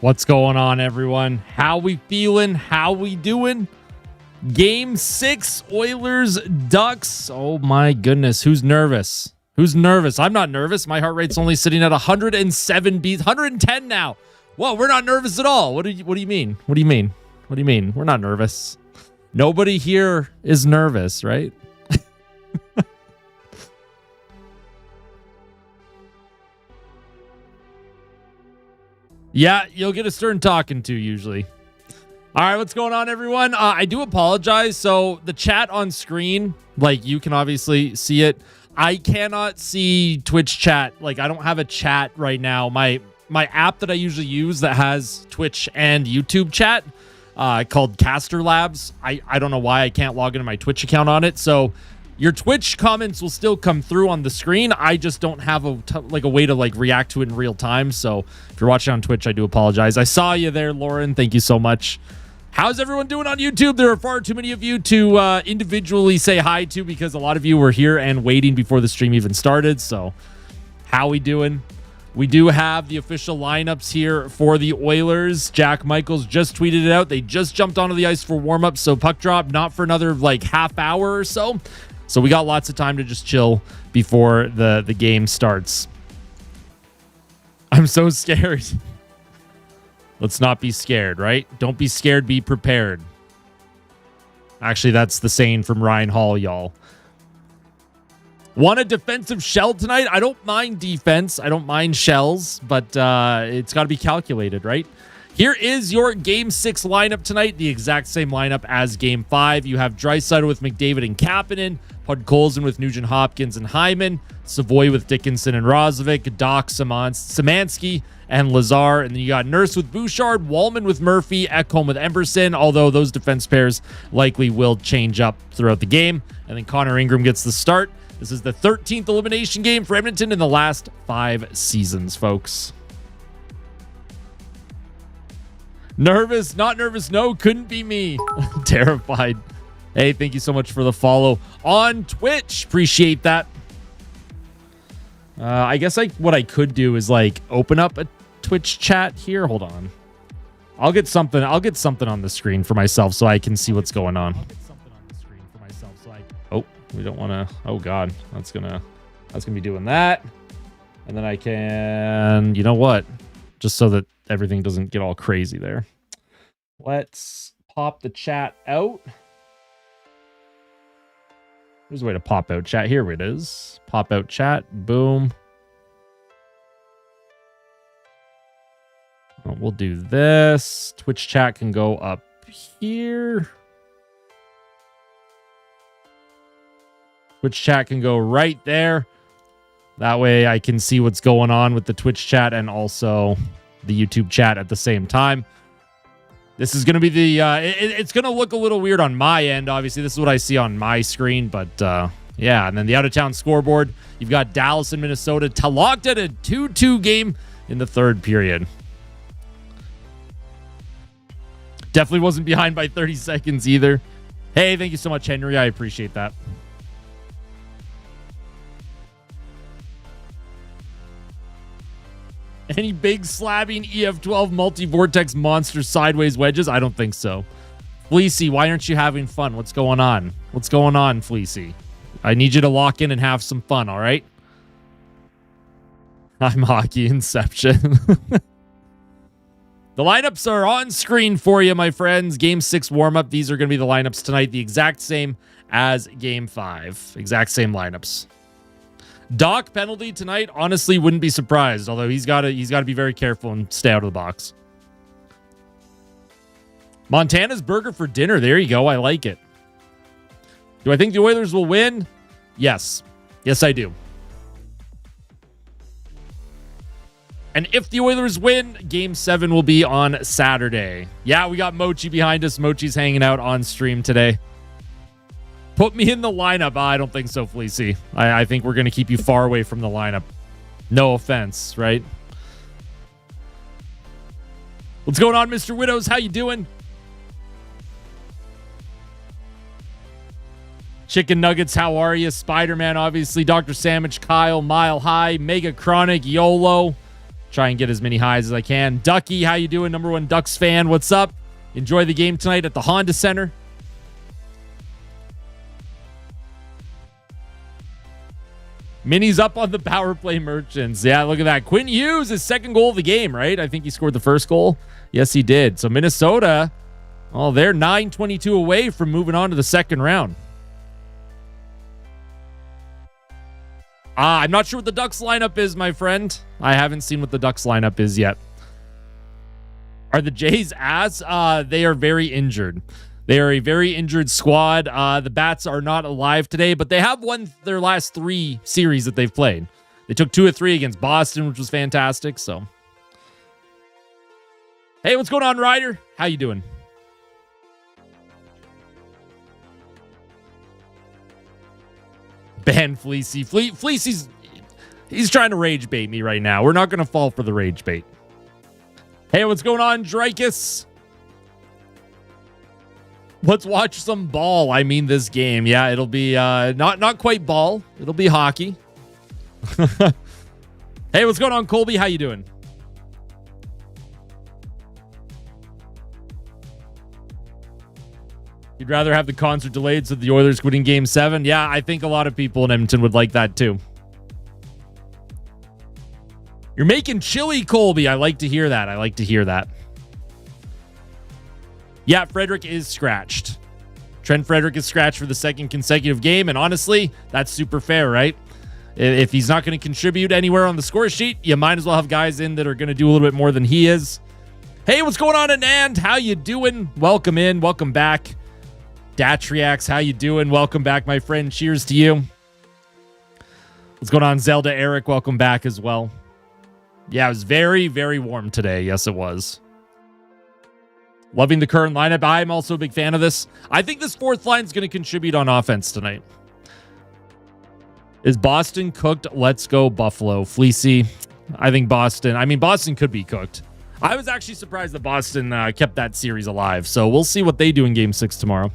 What's going on, everyone? How we feeling? How we doing? Game 6, Oilers, Ducks. Oh my goodness, who's nervous? Who's nervous? I'm not nervous. My heart rate's only sitting at 107 beats, 110 now. Whoa, we're not nervous at all. What do you mean? What do you mean? What do you mean? We're not nervous. Nobody here is nervous, right? Yeah, you'll get a stern talking to usually. All right, what's going on, everyone? I do apologize. So the chat on screen, like you can obviously see it. I cannot see Twitch chat. Like I don't have a chat right now. My app that I usually use that has Twitch and YouTube chat called Caster Labs. I don't know why I can't log into my Twitch account on it. So your Twitch comments will still come through on the screen. I just don't have a way to react to it in real time. So if you're watching on Twitch, I do apologize. I saw you there, Lauren. Thank you so much. How's everyone doing on YouTube? There are far too many of you to individually say hi to because a lot of you were here and waiting before the stream even started. So how we doing? We do have the official lineups here for the Oilers. Jack Michaels just tweeted it out. They just jumped onto the ice for warm-up. So puck drop, not for another half hour or so. So we got lots of time to just chill before the game starts. I'm so scared. Let's not be scared, right? Don't be scared, be prepared. Actually, that's the saying from Ryan Hall, y'all. Want a defensive shell tonight? I don't mind defense. I don't mind shells, but it's got to be calculated, right? Here is your Game 6 lineup tonight. The exact same lineup as Game 5. You have Draisaitl with McDavid and Kapanen, Podkolzin with Nugent Hopkins and Hyman, Savoy with Dickinson and Roslovic, Doc, Szymanski, and Lazar. And then you got Nurse with Bouchard, Wallman with Murphy, Ekholm with Emberson, although those defense pairs likely will change up throughout the game. And then Connor Ingram gets the start. This is the 13th elimination game for Edmonton in the last 5 seasons, folks. Nervous, not nervous, no, couldn't be me. Terrified. Hey, thank you so much for the follow on Twitch. Appreciate that. I guess what I could do is open up a Twitch chat here. Hold on. I'll get something on the screen for myself so I can see what's going on. Oh, we don't want to. Oh God, that's gonna be doing that. And then I can, you know what? Just so that everything doesn't get all crazy there. Let's pop the chat out. There's a way to pop out chat. Here it is. Pop out chat. Boom. Oh, we'll do this. Twitch chat can go up here. Twitch chat can go right there. That way I can see what's going on with the Twitch chat and also the YouTube chat at the same time. This is going to be the... it's going to look a little weird on my end. Obviously, this is what I see on my screen. But, yeah. And then the out-of-town scoreboard. You've got Dallas and Minnesota locked at a 2-2 game in the third period. Definitely wasn't behind by 30 seconds either. Hey, thank you so much, Henry. I appreciate that. Any big slabbing EF12 multi-vortex monster sideways wedges? I don't think so. Fleecy, why aren't you having fun? What's going on? What's going on, Fleecy? I need you to lock in and have some fun, all right? I'm Hockey Inception. The lineups are on screen for you, my friends. Game 6 warm-up. These are going to be the lineups tonight. The exact same as Game 5. Exact same lineups. Doc penalty tonight, honestly, wouldn't be surprised. Although he's got to be very careful and stay out of the box. Montana's burger for dinner. There you go. I like it. Do I think the Oilers will win? Yes. Yes, I do. And if the Oilers win, Game 7 will be on Saturday. Yeah, we got Mochi behind us. Mochi's hanging out on stream today. Put me in the lineup. I don't think so, Fleecy. I think we're going to keep you far away from the lineup. No offense, right? What's going on, Mr. Widows? How you doing? Chicken Nuggets, how are you? Spider-Man, obviously. Dr. Sandwich, Kyle, Mile High, Mega Chronic, YOLO. Try and get as many highs as I can. Ducky, how you doing? Number one Ducks fan, what's up? Enjoy the game tonight at the Honda Center. Minnie's up on the power play Merchants. Yeah, look at that. Quinn Hughes, his second goal of the game, right? I think he scored the first goal. Yes, he did. So Minnesota, oh, they're 9-22 away from moving on to the second round. I'm not sure what the Ducks lineup is, my friend. I haven't seen what the Ducks lineup is yet. Are the Jays ass? They are very injured. They are a very injured squad. The Bats are not alive today, but they have won their last 3 series that they've played. They took 2 of 3 against Boston, which was fantastic. So, hey, what's going on, Ryder? How you doing? Ben Fleecy. Fleecy's he's trying to rage bait me right now. We're not going to fall for the rage bait. Hey, what's going on, Draisaitl? Let's watch some ball. I mean, this game. Yeah, it'll be not quite ball. It'll be hockey. Hey, what's going on, Colby? How you doing? You'd rather have the concert delayed so the Oilers could win Game 7? Yeah, I think a lot of people in Edmonton would like that too. You're making chili, Colby. I like to hear that. I like to hear that. Yeah, Frederick is scratched. Trent Frederick is scratched for the second consecutive game, and honestly, that's super fair, right? If he's not going to contribute anywhere on the score sheet, you might as well have guys in that are going to do a little bit more than he is. Hey, what's going on, Anand? How you doing? Welcome in. Welcome back. Datriax, how you doing? Welcome back, my friend. Cheers to you. What's going on, Zelda? Eric, welcome back as well. Yeah, it was very, very warm today. Yes, it was. Loving the current lineup. I'm also a big fan of this. I think this fourth line is going to contribute on offense tonight. Is Boston cooked? Let's go Buffalo. Fleecy. I think Boston. I mean, Boston could be cooked. I was actually surprised that Boston kept that series alive. So we'll see what they do in Game 6 tomorrow.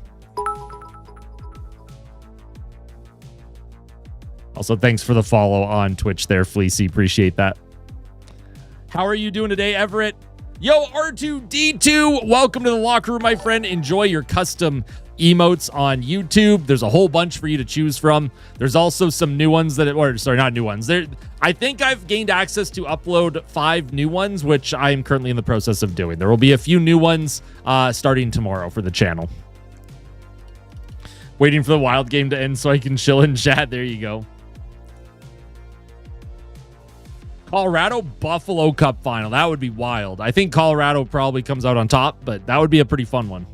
Also, thanks for the follow on Twitch there, Fleecy. Appreciate that. How are you doing today, Everett? Yo, R2D2, welcome to the locker room, my friend. Enjoy your custom emotes on YouTube. There's a whole bunch for you to choose from. There's also some new ones that, or sorry, not new ones. I think I've gained access to upload 5 new ones, which I am currently in the process of doing. There will be a few new ones starting tomorrow for the channel. Waiting for the Wild game to end so I can chill in chat. There you go. Colorado Buffalo Cup final. That would be wild. I think Colorado probably comes out on top, but that would be a pretty fun one.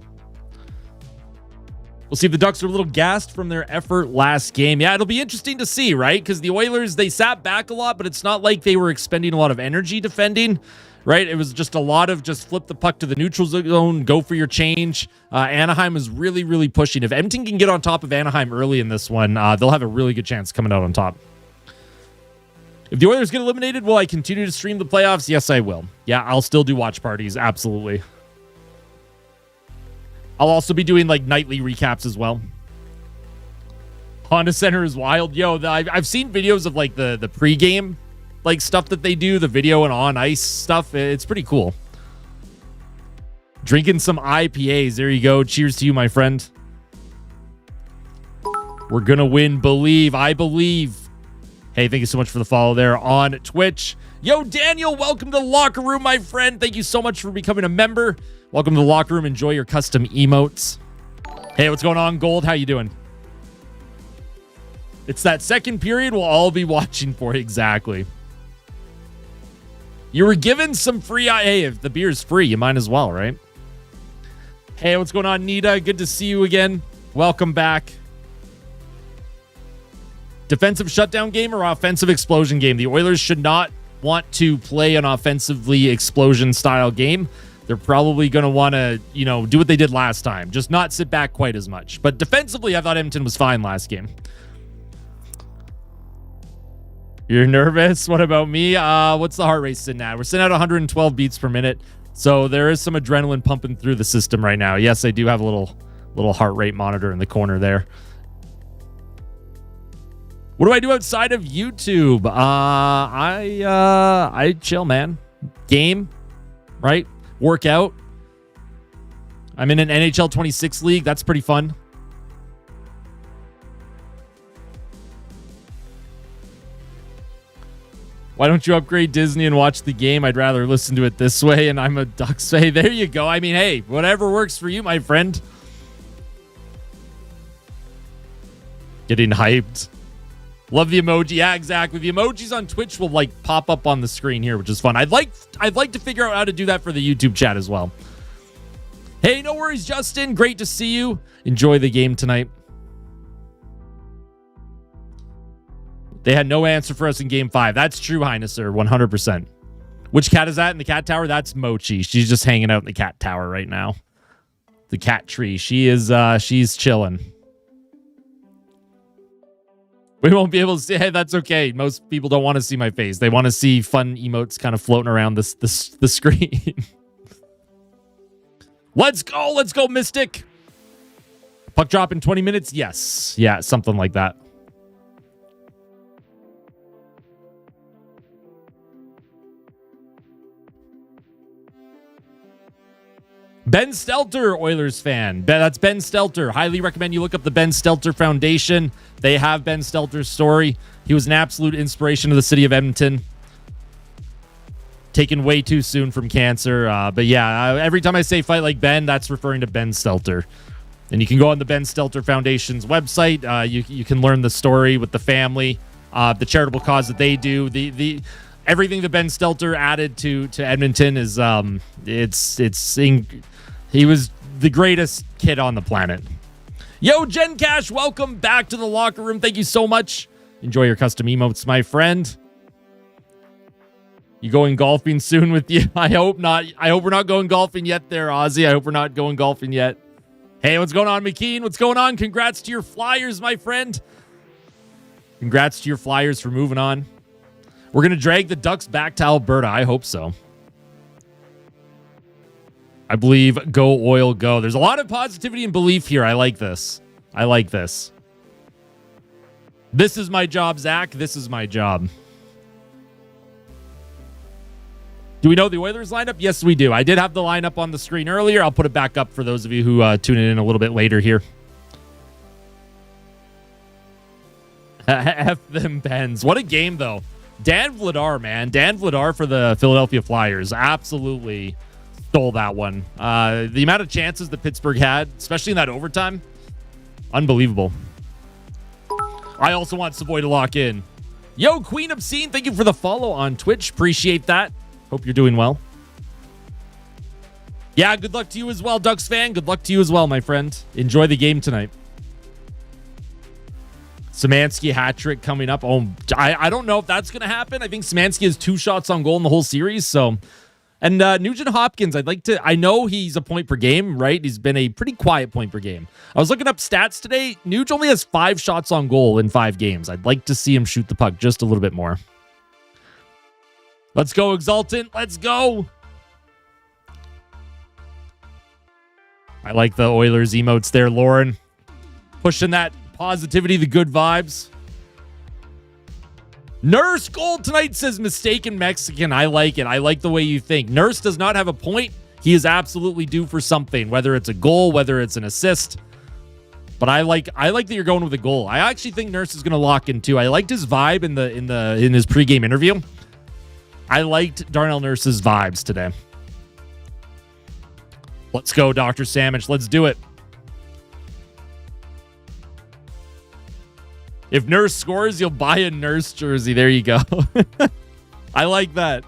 We'll see if the Ducks are a little gassed from their effort last game. Yeah, it'll be interesting to see, right? Because the Oilers, they sat back a lot, but it's not like they were expending a lot of energy defending, right? It was just a lot of just flip the puck to the neutral zone, go for your change. Anaheim is really, really pushing. If Edmonton can get on top of Anaheim early in this one, they'll have a really good chance coming out on top. If the Oilers get eliminated, will I continue to stream the playoffs? Yes, I will. Yeah, I'll still do watch parties. Absolutely. I'll also be doing like nightly recaps as well. Honda Center is wild. Yo, I've seen videos of like the pregame like stuff that they do, the video and on ice stuff. It's pretty cool. Drinking some IPAs. There you go. Cheers to you, my friend. We're going to win. Believe. I believe. Hey, thank you so much for the follow there on Twitch. Yo, Daniel, welcome to the locker room, my friend. Thank you so much for becoming a member. Welcome to the locker room. Enjoy your custom emotes. Hey, what's going on, Gold? How you doing? It's that second period we'll all be watching for. Exactly. You were given some free... Hey, if the beer is free, you might as well, right? Hey, what's going on, Nita? Good to see you again. Welcome back. Defensive shutdown game or offensive explosion game? The Oilers should not want to play an offensively explosion style game. They're probably going to want to, do what they did last time. Just not sit back quite as much. But defensively, I thought Edmonton was fine last game. You're nervous? What about me? What's the heart rate sitting at? We're sitting at 112 beats per minute. So there is some adrenaline pumping through the system right now. Yes, I do have a little heart rate monitor in the corner there. What do I do outside of YouTube? I chill, man. Game, right? Work out. I'm in an NHL 26 league. That's pretty fun. Why don't you upgrade Disney and watch the game? I'd rather listen to it this way, and I'm a Ducks fan. There you go. I mean, hey, whatever works for you, my friend. Getting hyped. Love the emoji. Yeah, exactly. The emojis on Twitch will like pop up on the screen here, which is fun. I'd like to figure out how to do that for the YouTube chat as well. Hey, no worries, Justin. Great to see you. Enjoy the game tonight. They had no answer for us in game 5. That's true, Heinesser, 100%. Which cat is that in the cat tower? That's Mochi. She's just hanging out in the cat tower right now. The cat tree. She's chilling. We won't be able to see. Hey, that's okay. Most people don't want to see my face. They want to see fun emotes kind of floating around the screen. Let's go, Mystic. Puck drop in 20 minutes? Yes. Yeah, something like that. Ben Stelter, Oilers fan. That's Ben Stelter. Highly recommend you look up the Ben Stelter Foundation. They have Ben Stelter's story. He was an absolute inspiration to the city of Edmonton. Taken way too soon from cancer. But yeah, every time I say fight like Ben, that's referring to Ben Stelter. And you can go on the Ben Stelter Foundation's website. You can learn the story with the family, the charitable cause that they do. Everything that Ben Stelter added to Edmonton is he was the greatest kid on the planet. Yo, Jen Cash, welcome back to the locker room. Thank you so much. Enjoy your custom emotes, my friend. You going golfing soon with you? I hope not. I hope we're not going golfing yet there, Ozzy. I hope we're not going golfing yet. Hey, what's going on, McKean? What's going on? Congrats to your Flyers, my friend. Congrats to your Flyers for moving on. We're going to drag the Ducks back to Alberta. I hope so. I believe go Oil go. There's a lot of positivity and belief here. I like this. I like this. This is my job, Zach. This is my job. Do we know the Oilers lineup? Yes, we do. I did have the lineup on the screen earlier. I'll put it back up for those of you who tune in a little bit later here. F them Pens. What a game, though. Dan Vladar, man. Dan Vladar for the Philadelphia Flyers. Absolutely stole that one. The amount of chances that Pittsburgh had, especially in that overtime, unbelievable. I also want Savoy to lock in. Yo, Queen Obscene, thank you for the follow on Twitch. Appreciate that. Hope you're doing well. Yeah, good luck to you as well, Ducks fan. Good luck to you as well, my friend. Enjoy the game tonight. Szymanski hat trick coming up. Oh, I don't know if that's going to happen. I think Szymanski has 2 shots on goal in the whole series. So, and Nugent Hopkins, I know he's a point per game, right? He's been a pretty quiet point per game. I was looking up stats today. Nuge only has 5 shots on goal in 5 games. I'd like to see him shoot the puck just a little bit more. Let's go, Exultant. Let's go. I like the Oilers emotes there, Lauren. Pushing that positivity, the good vibes. Nurse Gold tonight says mistaken Mexican. I like it. I like the way you think. Nurse does not have a point. He is absolutely due for something, whether it's a goal, whether it's an assist. But I like that you're going with a goal. I actually think Nurse is going to lock in too. I liked his vibe in his pregame interview. I liked Darnell Nurse's vibes today. Let's go, Dr. Sandwich. Let's do it. If Nurse scores, you'll buy a Nurse jersey. There you go. I like that.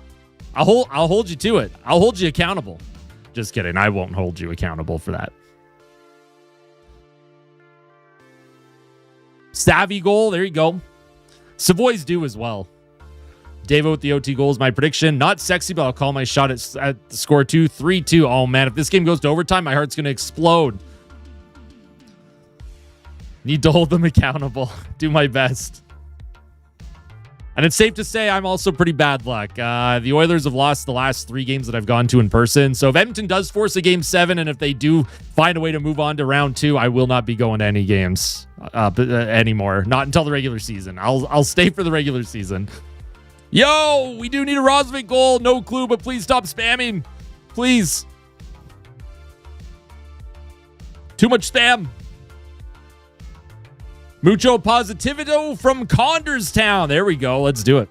I'll hold you to it. I'll hold you accountable. Just kidding. I won't hold you accountable for that. Savvy goal. There you go. Savoy's due as well. Davo with the OT goal is my prediction. Not sexy, but I'll call my shot at the score 3-2. Oh, man. If this game goes to overtime, my heart's going to explode. Need to hold them accountable. Do my best. And it's safe to say I'm also pretty bad luck. The Oilers have lost the last 3 games that I've gone to in person. So if Edmonton does force a game 7, and if they do find a way to move on to round 2, I will not be going to any games anymore. Not until the regular season. I'll stay for the regular season. Yo, we do need a Rosvik goal. No clue, but please stop spamming. Please. Too much spam. Mucho positivito from Conderstown. There we go. Let's do it.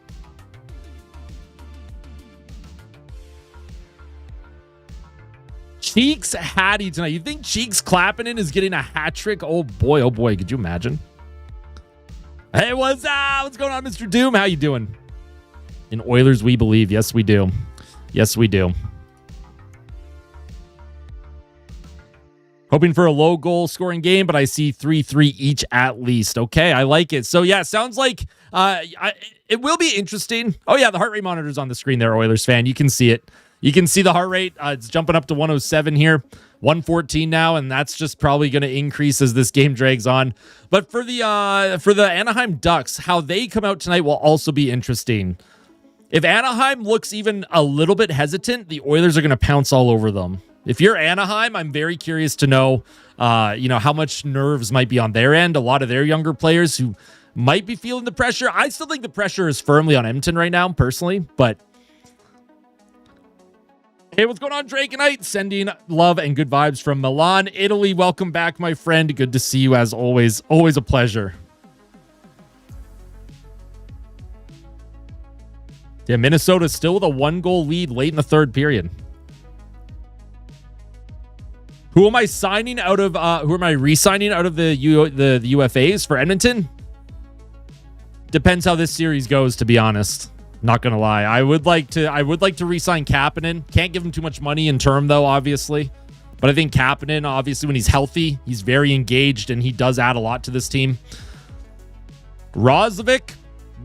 Cheeks Hattie tonight. You think Cheeks Clappinen is getting a hat trick? Oh boy. Could you imagine? Hey, what's up? What's going on, Mr. Doom? How you doing? In Oilers, we believe. Yes, we do. Yes, we do. Hoping for a low goal scoring game, but I see 3-3 each at least. Okay, I like it. So yeah, sounds like it will be interesting. Oh yeah, the heart rate monitor's on the screen there, Oilers fan. You can see it. You can see the heart rate. It's jumping up to 107 here, 114 now, and that's just probably going to increase as this game drags on. But for the Anaheim Ducks, how they come out tonight will also be interesting. If Anaheim looks even a little bit hesitant, the Oilers are going to pounce all over them. If you're Anaheim, I'm very curious to know, how much nerves might be on their end. A lot of their younger players who might be feeling the pressure. I still think the pressure is firmly on Edmonton right now, personally. But hey, what's going on, Drake and Knight? Sending love and good vibes from Milan, Italy. Welcome back, my friend. Good to see you as always. Always a pleasure. Yeah, Minnesota still with a 1-goal lead late in the third period. Who am I signing out of? Who am I re-signing out of the UFAs for Edmonton? Depends how this series goes, to be honest. Not gonna lie, I would like to re-sign Kapanen. Can't give him too much money in term though, obviously. But I think Kapanen, obviously, when he's healthy, he's very engaged and he does add a lot to this team. Roslovic,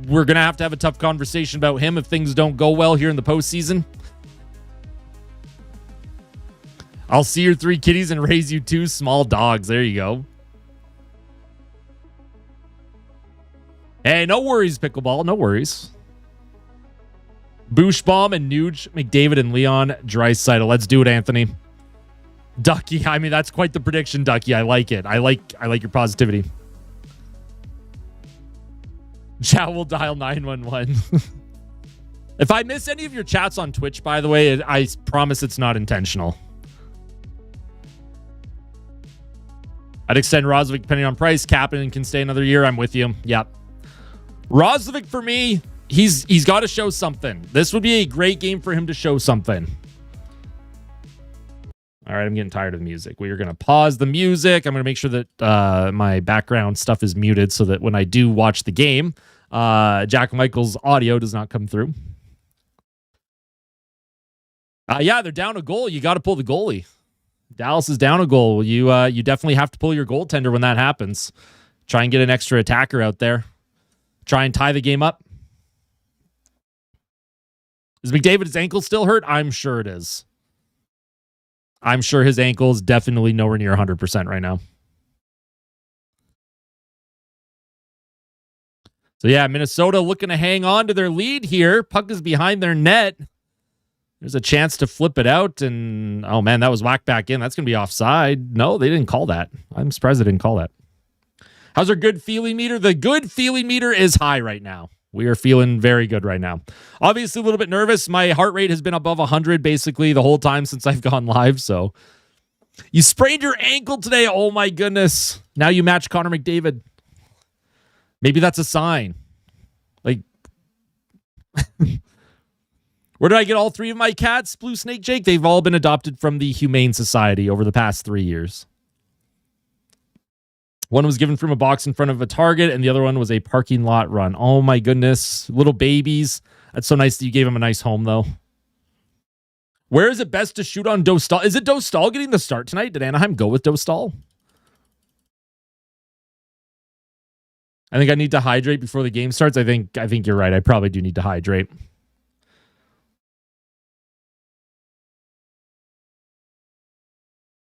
we're gonna have to have a tough conversation about him if things don't go well here in the postseason. I'll see your 3 kitties and raise you 2 small dogs. There you go. Hey, no worries, Pickleball. No worries. Bouchard and Nuge, McDavid and Leon Draisaitl. Let's do it, Anthony. Ducky. I mean, that's quite the prediction, Ducky. I like it. I like your positivity. Chow will dial 911. If I miss any of your chats on Twitch, by the way, I promise it's not intentional. I'd extend Roslovic depending on price. Kapanen can stay another year. I'm with you. Yep. Roslovic, for me, he's got to show something. This would be a great game for him to show something. All right, I'm getting tired of the music. We are going to pause the music. I'm going to make sure that my background stuff is muted so that when I do watch the game, Jack Michael's audio does not come through. Yeah, they're down a goal. You got to pull the goalie. Dallas is down a goal. You definitely have to pull your goaltender when that happens. Try and get an extra attacker out there. Try and tie the game up. Is McDavid's ankle still hurt? I'm sure it is. I'm sure his ankle is definitely nowhere near 100% right now. So yeah, Minnesota looking to hang on to their lead here. Puck is behind their net. There's a chance to flip it out, and oh man, that was whacked back in. That's going to be offside. No, they didn't call that. I'm surprised they didn't call that. How's our good feeling meter? The good feeling meter is high right now. We are feeling very good right now. Obviously, a little bit nervous. My heart rate has been above 100 basically the whole time since I've gone live. So, you sprained your ankle today. Oh my goodness! Now you match Connor McDavid. Maybe that's a sign. Like. Where did I get all 3 of my cats, Blue Snake Jake? They've all been adopted from the Humane Society over the past 3 years. One was given from a box in front of a Target, and the other one was a parking lot run. Oh my goodness. Little babies. That's so nice that you gave them a nice home, though. Where is it best to shoot on Dostal? Is it Dostal getting the start tonight? Did Anaheim go with Dostal? I think I need to hydrate before the game starts. I think you're right. I probably do need to hydrate.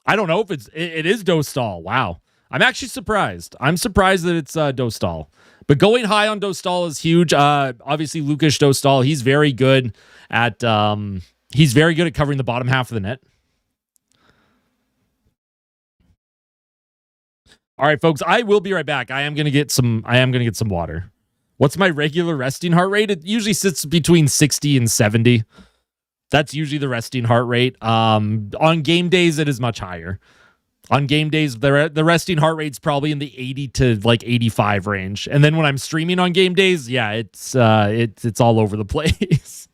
I don't know if it is Dostal. Wow. I'm actually surprised. I'm surprised that it's Dostal. But going high on Dostal is huge. Obviously, Lukas Dostal, he's very good at covering the bottom half of the net. All right, folks, I will be right back. I am gonna get some water. What's my regular resting heart rate? It usually sits between 60 and 70. That's usually the resting heart rate. On game days, it is much higher. On game days, the resting heart rate's probably in the 80 to like 85 range. And then when I'm streaming on game days, yeah, it's all over the place.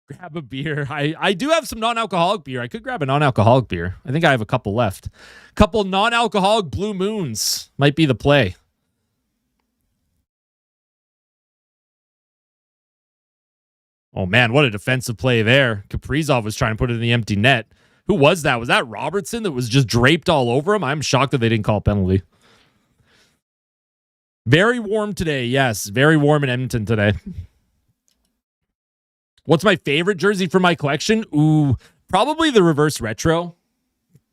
Grab a beer. I do have some non-alcoholic beer. I could grab a non-alcoholic beer. I think I have a couple left. Couple non-alcoholic Blue Moons might be the play. Oh man, what a defensive play there. Kaprizov was trying to put it in the empty net. Who was that? Was that Robertson that was just draped all over him? I'm shocked that they didn't call a penalty. Very warm today. Yes, very warm in Edmonton today. What's my favorite jersey from my collection? Ooh, probably the reverse retro.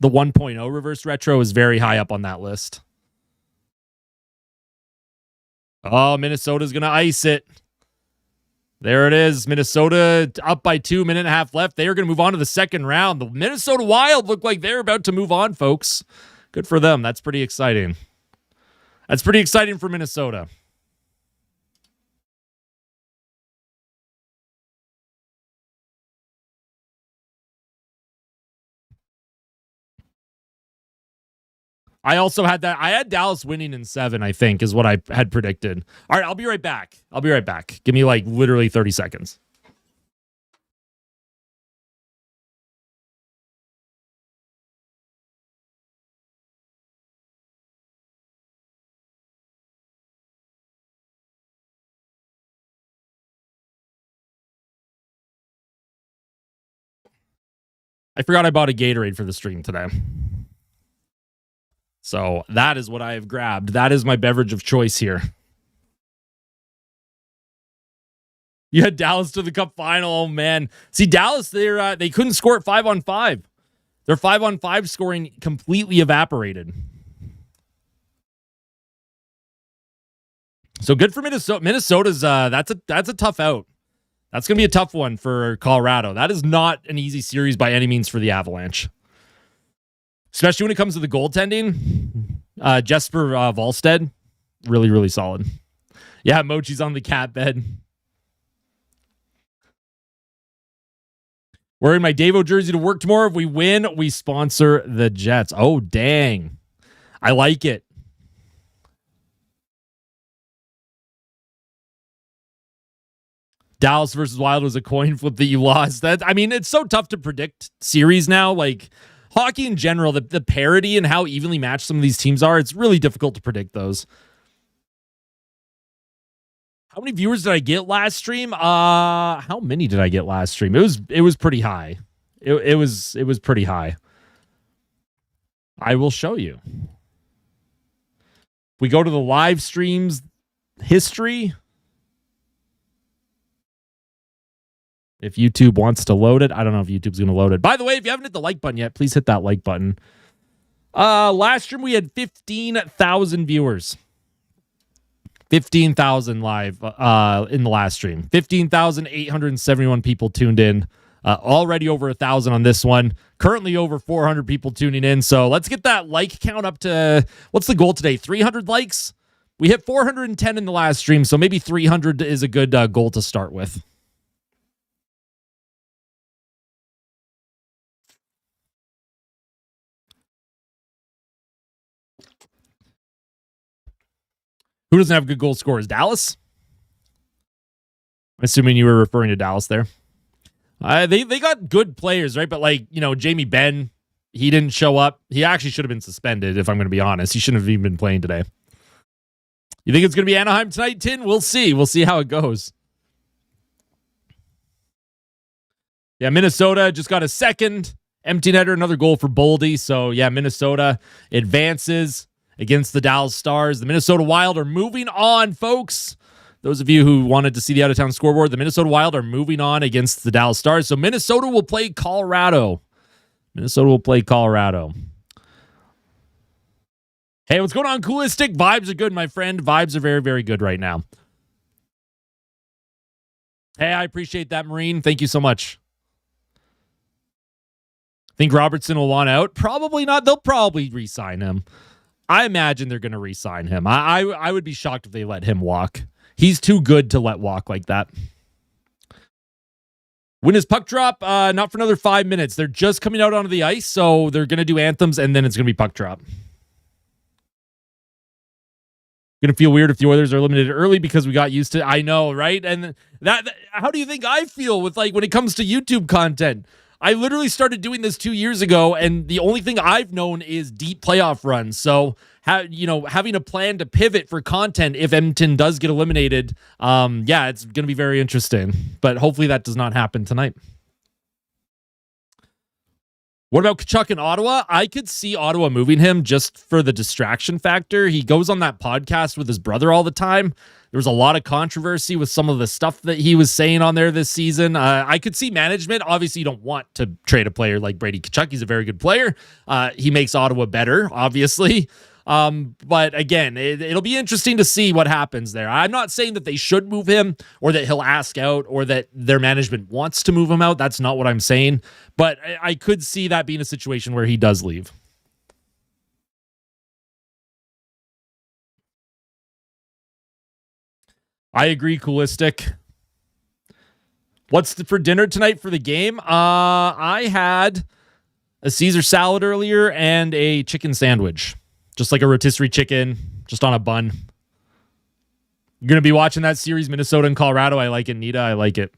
The 1.0 reverse retro is very high up on that list. Oh, Minnesota's going to ice it. There it is. Minnesota up by 2, minute and a half left. They are going to move on to the second round. The Minnesota Wild look like they're about to move on, folks. Good for them. That's pretty exciting. That's pretty exciting for Minnesota. I also had that. I had Dallas winning in 7, I think, is what I had predicted. All right, I'll be right back. Give me like literally 30 seconds. I forgot I bought a Gatorade for the stream today. So that is what I have grabbed. That is my beverage of choice here. You had Dallas to the Cup final. Oh, man. See, Dallas, they couldn't score at 5-on-5. Their 5-on-5 scoring completely evaporated. So good for Minnesota. Minnesota's, that's a tough out. That's going to be a tough one for Colorado. That is not an easy series by any means for the Avalanche. Especially when it comes to the goaltending. Jesper Volstead, really, really solid. Yeah, Mochi's on the cat bed. Wearing my Davo jersey to work tomorrow. If we win, we sponsor the Jets. Oh, dang. I like it. Dallas versus Wild was a coin flip that you lost. It's so tough to predict series now. Like, hockey in general, the parity and how evenly matched some of these teams are, it's really difficult to predict those. How many viewers did I get last stream? How many did I get last stream? It was pretty high. It was pretty high. I will show you. We go to the live streams history. If YouTube wants to load it. I don't know if YouTube's going to load it. By the way, if you haven't hit the like button yet, please hit that like button. Last stream, we had 15,000 viewers. 15,000 live in the last stream. 15,871 people tuned in. Already over 1,000 on this one. Currently over 400 people tuning in. So let's get that like count up to, what's the goal today? 300 likes? We hit 410 in the last stream, so maybe 300 is a good goal to start with. Who doesn't have good goal scorers? Dallas? I'm assuming you were referring to Dallas there. They got good players, right? But Jamie Benn, he didn't show up. He actually should have been suspended, if I'm going to be honest. He shouldn't have even been playing today. You think it's going to be Anaheim tonight, Tin? We'll see. We'll see how it goes. Yeah, Minnesota just got a second. Empty netter, another goal for Boldy. So, yeah, Minnesota advances against the Dallas Stars. The Minnesota Wild are moving on, folks. Those of you who wanted to see the out-of-town scoreboard, the Minnesota Wild are moving on against the Dallas Stars. So Minnesota will play Colorado. Hey, what's going on, Coolistic? Vibes are good, my friend. Vibes are very, very good right now. Hey, I appreciate that, Marine. Thank you so much. Think Robertson will want out? Probably not. They'll probably re-sign him. I imagine they're going to re-sign him. I would be shocked if they let him walk. He's too good to let walk like that. When is puck drop? Not for another 5 minutes. They're just coming out onto the ice, so they're going to do anthems, and then it's going to be puck drop. Going to feel weird if the Oilers are eliminated early because we got used to. I know, right? And that how do you think I feel with like when it comes to YouTube content? I literally started doing this 2 years ago, and the only thing I've known is deep playoff runs. So, having a plan to pivot for content if Edmonton does get eliminated, it's going to be very interesting. But hopefully that does not happen tonight. What about Kachuk in Ottawa? I could see Ottawa moving him just for the distraction factor. He goes on that podcast with his brother all the time. There was a lot of controversy with some of the stuff that he was saying on there this season. I could see management. Obviously, you don't want to trade a player like Brady Kachuk. He's a very good player. He makes Ottawa better, obviously. But again, it'll be interesting to see what happens there. I'm not saying that they should move him or that he'll ask out or that their management wants to move him out. That's not what I'm saying. But I could see that being a situation where he does leave. I agree, Coolistic. What's for dinner tonight for the game? I had a Caesar salad earlier and a chicken sandwich. Just like a rotisserie chicken, just on a bun. You're going to be watching that series, Minnesota and Colorado. I like it, Nita. I like it.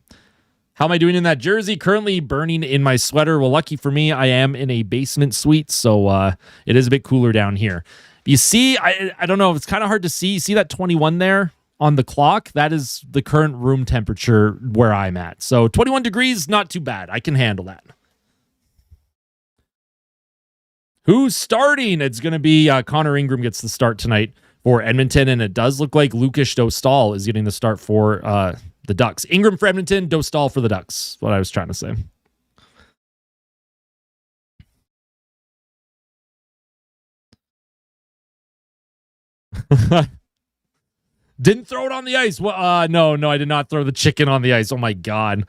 How am I doing in that jersey? Currently burning in my sweater. Well, lucky for me, I am in a basement suite, so it is a bit cooler down here. You see, I don't know. It's kind of hard to see. You see that 21 there on the clock? That is the current room temperature where I'm at. So 21 degrees, not too bad. I can handle that. Who's starting? It's going to be Connor Ingram gets the start tonight for Edmonton, and it does look like Lukas Dostal is getting the start for the Ducks. Ingram for Edmonton, Dostal for the Ducks. What I was trying to say. Didn't throw it on the ice. Well, no, I did not throw the chicken on the ice. Oh my God.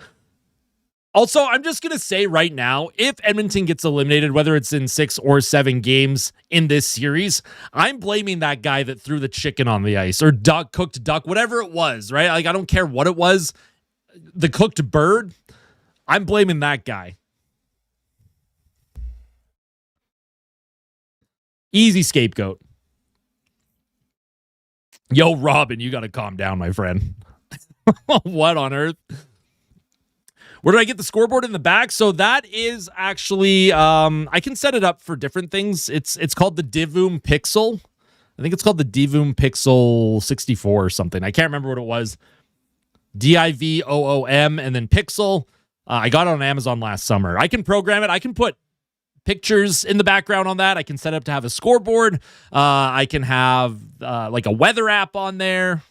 Also, I'm just going to say right now, if Edmonton gets eliminated, whether it's in 6 or 7 games in this series, I'm blaming that guy that threw the chicken on the ice or cooked duck, whatever it was, right? Like, I don't care what it was. The cooked bird, I'm blaming that guy. Easy scapegoat. Yo, Robin, you got to calm down, my friend. What on earth? Where did I get the scoreboard in the back? So that is actually, I can set it up for different things. It's called the Divoom Pixel. I think it's called the Divoom Pixel 64 or something. I can't remember what it was. DIVOOM and then Pixel. I got it on Amazon last summer. I can program it. I can put pictures in the background on that. I can set up to have a scoreboard. I can have like a weather app on there.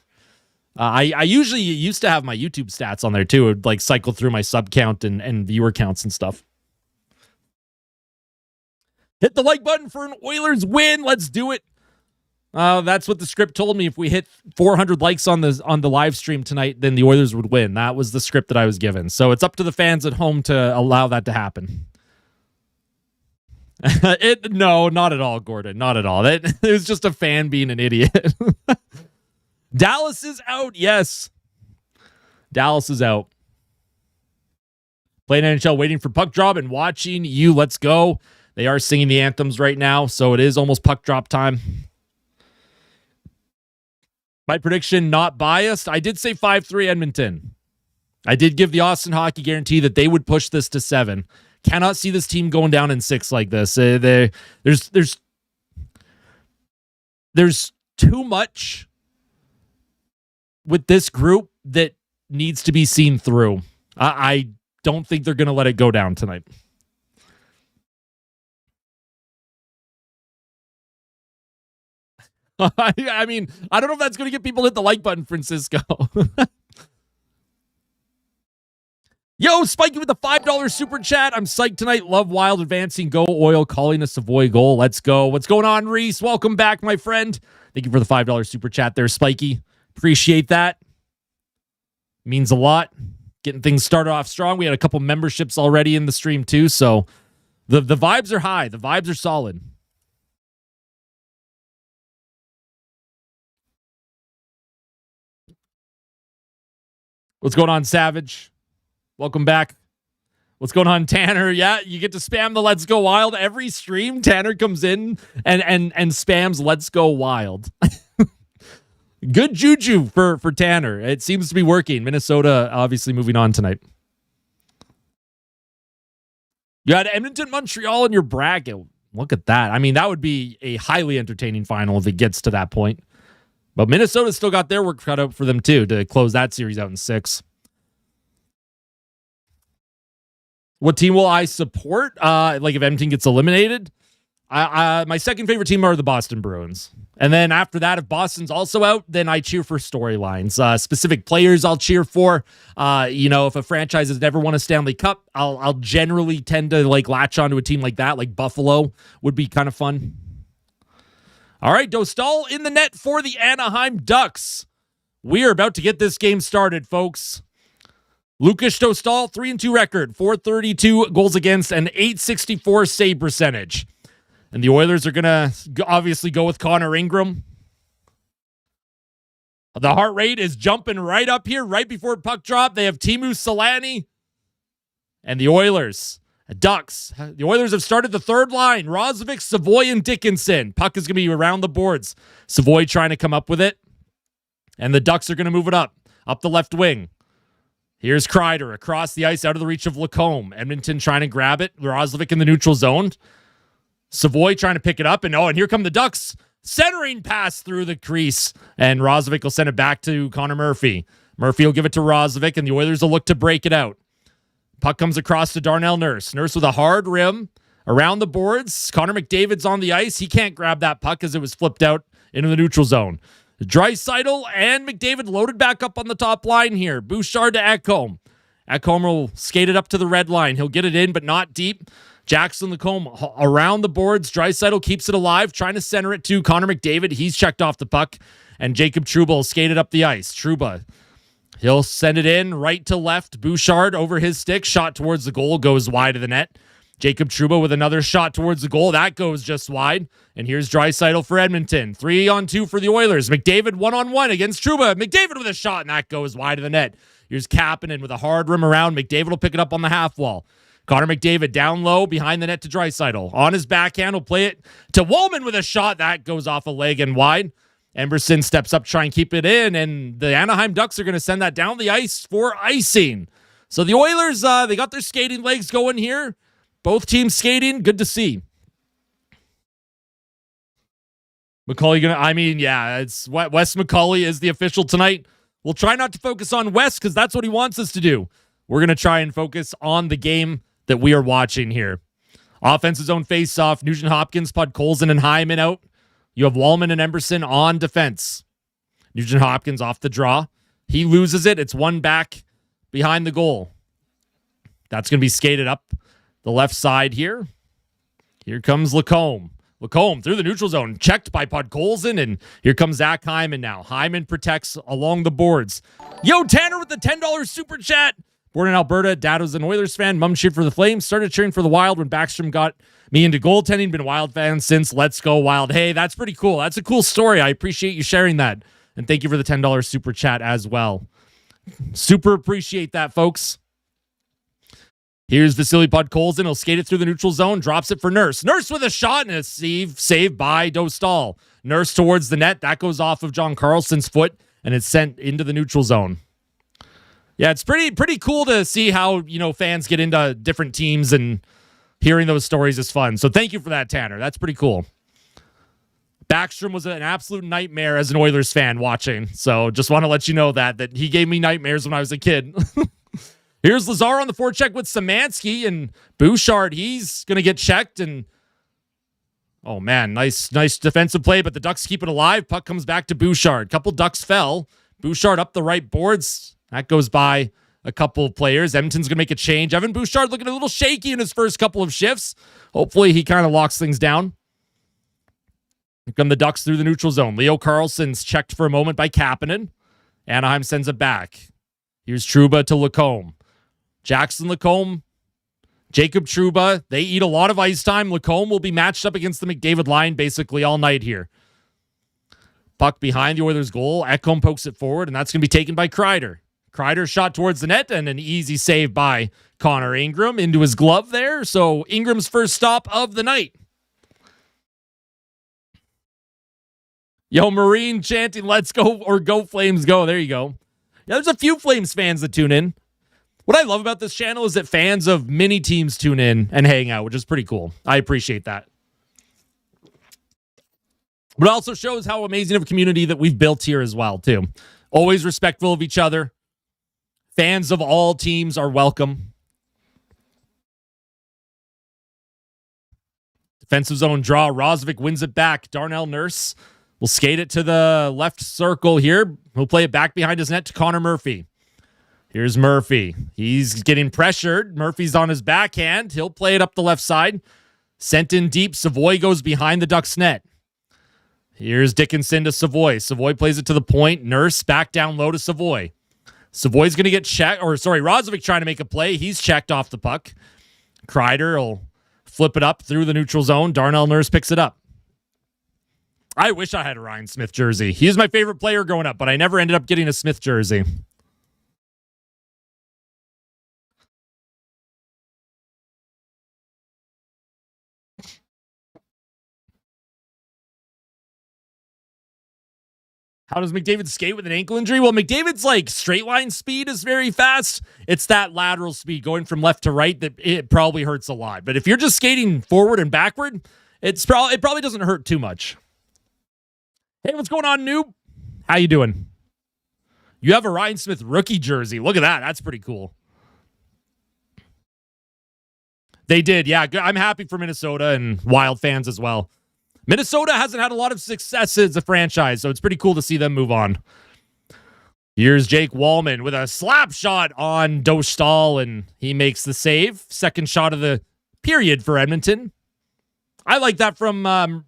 I usually used to have my YouTube stats on there too. It would like cycle through my sub count and viewer counts and stuff. Hit the like button for an Oilers win. Let's do it. That's what the script told me. If we hit 400 likes on the live stream tonight, then the Oilers would win. That was the script that I was given. So it's up to the fans at home to allow that to happen. No, not at all, Gordon. Not at all. It was just a fan being an idiot. Dallas is out. Yes. Dallas is out. Playing NHL, waiting for puck drop and watching you. Let's go. They are singing the anthems right now, so it is almost puck drop time. My prediction, not biased. I did say 5-3 Edmonton. I did give the Austin Hockey guarantee that they would push this to 7. Cannot see this team going down in 6 like this. There's too much with this group that needs to be seen through. I don't think they're going to let it go down tonight. I mean, I don't know if that's going to get people to hit the like button, Francisco. Yo, Spiky with the $5 super chat. I'm psyched tonight. Love Wild advancing. Go Oil calling a Savoy goal. Let's go. What's going on, Reese? Welcome back, my friend. Thank you for the $5 super chat there, Spiky. Appreciate that. Means a lot. Getting things started off strong. We had a couple memberships already in the stream too, so the vibes are high. The vibes are solid. What's going on, Savage? Welcome back. What's going on, Tanner? Yeah, you get to spam the Let's Go Wild every stream. Tanner comes in and spams Let's Go Wild. Good juju for Tanner. It seems to be working. Minnesota obviously moving on tonight. You had Edmonton, Montreal in your bracket. Look at that. I mean, that would be a highly entertaining final if it gets to that point. But Minnesota still got their work cut out for them too to close that series out in 6. What team will I support? Like if Edmonton gets eliminated? My second favorite team are the Boston Bruins. And then after that, if Boston's also out, then I cheer for storylines. Specific players I'll cheer for. If a franchise has never won a Stanley Cup, I'll generally tend to like latch onto a team like that. Like Buffalo would be kind of fun. All right, Dostal in the net for the Anaheim Ducks. We are about to get this game started, folks. Lukas Dostal, 3-2 record, 432 goals against, and 864 save percentage. And the Oilers are going to obviously go with Connor Ingram. The heart rate is jumping right up here, right before puck drop. They have Teemu Selanne and the Oilers. Ducks. The Oilers have started the third line. Roslovic, Savoy, and Dickinson. Puck is going to be around the boards. Savoy trying to come up with it. And the Ducks are going to move it up the left wing. Here's Kreider across the ice out of the reach of Lacombe. Edmonton trying to grab it. Roslovic in the neutral zone. Savoy trying to pick it up. And here come the Ducks. Centering pass through the crease. And Roslovic will send it back to Connor Murphy. Murphy will give it to Roslovic, and the Oilers will look to break it out. Puck comes across to Darnell Nurse. Nurse with a hard rim around the boards. Connor McDavid's on the ice. He can't grab that puck as it was flipped out into the neutral zone. Draisaitl and McDavid loaded back up on the top line here. Bouchard to Ekholm. Ekholm will skate it up to the red line. He'll get it in, but not deep. Jackson Lacombe around the boards. Draisaitl keeps it alive, trying to center it to Connor McDavid. He's checked off the puck, and Jacob Trouba will skate it up the ice. Trouba, he'll send it in right to left. Bouchard over his stick. Shot towards the goal, goes wide of the net. Jacob Trouba with another shot towards the goal. That goes just wide. And here's Draisaitl for Edmonton. 3-on-2 for the Oilers. McDavid 1-on-1 against Trouba. McDavid with a shot, and that goes wide of the net. Here's Kapanen with a hard rim around. McDavid will pick it up on the half wall. Connor McDavid down low behind the net to Draisaitl. On his backhand, will play it to Wallman with a shot. That goes off a leg and wide. Emberson steps up to try and keep it in, and the Anaheim Ducks are going to send that down the ice for icing. So the Oilers, they got their skating legs going here. Both teams skating. Good to see. McCauley it's Wes McCauley is the official tonight. We'll try not to focus on Wes because that's what he wants us to do. We're going to try and focus on the game that we are watching here. Offensive zone face-off. Nugent Hopkins, Podkolzin, and Hyman out. You have Wallman and Emberson on defense. Nugent Hopkins off the draw. He loses it. It's one back behind the goal. That's going to be skated up the left side here. Here comes Lacombe. Lacombe through the neutral zone. Checked by Podkolzin, and here comes Zach Hyman now. Hyman protects along the boards. Yo, Tanner with the $10 super chat. Born in Alberta, dad was an Oilers fan. Mom cheered for the Flames. Started cheering for the Wild when Backstrom got me into goaltending. Been a Wild fan since. Let's go Wild. Hey, that's pretty cool. That's a cool story. I appreciate you sharing that. And thank you for the $10 super chat as well. Super appreciate that, folks. Here's Vasily Podkolzin. He'll skate it through the neutral zone. Drops it for Nurse. Nurse with a shot and a save by Dostal. Nurse towards the net. That goes off of John Carlson's foot, and it's sent into the neutral zone. Yeah, it's pretty cool to see how, fans get into different teams, and hearing those stories is fun. So thank you for that, Tanner. That's pretty cool. Backstrom was an absolute nightmare as an Oilers fan watching. So just want to let you know that he gave me nightmares when I was a kid. Here's Lazar on the forecheck with Szymanski, and Bouchard, he's going to get checked. And oh man, nice defensive play, but the Ducks keep it alive. Puck comes back to Bouchard. Couple Ducks fell. Bouchard up the right boards. That goes by a couple of players. Edmonton's going to make a change. Evan Bouchard looking a little shaky in his first couple of shifts. Hopefully he kind of locks things down. Here come the Ducks through the neutral zone. Leo Carlson's checked for a moment by Kapanen. Anaheim sends it back. Here's Trouba to Lacombe. Jackson Lacombe, Jacob Trouba. They eat a lot of ice time. Lacombe will be matched up against the McDavid line basically all night here. Puck behind the Oilers' goal. Ekholm pokes it forward, and that's going to be taken by Kreider. Kreider shot towards the net, and an easy save by Connor Ingram into his glove there. So Ingram's first stop of the night. Yo, Marine chanting, let's go, or go Flames go. There you go. Yeah, there's a few Flames fans that tune in. What I love about this channel is that fans of many teams tune in and hang out, which is pretty cool. I appreciate that. But it also shows how amazing of a community that we've built here as well, too. Always respectful of each other. Fans of all teams are welcome. Defensive zone draw. Roslovic wins it back. Darnell Nurse will skate it to the left circle here. He'll play it back behind his net to Connor Murphy. Here's Murphy. He's getting pressured. Murphy's on his backhand. He'll play it up the left side. Sent in deep. Savoy goes behind the Ducks net. Here's Dickinson to Savoy. Savoy plays it to the point. Nurse back down low to Savoy. Savoy's going to get checked. Roslovic trying to make a play. He's checked off the puck. Kreider will flip it up through the neutral zone. Darnell Nurse picks it up. I wish I had a Ryan Smith jersey. He was my favorite player growing up, but I never ended up getting a Smith jersey. How does McDavid skate with an ankle injury? Well, McDavid's like straight line speed is very fast. It's that lateral speed going from left to right that it probably hurts a lot. But if you're just skating forward and backward, it probably doesn't hurt too much. Hey, what's going on, noob? How you doing? You have a Ryan Smith rookie jersey. Look at that. That's pretty cool. They did, yeah. I'm happy for Minnesota and Wild fans as well. Minnesota hasn't had a lot of success as a franchise, so it's pretty cool to see them move on. Here's Jake Wallman with a slap shot on Dostal, and he makes the save. Second shot of the period for Edmonton. I like that from Wallman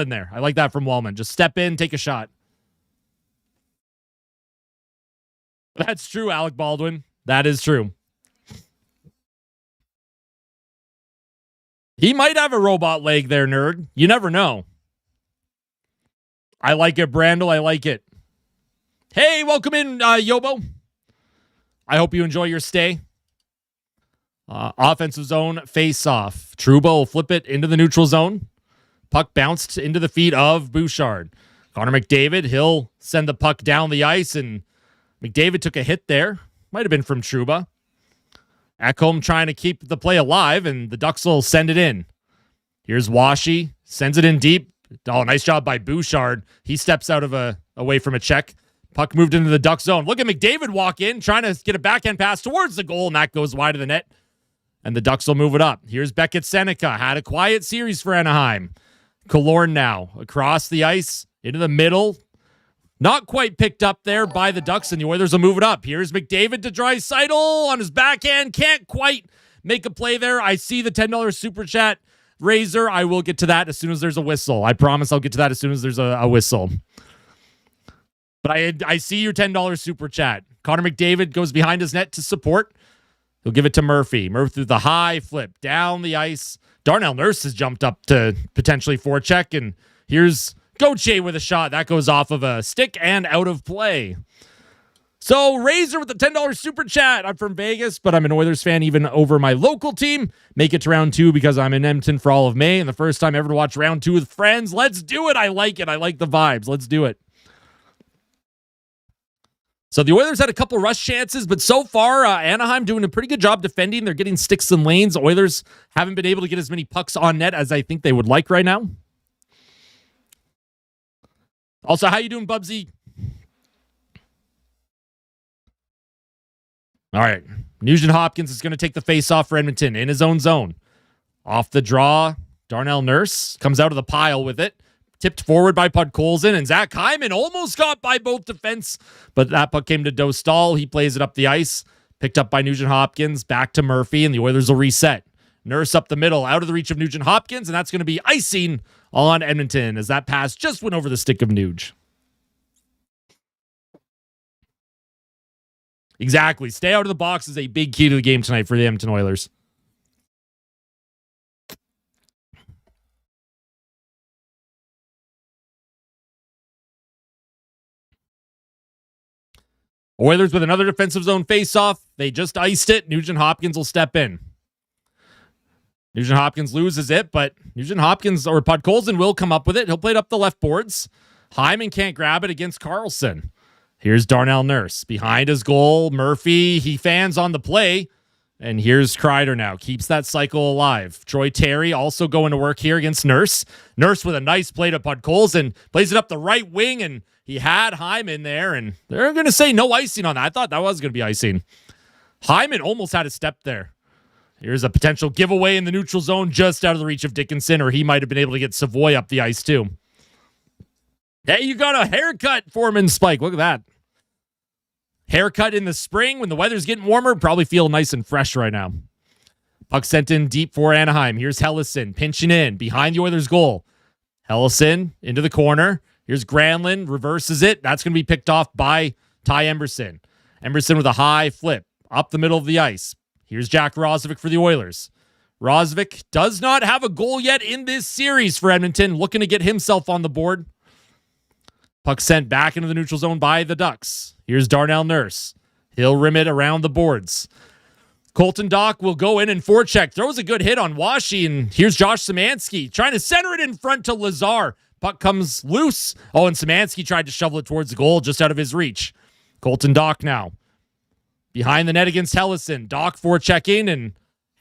there. I like that from Wallman. Just step in, take a shot. That's true, Alec Baldwin. That is true. He might have a robot leg there, nerd. You never know. I like it, Brandel. I like it. Hey, welcome in, Yobo. I hope you enjoy your stay. Offensive zone face-off. Trouba will flip it into the neutral zone. Puck bounced into the feet of Bouchard. Connor McDavid, he'll send the puck down the ice, and McDavid took a hit there. Might have been from Trouba. Ekholm trying to keep the play alive, and the Ducks will send it in. Here's Washi. Sends it in deep. Oh, nice job by Bouchard. He steps out of away from a check. Puck moved into the Duck zone. Look at McDavid walk in, trying to get a backhand pass towards the goal, and that goes wide of the net. And the Ducks will move it up. Here's Beckett Seneca. Had a quiet series for Anaheim. Killorn now across the ice into the middle. Not quite picked up there by the Ducks, and the Oilers will move it up. Here's McDavid to Draisaitl on his backhand. Can't quite make a play there. I see the $10 super chat. Razor, I will get to that as soon as there's a whistle. I promise I'll get to that as soon as there's a whistle. But I see your $10 super chat. Connor McDavid goes behind his net to support. He'll give it to Murphy. Murphy through the high flip down the ice. Darnell Nurse has jumped up to potentially forecheck, and here's Gauthier with a shot. That goes off of a stick and out of play. So Razor with the $10 super chat. I'm from Vegas, but I'm an Oilers fan even over my local team. Make it to round 2 because I'm in Edmonton for all of May and the first time ever to watch round 2 with friends. Let's do it. I like it. I like the vibes. Let's do it. So the Oilers had a couple rush chances, but so far Anaheim doing a pretty good job defending. They're getting sticks and lanes. Oilers haven't been able to get as many pucks on net as I think they would like right now. Also, how you doing, Bubsy? All right. Nugent Hopkins is going to take the face-off for Edmonton in his own zone. Off the draw, Darnell Nurse comes out of the pile with it. Tipped forward by Podkolzin, and Zach Hyman almost got by both defense, but that puck came to Dostal. He plays it up the ice. Picked up by Nugent-Hopkins, back to Murphy, and the Oilers will reset. Nurse up the middle, out of the reach of Nugent-Hopkins, and that's going to be icing on Edmonton as that pass just went over the stick of Nuge. Exactly. Stay out of the box is a big key to the game tonight for the Edmonton Oilers. Oilers with another defensive zone faceoff. They just iced it. Nugent-Hopkins will step in. Nugent-Hopkins loses it, but Nugent-Hopkins or Podkolzin will come up with it. He'll play it up the left boards. Hyman can't grab it against Karlsson. Here's Darnell Nurse. Behind his goal, Murphy, he fans on the play. And here's Kreider now. Keeps that cycle alive. Troy Terry also going to work here against Nurse. Nurse with a nice play to Podkolzin. Plays it up the right wing, and he had Hyman there. And they're going to say no icing on that. I thought that was going to be icing. Hyman almost had a step there. Here's a potential giveaway in the neutral zone just out of the reach of Dickinson, or he might have been able to get Savoy up the ice too. Hey, you got a haircut, Foreman Spike. Look at that. Haircut in the spring when the weather's getting warmer. Probably feel nice and fresh right now. Puck sent in deep for Anaheim. Here's Hellison pinching in behind the Oilers' goal. Hellison into the corner. Here's Granlund. Reverses it. That's going to be picked off by Ty Emberson. Emberson with a high flip up the middle of the ice. Here's Jack Roslovic for the Oilers. Roslovic does not have a goal yet in this series for Edmonton. Looking to get himself on the board. Puck sent back into the neutral zone by the Ducks. Here's Darnell Nurse. He'll rim it around the boards. Colton Dock will go in and forecheck. Throws a good hit on Washy, and here's Josh Szymanski trying to center it in front to Lazar. Puck comes loose. Oh, and Szymanski tried to shovel it towards the goal just out of his reach. Colton Dock now. Behind the net against Hellison. Dock forechecking, and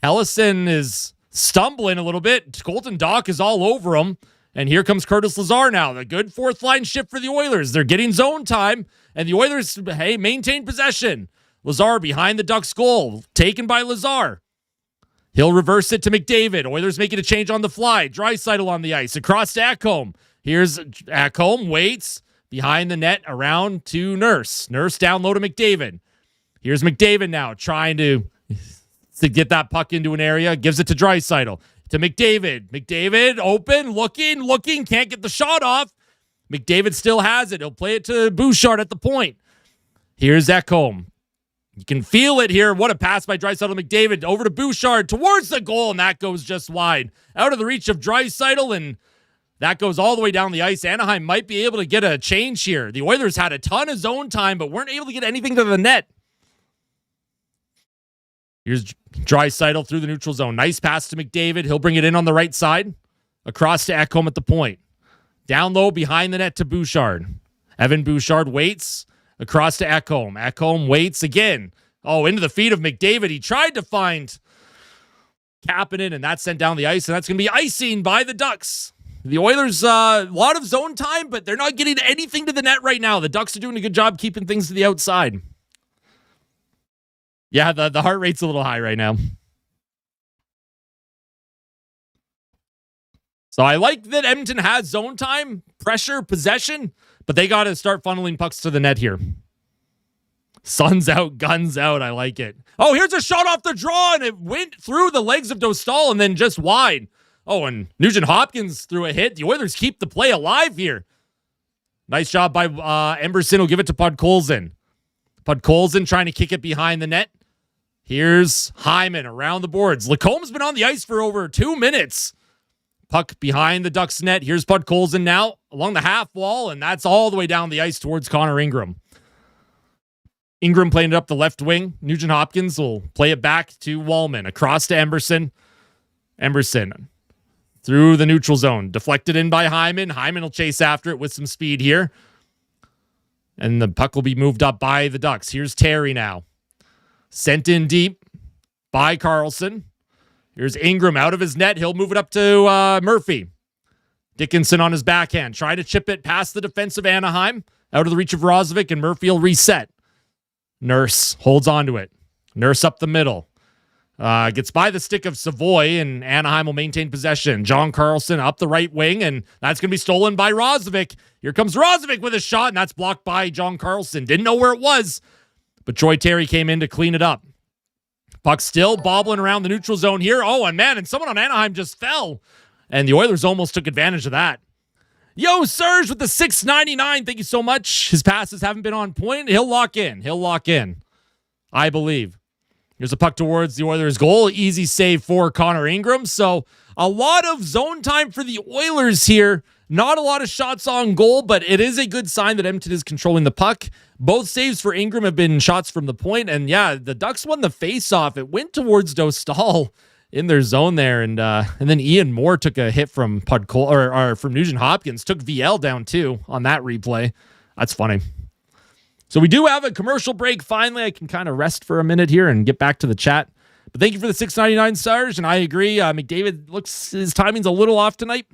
Hellison is stumbling a little bit. Colton Dock is all over him. And here comes Curtis Lazar now. The good fourth line shift for the Oilers. They're getting zone time, and the Oilers, hey, maintain possession. Lazar behind the Ducks goal. Taken by Lazar. He'll reverse it to McDavid. Oilers making a change on the fly. Draisaitl on the ice. Across to Ekholm. Here's Ekholm. Waits. Behind the net. Around to Nurse. Nurse down low to McDavid. Here's McDavid now trying to get that puck into an area. Gives it to Draisaitl. To McDavid. McDavid open. Looking. Can't get the shot off. McDavid still has it. He'll play it to Bouchard at the point. Here's Ekholm. You can feel it here. What a pass by Draisaitl. McDavid over to Bouchard towards the goal, and that goes just wide. Out of the reach of Draisaitl, and that goes all the way down the ice. Anaheim might be able to get a change here. The Oilers had a ton of zone time, but weren't able to get anything to the net. Here's Draisaitl through the neutral zone. Nice pass to McDavid. He'll bring it in on the right side. Across to Ekholm at the point. Down low behind the net to Bouchard. Evan Bouchard waits. Across to Ekholm. Ekholm waits again. Oh, into the feet of McDavid. He tried to find Kapanen, and that's sent down the ice, and that's going to be icing by the Ducks. The Oilers, a lot of zone time, but they're not getting anything to the net right now. The Ducks are doing a good job keeping things to the outside. Yeah, the heart rate's a little high right now. So I like that Edmonton has zone time, pressure, possession, but they got to start funneling pucks to the net here. Sun's out, guns out. I like it. Oh, here's a shot off the draw, and it went through the legs of Dostal and then just wide. Oh, and Nugent-Hopkins threw a hit. The Oilers keep the play alive here. Nice job by Emberson. Will give it to Podkolzin. Podkolzin trying to kick it behind the net. Here's Hyman around the boards. Lacombe's been on the ice for over 2 minutes. Puck behind the Ducks net. Here's Podkolzin now along the half wall, and that's all the way down the ice towards Connor Ingram. Ingram playing it up the left wing. Nugent-Hopkins will play it back to Wallman. Across to Emberson. Emberson through the neutral zone. Deflected in by Hyman. Hyman will chase after it with some speed here. And the puck will be moved up by the Ducks. Here's Terry now. Sent in deep by Karlsson. Here's Ingram out of his net. He'll move it up to Murphy. Dickinson on his backhand. Try to chip it past the defense of Anaheim. Out of the reach of Roslovic, and Murphy will reset. Nurse holds on to it. Nurse up the middle. Gets by the stick of Savoy, and Anaheim will maintain possession. John Carlson up the right wing, and that's going to be stolen by Rozovic. Here comes Rozovic with a shot, and that's blocked by John Carlson. Didn't know where it was, but Troy Terry came in to clean it up. Puck still bobbling around the neutral zone here. Oh, and man, and someone on Anaheim just fell, and the Oilers almost took advantage of that. Yo, Serge with the $6.99. Thank you so much. His passes haven't been on point. He'll lock in. I believe. Here's a puck towards the Oilers' goal. Easy save for Connor Ingram. So a lot of zone time for the Oilers here. Not a lot of shots on goal, but it is a good sign that Edmonton is controlling the puck. Both saves for Ingram have been shots from the point. And yeah, the Ducks won the face-off. It went towards Dostal in their zone there. And then Ian Moore took a hit from from Nugent Hopkins. Took VL down too on that replay. That's funny. So we do have a commercial break. Finally, I can kind of rest for a minute here and get back to the chat. But thank you for the $6.99, Sarge. And I agree. McDavid looks, his timing's a little off tonight.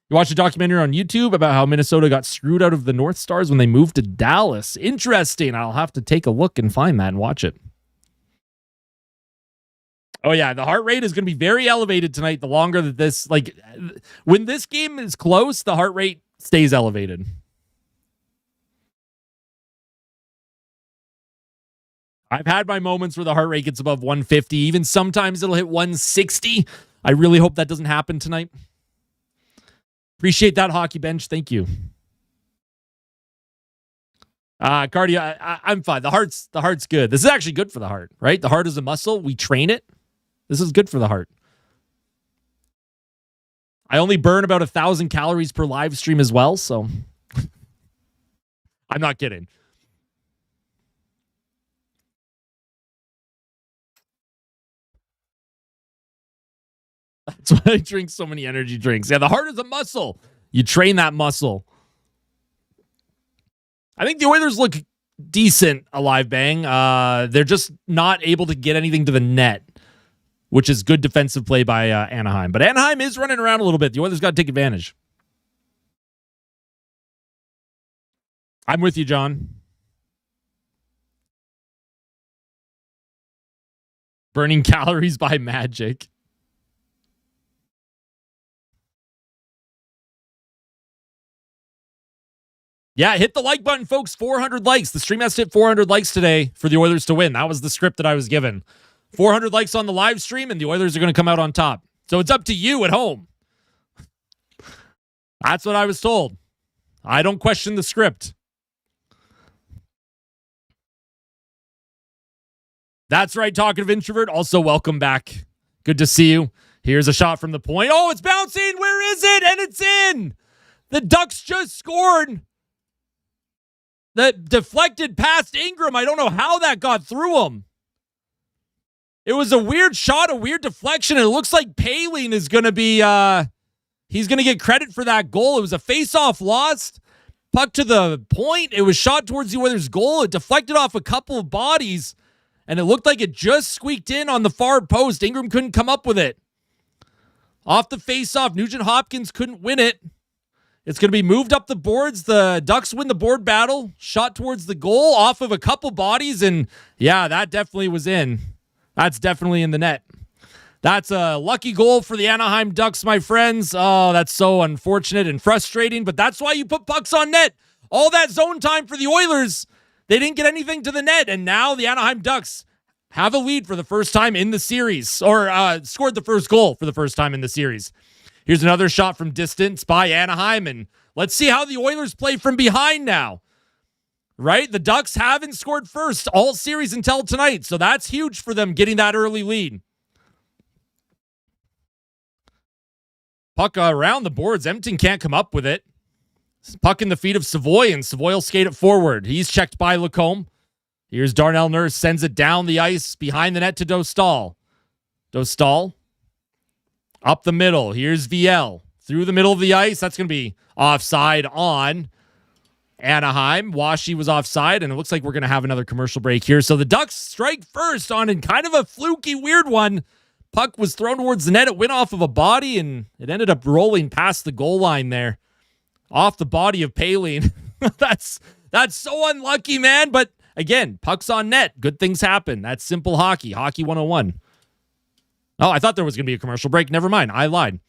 You watched a documentary on YouTube about how Minnesota got screwed out of the North Stars when they moved to Dallas. Interesting. I'll have to take a look and find that and watch it. Oh, yeah. The heart rate is going to be very elevated tonight. The longer that this, when this game is close, the heart rate stays elevated. I've had my moments where the heart rate gets above 150. Even sometimes it'll hit 160. I really hope that doesn't happen tonight. Appreciate that, Hockey Bench. Thank you. Cardio, I'm fine. The heart's good. This is actually good for the heart, right? The heart is a muscle. We train it. This is good for the heart. I only burn about 1,000 calories per live stream as well, so I'm not kidding. That's why I drink so many energy drinks. Yeah, the heart is a muscle. You train that muscle. I think the Oilers look decent, Alive Bang. They're just not able to get anything to the net, which is good defensive play by Anaheim. But Anaheim is running around a little bit. The Oilers got to take advantage. I'm with you, John. Burning calories by magic. Yeah, hit the like button, folks. 400 likes. The stream has to hit 400 likes today for the Oilers to win. That was the script that I was given. 400 likes on the live stream, and the Oilers are going to come out on top. So it's up to you at home. That's what I was told. I don't question the script. That's right, Talkative Introvert. Also, welcome back. Good to see you. Here's a shot from the point. Oh, it's bouncing. Where is it? And it's in. The Ducks just scored. That deflected past Ingram. I don't know how that got through him. It was a weird shot, a weird deflection, and it looks like Poehling is going to be, he's going to get credit for that goal. It was a face-off lost. Puck to the point. It was shot towards the Oilers' goal. It deflected off a couple of bodies, and it looked like it just squeaked in on the far post. Ingram couldn't come up with it. Off the face-off, Nugent Hopkins couldn't win it. It's going to be moved up the boards. The Ducks win the board battle. Shot towards the goal off of a couple bodies, and yeah, that definitely was in. That's definitely in the net. That's a lucky goal for the Anaheim Ducks, my friends. Oh, that's so unfortunate and frustrating, but that's why you put pucks on net. All that zone time for the Oilers, they didn't get anything to the net, and now the Anaheim Ducks have a lead for the first time in the series, or scored the first goal for the first time in the series. Here's another shot from distance by Anaheim, and let's see how the Oilers play from behind now. Right? The Ducks haven't scored first all series until tonight, so that's huge for them getting that early lead. Puck around the boards. Edmonton can't come up with it. Puck in the feet of Savoy, and Savoy will skate it forward. He's checked by Lacombe. Here's Darnell Nurse, sends it down the ice behind the net to Dostal. Dostal up the middle. Here's VL through the middle of the ice. That's going to be offside on Anaheim. Washi was offside, and it looks like we're going to have another commercial break here. So the Ducks strike first on in kind of a fluky, weird one. Puck was thrown towards the net. It went off of a body, and it ended up rolling past the goal line there. Off the body of Poehling. That's so unlucky, man. But Again, pucks on net. Good things happen. That's simple hockey. Hockey 101. Oh, I thought there was going to be a commercial break. Never mind. I lied.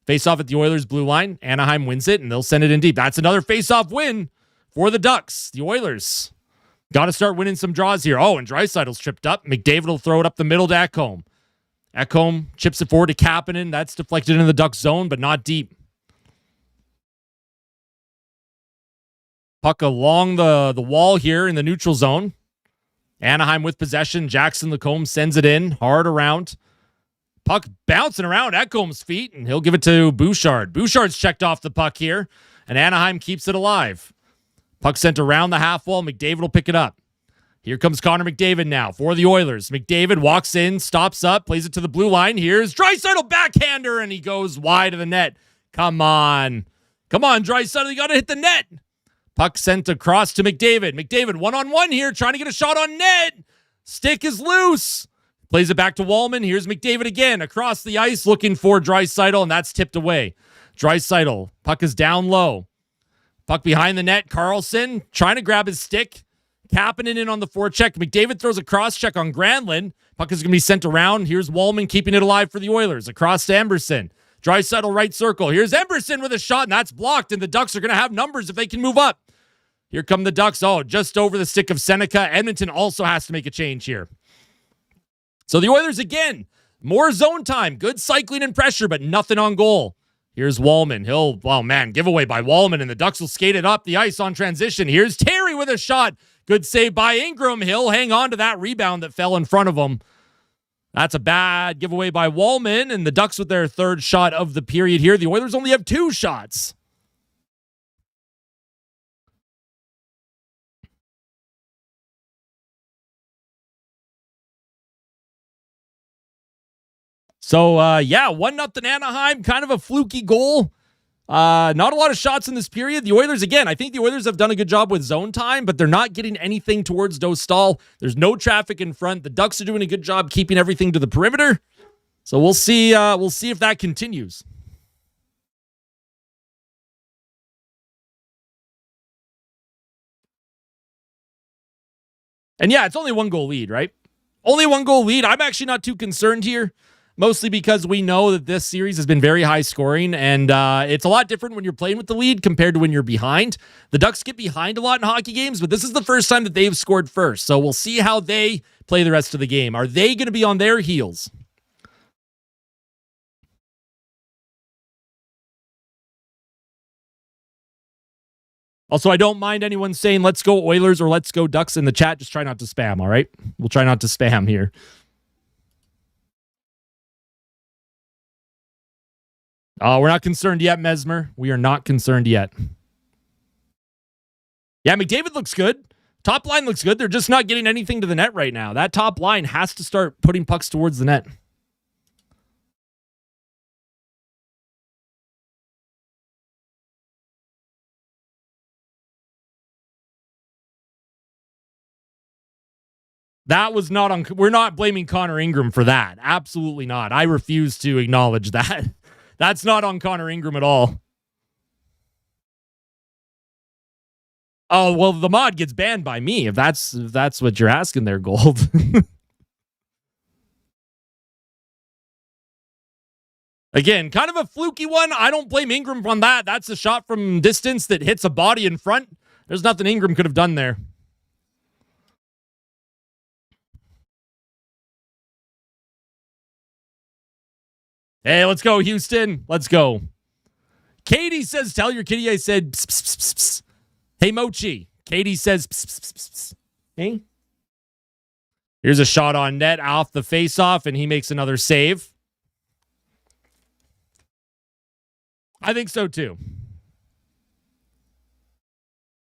Face-off at the Oilers' blue line. Anaheim wins it, and they'll send it in deep. That's another face-off win for the Ducks. The Oilers got to start winning some draws here. Oh, and Draisaitl's tripped up. McDavid will throw it up the middle to Ekholm. Ekholm chips it forward to Kapanen. That's deflected into the Ducks zone, but not deep. Puck along the wall here in the neutral zone. Anaheim with possession. Jackson Lacombe sends it in. Hard around. Puck bouncing around Ekholm's feet, and he'll give it to Bouchard. Bouchard's checked off the puck here, and Anaheim keeps it alive. Puck sent around the half wall. McDavid will pick it up. Here comes Connor McDavid now for the Oilers. McDavid walks in, stops up, plays it to the blue line. Here's Draisaitl backhander, and he goes wide of the net. Come on. Come on, Draisaitl. You got to hit the net. Puck sent across to McDavid. McDavid one-on-one here, trying to get a shot on net. Stick is loose. Plays it back to Wallman. Here's McDavid again across the ice looking for Draisaitl, and that's tipped away. Draisaitl. Puck is down low. Puck behind the net. Carlson trying to grab his stick. Kapanen in on the forecheck. McDavid throws a cross-check on Granlund. Puck is going to be sent around. Here's Wallman keeping it alive for the Oilers. Across to Emberson. Draisaitl right circle. Here's Emberson with a shot, and that's blocked, and the Ducks are going to have numbers if they can move up. Here come the Ducks. Oh, just over the stick of Seneca. Edmonton also has to make a change here. So the Oilers, again, more zone time. Good cycling and pressure, but nothing on goal. Here's Wallman. Giveaway by Wallman, and the Ducks will skate it up the ice on transition. Here's Terry with a shot. Good save by Ingram. He'll hang on to that rebound that fell in front of him. That's a bad giveaway by Wallman, and the Ducks with their third shot of the period here. The Oilers only have 2 shots. So, 1-0 Anaheim, kind of a fluky goal. Not a lot of shots in this period. The Oilers, again, I think the Oilers have done a good job with zone time, but they're not getting anything towards Dostal. There's no traffic in front. The Ducks are doing a good job keeping everything to the perimeter. So we'll see. We'll see if that continues. And yeah, it's only 1-goal lead, right? Only 1-goal lead. I'm actually not too concerned here. Mostly because we know that this series has been very high scoring, and it's a lot different when you're playing with the lead compared to when you're behind. The Ducks get behind a lot in hockey games, but this is the first time that they've scored first. So we'll see how they play the rest of the game. Are they going to be on their heels? Also, I don't mind anyone saying, let's go Oilers or let's go Ducks in the chat. Just try not to spam, all right? We'll try not to spam here. Oh, we're not concerned yet, Mesmer. We are not concerned yet. Yeah, McDavid looks good. Top line looks good. They're just not getting anything to the net right now. That top line has to start putting pucks towards the net. That was not on. We're not blaming Connor Ingram for that. Absolutely not. I refuse to acknowledge that. That's not on Connor Ingram at all. Oh, well, the mod gets banned by me if that's what you're asking there, Gold. Again, kind of a fluky one. I don't blame Ingram on that. That's a shot from distance that hits a body in front. There's nothing Ingram could have done there. Hey, let's go, Houston. Let's go. Katie says, tell your kitty I said, pss, pss, pss, pss. Hey, Mochi. Katie says, pss, pss, pss, pss. Hey. Here's a shot on net off the faceoff, and he makes another save. I think so, too.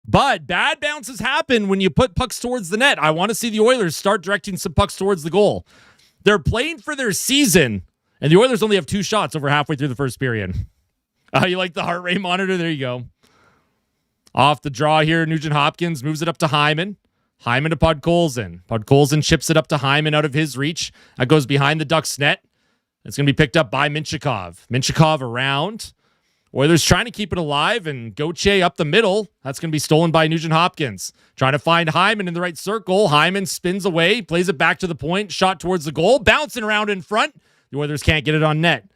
But bad bounces happen when you put pucks towards the net. I want to see the Oilers start directing some pucks towards the goal. They're playing for their season. And the Oilers only have 2 shots over halfway through the first period. You like the heart rate monitor? There you go. Off the draw here, Nugent Hopkins moves it up to Hyman. Hyman to Podkolzin. Podkolzin chips it up to Hyman out of his reach. That goes behind the Ducks net. It's going to be picked up by Minchikov. Minchikov around. Oilers trying to keep it alive, and Gauthier up the middle. That's going to be stolen by Nugent-Hopkins. Trying to find Hyman in the right circle. Hyman spins away, plays it back to the point, shot towards the goal, bouncing around in front. The Oilers can't get it on net.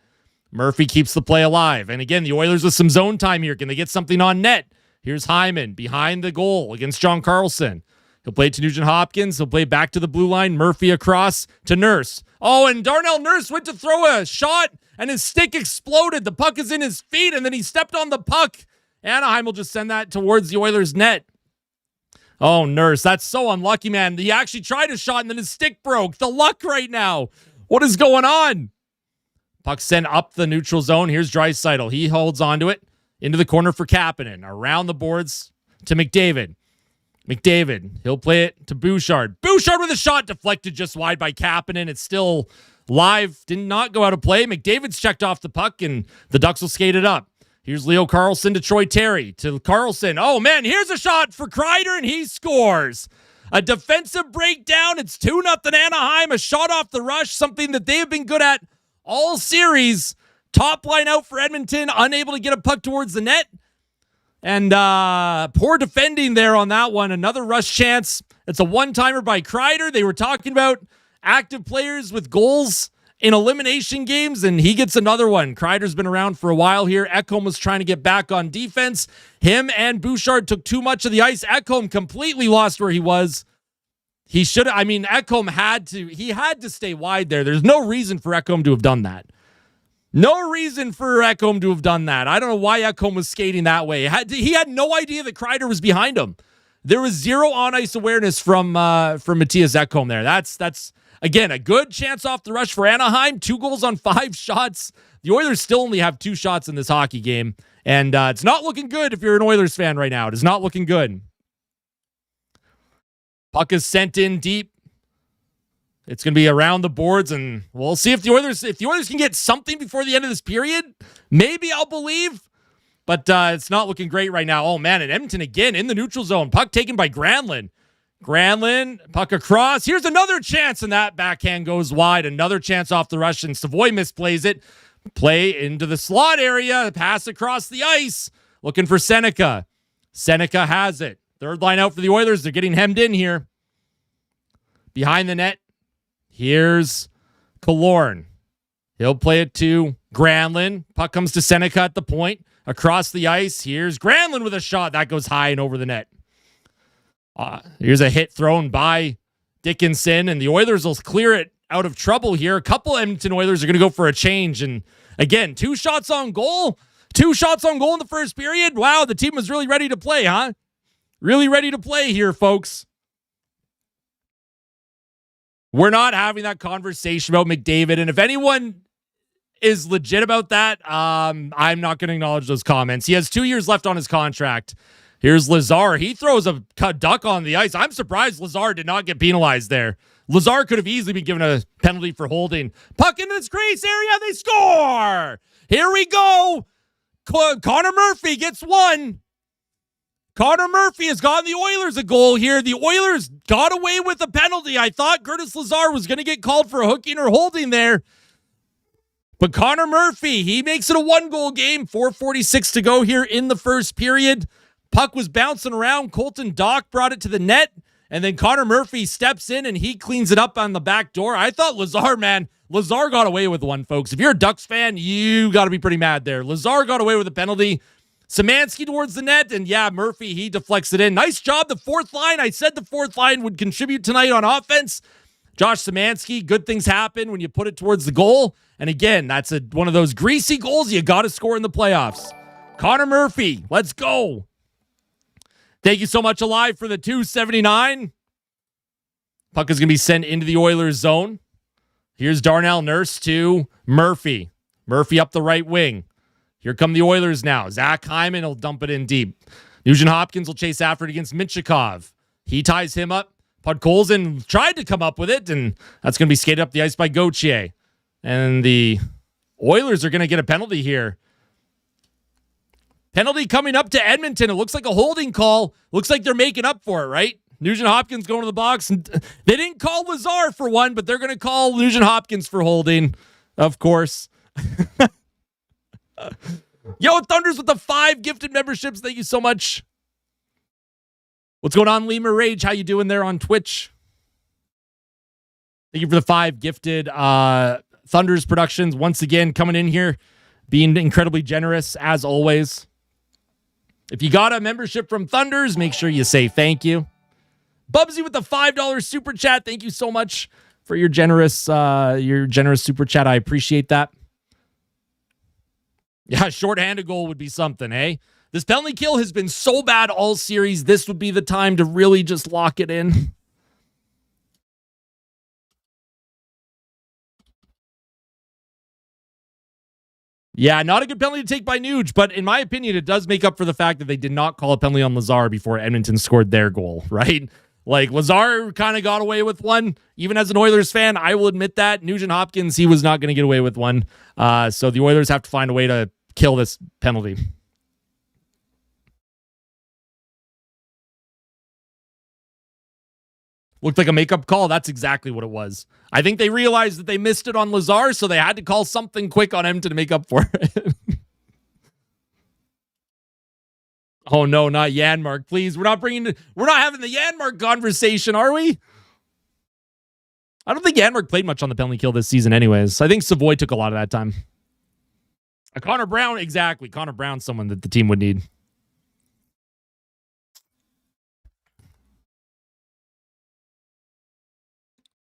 Murphy keeps the play alive. And again, the Oilers with some zone time here. Can they get something on net? Here's Hyman behind the goal against John Carlson. He'll play to Nugent-Hopkins. He'll play back to the blue line. Murphy across to Nurse. Oh, and Darnell Nurse went to throw a shot, and his stick exploded. The puck is in his feet, and then he stepped on the puck. Anaheim will just send that towards the Oilers' net. Oh, Nurse, that's so unlucky, man. He actually tried a shot, and then his stick broke. The luck right now. What is going on? Puck sent up the neutral zone. Here's Draisaitl. He holds onto it. Into the corner for Kapanen. Around the boards to McDavid. McDavid, he'll play it to Bouchard. Bouchard with a shot deflected just wide by Kapanen. It's still live. Did not go out of play. McDavid's checked off the puck, and the Ducks will skate it up. Here's Leo Carlson to Troy Terry. To Carlson. Oh, man, here's a shot for Kreider, and he scores. A defensive breakdown. It's 2-0 Anaheim. A shot off the rush, something that they have been good at all series. Top line out for Edmonton, unable to get a puck towards the net. And poor defending there on that one. Another rush chance. It's a one-timer by Kreider. They were talking about active players with goals in elimination games, and he gets another one. Kreider's been around for a while here. Ekholm was trying to get back on defense. Him and Bouchard took too much of the ice. Ekholm completely lost where he was. He should have, Ekholm had to stay wide there. There's no reason for Ekholm to have done that. No reason for Ekholm to have done that. I don't know why Ekholm was skating that way. He had no idea that Kreider was behind him. There was zero on-ice awareness from Matthias Ekholm there. That's again, a good chance off the rush for Anaheim. 2 goals on 5 shots. The Oilers still only have 2 shots in this hockey game. And it's not looking good if you're an Oilers fan right now. It is not looking good. Puck is sent in deep. It's going to be around the boards, and we'll see if the Oilers can get something before the end of this period. Maybe I'll believe, but it's not looking great right now. Oh, man, and Edmonton again in the neutral zone. Puck taken by Granlund. Puck across. Here's another chance, and that backhand goes wide. Another chance off the rush, and Savoy misplays it. Play into the slot area. Pass across the ice. Looking for Seneca. Seneca has it. Third line out for the Oilers. They're getting hemmed in here. Behind the net. Here's Killorn. He'll play it to Granlund. Puck comes to Seneca at the point. Across the ice. Here's Granlund with a shot. That goes high and over the net. Here's a hit thrown by Dickinson, and the Oilers will clear it out of trouble here. A couple Edmonton Oilers are going to go for a change. And again, 2 shots on goal. 2 shots on goal in the first period. Wow, the team was really ready to play, huh? Really ready to play here, folks. We're not having that conversation about McDavid, and if anyone is legit about that, I'm not going to acknowledge those comments. He has 2 years left on his contract. Here's Lazar. He throws a duck on the ice. I'm surprised Lazar did not get penalized there. Lazar could have easily been given a penalty for holding. Puck into this crease area. They score. Here we go. Connor Murphy gets one. Connor Murphy has gotten the Oilers a goal here. The Oilers got away with a penalty. I thought Curtis Lazar was going to get called for hooking or holding there. But Connor Murphy, he makes it a 1-goal game. 4:46 to go here in the first period. Puck was bouncing around. Colton Dock brought it to the net. And then Connor Murphy steps in and he cleans it up on the back door. I thought Lazar got away with one, folks. If you're a Ducks fan, you got to be pretty mad there. Lazar got away with a penalty. Szymanski towards the net, and yeah, Murphy, he deflects it in. Nice job, the 4th line. I said the 4th line would contribute tonight on offense. Josh Szymanski, good things happen when you put it towards the goal. And again, that's one of those greasy goals you got to score in the playoffs. Connor Murphy, let's go. Thank you so much, Alive, for the 279. Puck is going to be sent into the Oilers zone. Here's Darnell Nurse to Murphy. Murphy up the right wing. Here come the Oilers now. Zach Hyman will dump it in deep. Nugent-Hopkins will chase after it against Minchikov. He ties him up. Podkolzin tried to come up with it, and that's going to be skated up the ice by Gauthier. And the Oilers are going to get a penalty here. Penalty coming up to Edmonton. It looks like a holding call. Looks like they're making up for it, right? Nugent-Hopkins going to the box. And they didn't call Lazar for one, but they're going to call Nugent-Hopkins for holding, of course. Yo, Thunders with the 5 gifted memberships. Thank you so much. What's going on, Lima Rage? How you doing there on Twitch? Thank you for the 5 gifted Thunders Productions. Once again, coming in here, being incredibly generous, as always. If you got a membership from Thunders, make sure you say thank you. Bubsy with the $5 super chat. Thank you so much for your generous super chat. I appreciate that. Yeah, shorthanded goal would be something, eh? This penalty kill has been so bad all series. This would be the time to really just lock it in. Yeah, not a good penalty to take by Nuge, but in my opinion, it does make up for the fact that they did not call a penalty on Lazar before Edmonton scored their goal, right? Like, Lazar kind of got away with one. Even as an Oilers fan, I will admit that. Nugent Hopkins, he was not going to get away with one. So the Oilers have to find a way to kill this penalty. Looked like a makeup call. That's exactly what it was. I think they realized that they missed it on Lazar, so they had to call something quick on him to make up for it. Oh no, not Janmark. Please, we're not having the Janmark conversation, are we? I don't think Janmark played much on the penalty kill this season anyways. I think Savoy took a lot of that time. Connor Brown, exactly. Connor Brown's someone that the team would need.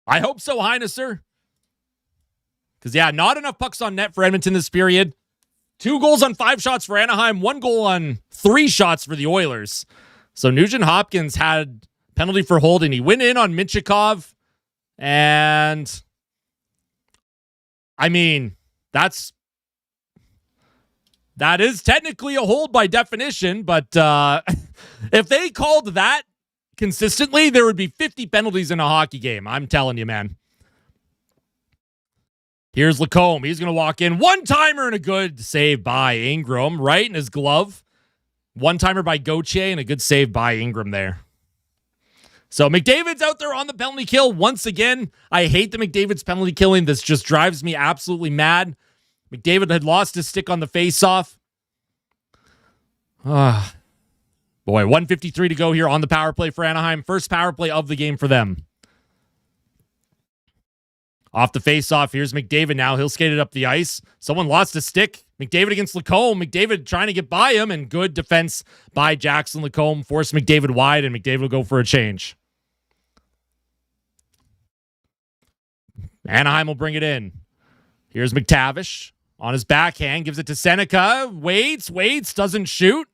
I hope so, Heinesser. Because, yeah, not enough pucks on net for Edmonton this period. 2 goals on 5 shots for Anaheim. 1 goal on 3 shots for the Oilers. So Nugent Hopkins had penalty for holding. He went in on Minchikov. And, I mean, that is technically a hold by definition. But if they called that consistently, there would be 50 penalties in a hockey game. I'm telling you, man. Here's Lacombe. He's going to walk in. One-timer and a good save by Ingram, right in his glove. One-timer by Gauthier and a good save by Ingram there. So McDavid's out there on the penalty kill. Once again, I hate the McDavid's penalty killing. This just drives me absolutely mad. McDavid had lost his stick on the face-off. Boy, 1:53 to go here on the power play for Anaheim. First power play of the game for them. Off the face-off, here's McDavid now. He'll skate it up the ice. Someone lost a stick. McDavid against Lacombe. McDavid trying to get by him, and good defense by Jackson Lacombe. Force McDavid wide, and McDavid will go for a change. Anaheim will bring it in. Here's McTavish on his backhand. Gives it to Seneca. Waits, doesn't shoot.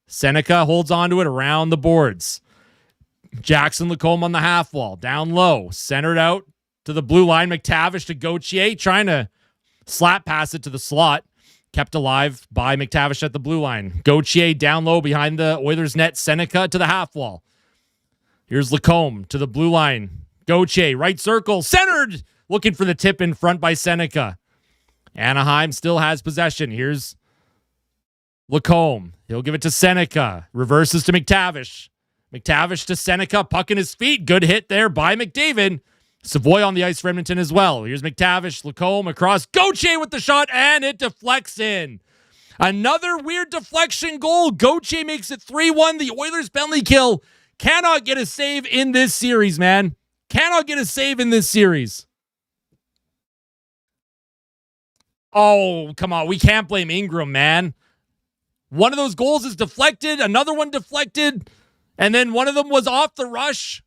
Seneca holds onto it around the boards. Jackson Lacombe on the half wall. Down low. Centered out to the blue line. McTavish to Gauthier. Trying to slap pass it to the slot. Kept alive by McTavish at the blue line. Gauthier down low behind the Oilers net. Seneca to the half wall. Here's Lacombe to the blue line. Gauthier, right circle. Centered. Looking for the tip in front by Seneca. Anaheim still has possession. Here's Lacombe. He'll give it to Seneca. Reverses to McTavish. McTavish to Seneca. Puck in his feet. Good hit there by McDavid. Savoy on the ice for Edmonton as well. Here's McTavish. Lacombe across. Gauthier with the shot, and it deflects in. Another weird deflection goal. Gauthier makes it 3-1. The Oilers penalty kill cannot get a save in this series, man. Cannot get a save in this series. Oh, come on. We can't blame Ingram, man. One of those goals is deflected. Another one deflected. And then one of them was off the rush.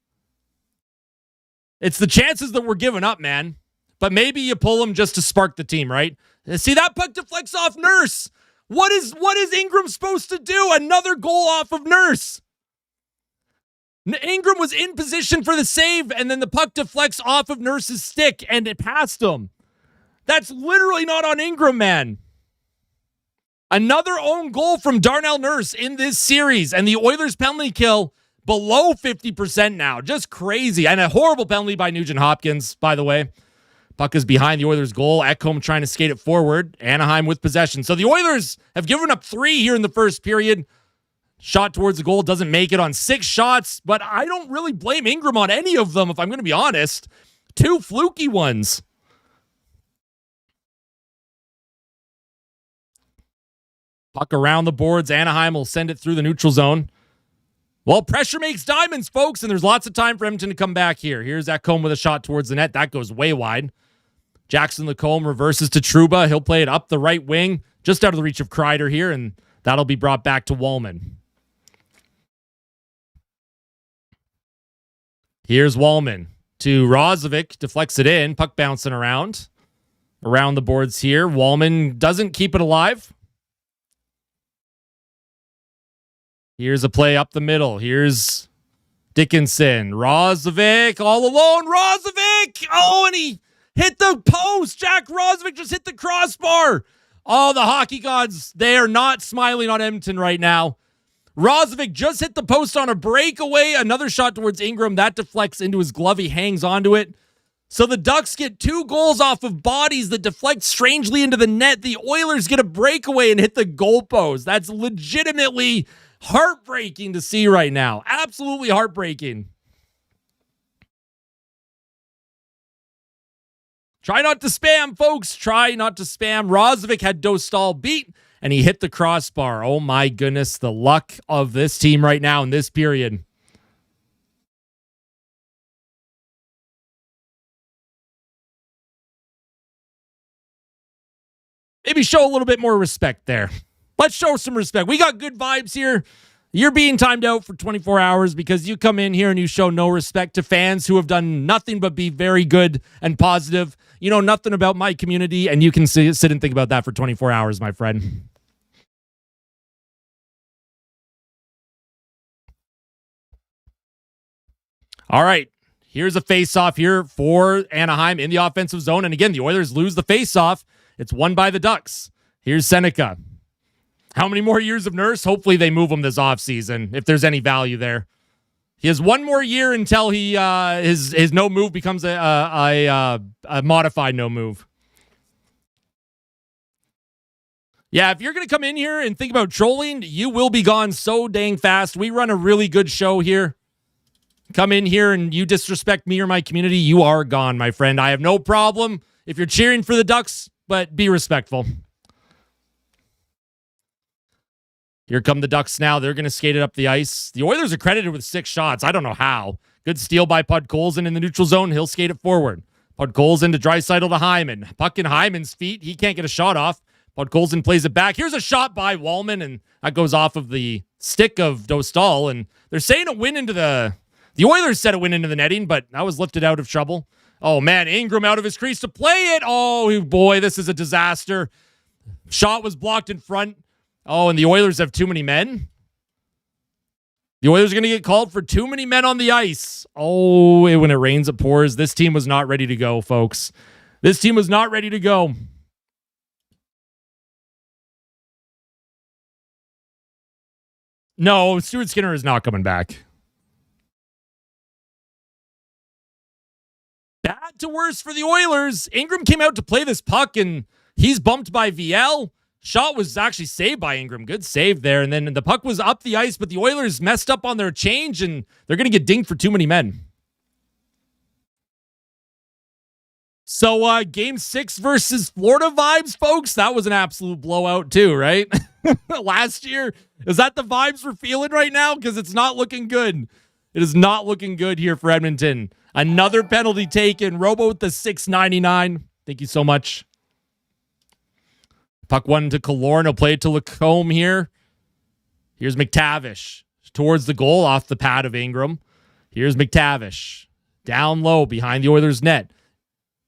It's the chances that we're giving up, man. But maybe you pull them just to spark the team, right? See, that puck deflects off Nurse. What is Ingram supposed to do? Another goal off of Nurse. Ingram was in position for the save, and then the puck deflects off of Nurse's stick, and it passed him. That's literally not on Ingram, man. Another own goal from Darnell Nurse in this series, and the Oilers penalty kill below 50% now. Just crazy. And a horrible penalty by Nugent Hopkins, by the way. Puck is behind the Oilers' goal. Ekholm trying to skate it forward. Anaheim with possession. So the Oilers have given up 3 here in the first period. Shot towards the goal, doesn't make it on 6 shots, but I don't really blame Ingram on any of them, if I'm going to be honest. 2 fluky ones. Puck around the boards. Anaheim will send it through the neutral zone. Well, pressure makes diamonds, folks, and there's lots of time for Edmonton to come back here. Here's Ekholm with a shot towards the net. That goes way wide. Jackson Lacombe reverses to Trouba. He'll play it up the right wing, just out of the reach of Kreider here, and that'll be brought back to Wallman. Here's Wallman to Rozovic, deflects it in, puck bouncing around the boards here. Wallman doesn't keep it alive. Here's a play up the middle. Here's Dickinson. Rozovic all alone. Rozovic! Oh, and he hit the post. Jack Rozovic just hit the crossbar. Oh, the hockey gods, they are not smiling on Edmonton right now. Rozovic just hit the post on a breakaway. Another shot towards Ingram. That deflects into his glove. He hangs onto it. So the Ducks get 2 goals off of bodies that deflect strangely into the net. The Oilers get a breakaway and hit the goalpost. That's legitimately heartbreaking to see right now. Absolutely heartbreaking. Try not to spam, folks. Try not to spam. Rozovic had Dostal beat, and he hit the crossbar. Oh, my goodness. The luck of this team right now in this period. Maybe show a little bit more respect there. Let's show some respect. We got good vibes here. You're being timed out for 24 hours because you come in here and you show no respect to fans who have done nothing but be very good and positive. You know nothing about my community, and you can sit and think about that for 24 hours, my friend. All right. Here's a face-off here for Anaheim in the offensive zone. And again, the Oilers lose the face-off. It's won by the Ducks. Here's Seneca. How many more years of Nurse? Hopefully they move him this offseason, if there's any value there. He has 1 more year until he his no move becomes a modified no move. Yeah, if you're going to come in here and think about trolling, you will be gone so dang fast. We run a really good show here. Come in here and you disrespect me or my community, you are gone, my friend. I have no problem if you're cheering for the Ducks, but be respectful. Here come the Ducks now. They're going to skate it up the ice. The Oilers are credited with 6 shots. I don't know how. Good steal by Podkolzin in the neutral zone. He'll skate it forward. Podkolzin to Draisaitl to Hyman. Puck in Hyman's feet. He can't get a shot off. Podkolzin plays it back. Here's a shot by Wallman, and that goes off of the stick of Dostal. And they're saying a win into the Oilers said it went into the netting, but that was lifted out of trouble. Oh, man, Ingram out of his crease to play it. Oh, boy, this is a disaster. Shot was blocked in front. Oh, and the Oilers have too many men. The Oilers are going to get called for too many men on the ice. Oh, when it rains, it pours. This team was not ready to go, folks. This team was not ready to go. No, Stuart Skinner is not coming back. Bad to worse for the Oilers. Ingram came out to play this puck, and he's bumped by VL. Shot was actually saved by Ingram. Good save there. And then the puck was up the ice, but the Oilers messed up on their change, and they're going to get dinged for too many men. So game 6 versus Florida vibes, folks. That was an absolute blowout too, right? Last year. Is that the vibes we're feeling right now? Because it's not looking good. It is not looking good here for Edmonton. Another penalty taken. Robo with the 699. Thank you so much. Puck one to Killorn. He'll play it to Lacombe here. Here's McTavish towards the goal off the pad of Ingram. Here's McTavish down low behind the Oilers' net.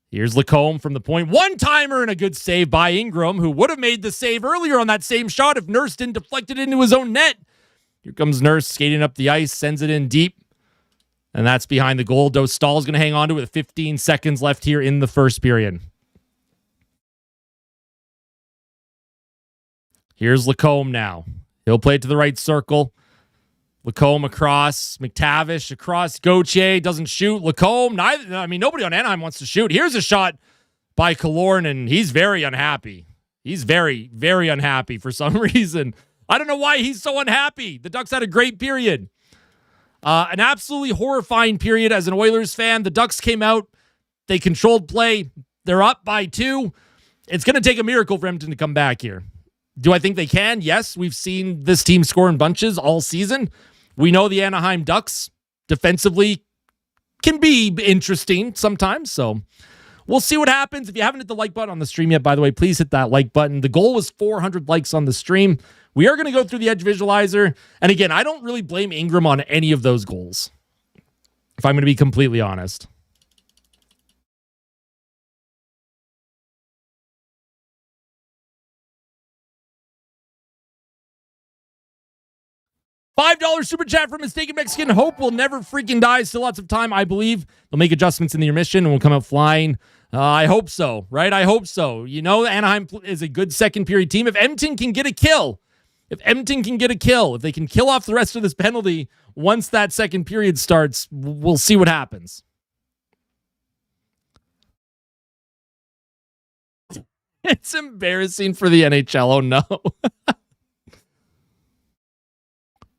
Here's Lacombe from the point. One-timer and a good save by Ingram, who would have made the save earlier on that same shot if Nurse didn't deflect it into his own net. Here comes Nurse skating up the ice, sends it in deep. And that's behind the goal. Dostal's going to hang on to it with 15 seconds left here in the first period. Here's Lacombe now. He'll play it to the right circle. Lacombe across. McTavish across. Gauthier doesn't shoot. Lacombe, nobody on Anaheim wants to shoot. Here's a shot by Killorn, and he's very unhappy. He's very, very unhappy for some reason. I don't know why he's so unhappy. The Ducks had a great period. An absolutely horrifying period as an Oilers fan. The Ducks came out. They controlled play. They're up by 2. It's going to take a miracle for Edmonton to come back here. Do I think they can? Yes, we've seen this team score in bunches all season. We know the Anaheim Ducks defensively can be interesting sometimes, so we'll see what happens. If you haven't hit the like button on the stream yet, by the way, please hit that like button. The goal was 400 likes on the stream. We are going to go through the Edge Visualizer. And again, I don't really blame Ingram on any of those goals, if I'm going to be completely honest. $5 super chat from Mistaken Mexican. Hope will never freaking die. Still lots of time, I believe. They'll make adjustments in the intermission and we'll come out flying. I hope so, right? I hope so. You know, Anaheim is a good second period team. If Edmonton can get a kill, if they can kill off the rest of this penalty once that second period starts, we'll see what happens. It's embarrassing for the NHL. Oh, no.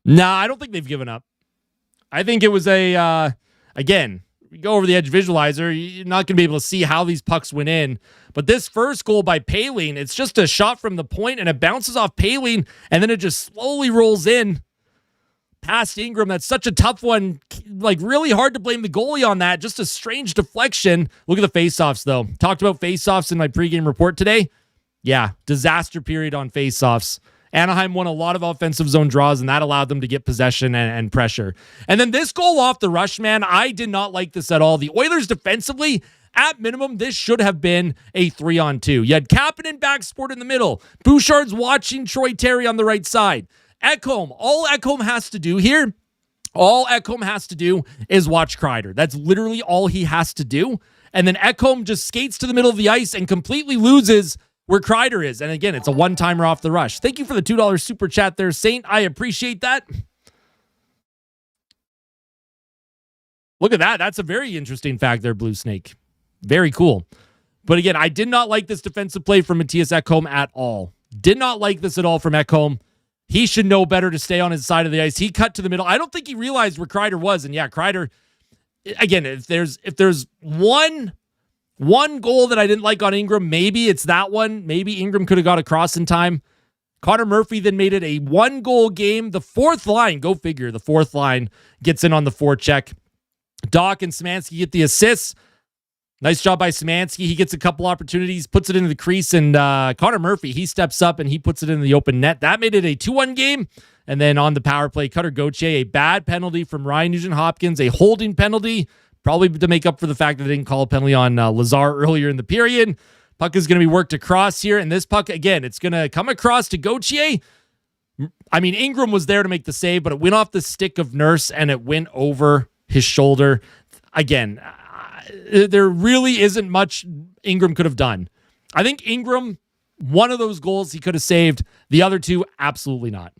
Nah, I don't think they've given up. I think it was again, we go over the Edge Visualizer, you're not going to be able to see how these pucks went in. But this first goal by Poehling, it's just a shot from the point, and it bounces off Poehling, and then it just slowly rolls in past Ingram. That's such a tough one. Like, really hard to blame the goalie on that. Just a strange deflection. Look at the faceoffs, though. Talked about faceoffs in my pregame report today. Yeah, disaster period on faceoffs. Anaheim won a lot of offensive zone draws, and that allowed them to get possession and pressure. And then this goal off the rush, man, I did not like this at all. The Oilers defensively, at minimum, this should have been a 3-on-2. You had Kapanen backsport in the middle. Bouchard's watching Troy Terry on the right side. Ekholm, all Ekholm has to do here, is watch Kreider. That's literally all he has to do. And then Ekholm just skates to the middle of the ice and completely loses where Kreider is. And again, it's a one-timer off the rush. Thank you for the $2 super chat there, Saint. I appreciate that. Look at that. That's a very interesting fact there, Blue Snake. Very cool. But again, I did not like this defensive play from Mattias Ekholm at all. Did not like this at all from Ekholm. He should know better to stay on his side of the ice. He cut to the middle. I don't think he realized where Kreider was. And yeah, Kreider, again, if there's one goal that I didn't like on Ingram, maybe it's that one. Maybe Ingram could have got across in time. Connor Murphy then made it a 1-goal game. The fourth line, go figure, the fourth line gets in on the forecheck. Doc and Szymanski get the assists. Nice job by Szymanski. He gets a couple opportunities, puts it into the crease, and Connor Murphy, he steps up and he puts it in the open net. That made it a 2-1 game. And then on the power play, Cutter Gauthier, a bad penalty from Ryan Nugent-Hopkins, a holding penalty, probably to make up for the fact that they didn't call a penalty on Lazar earlier in the period. Puck is going to be worked across here, and this puck, again, it's going to come across to Gauthier. I mean, Ingram was there to make the save, but it went off the stick of Nurse, and it went over his shoulder. Again, there really isn't much Ingram could have done. I think Ingram, one of those goals he could have saved. The other two, absolutely not.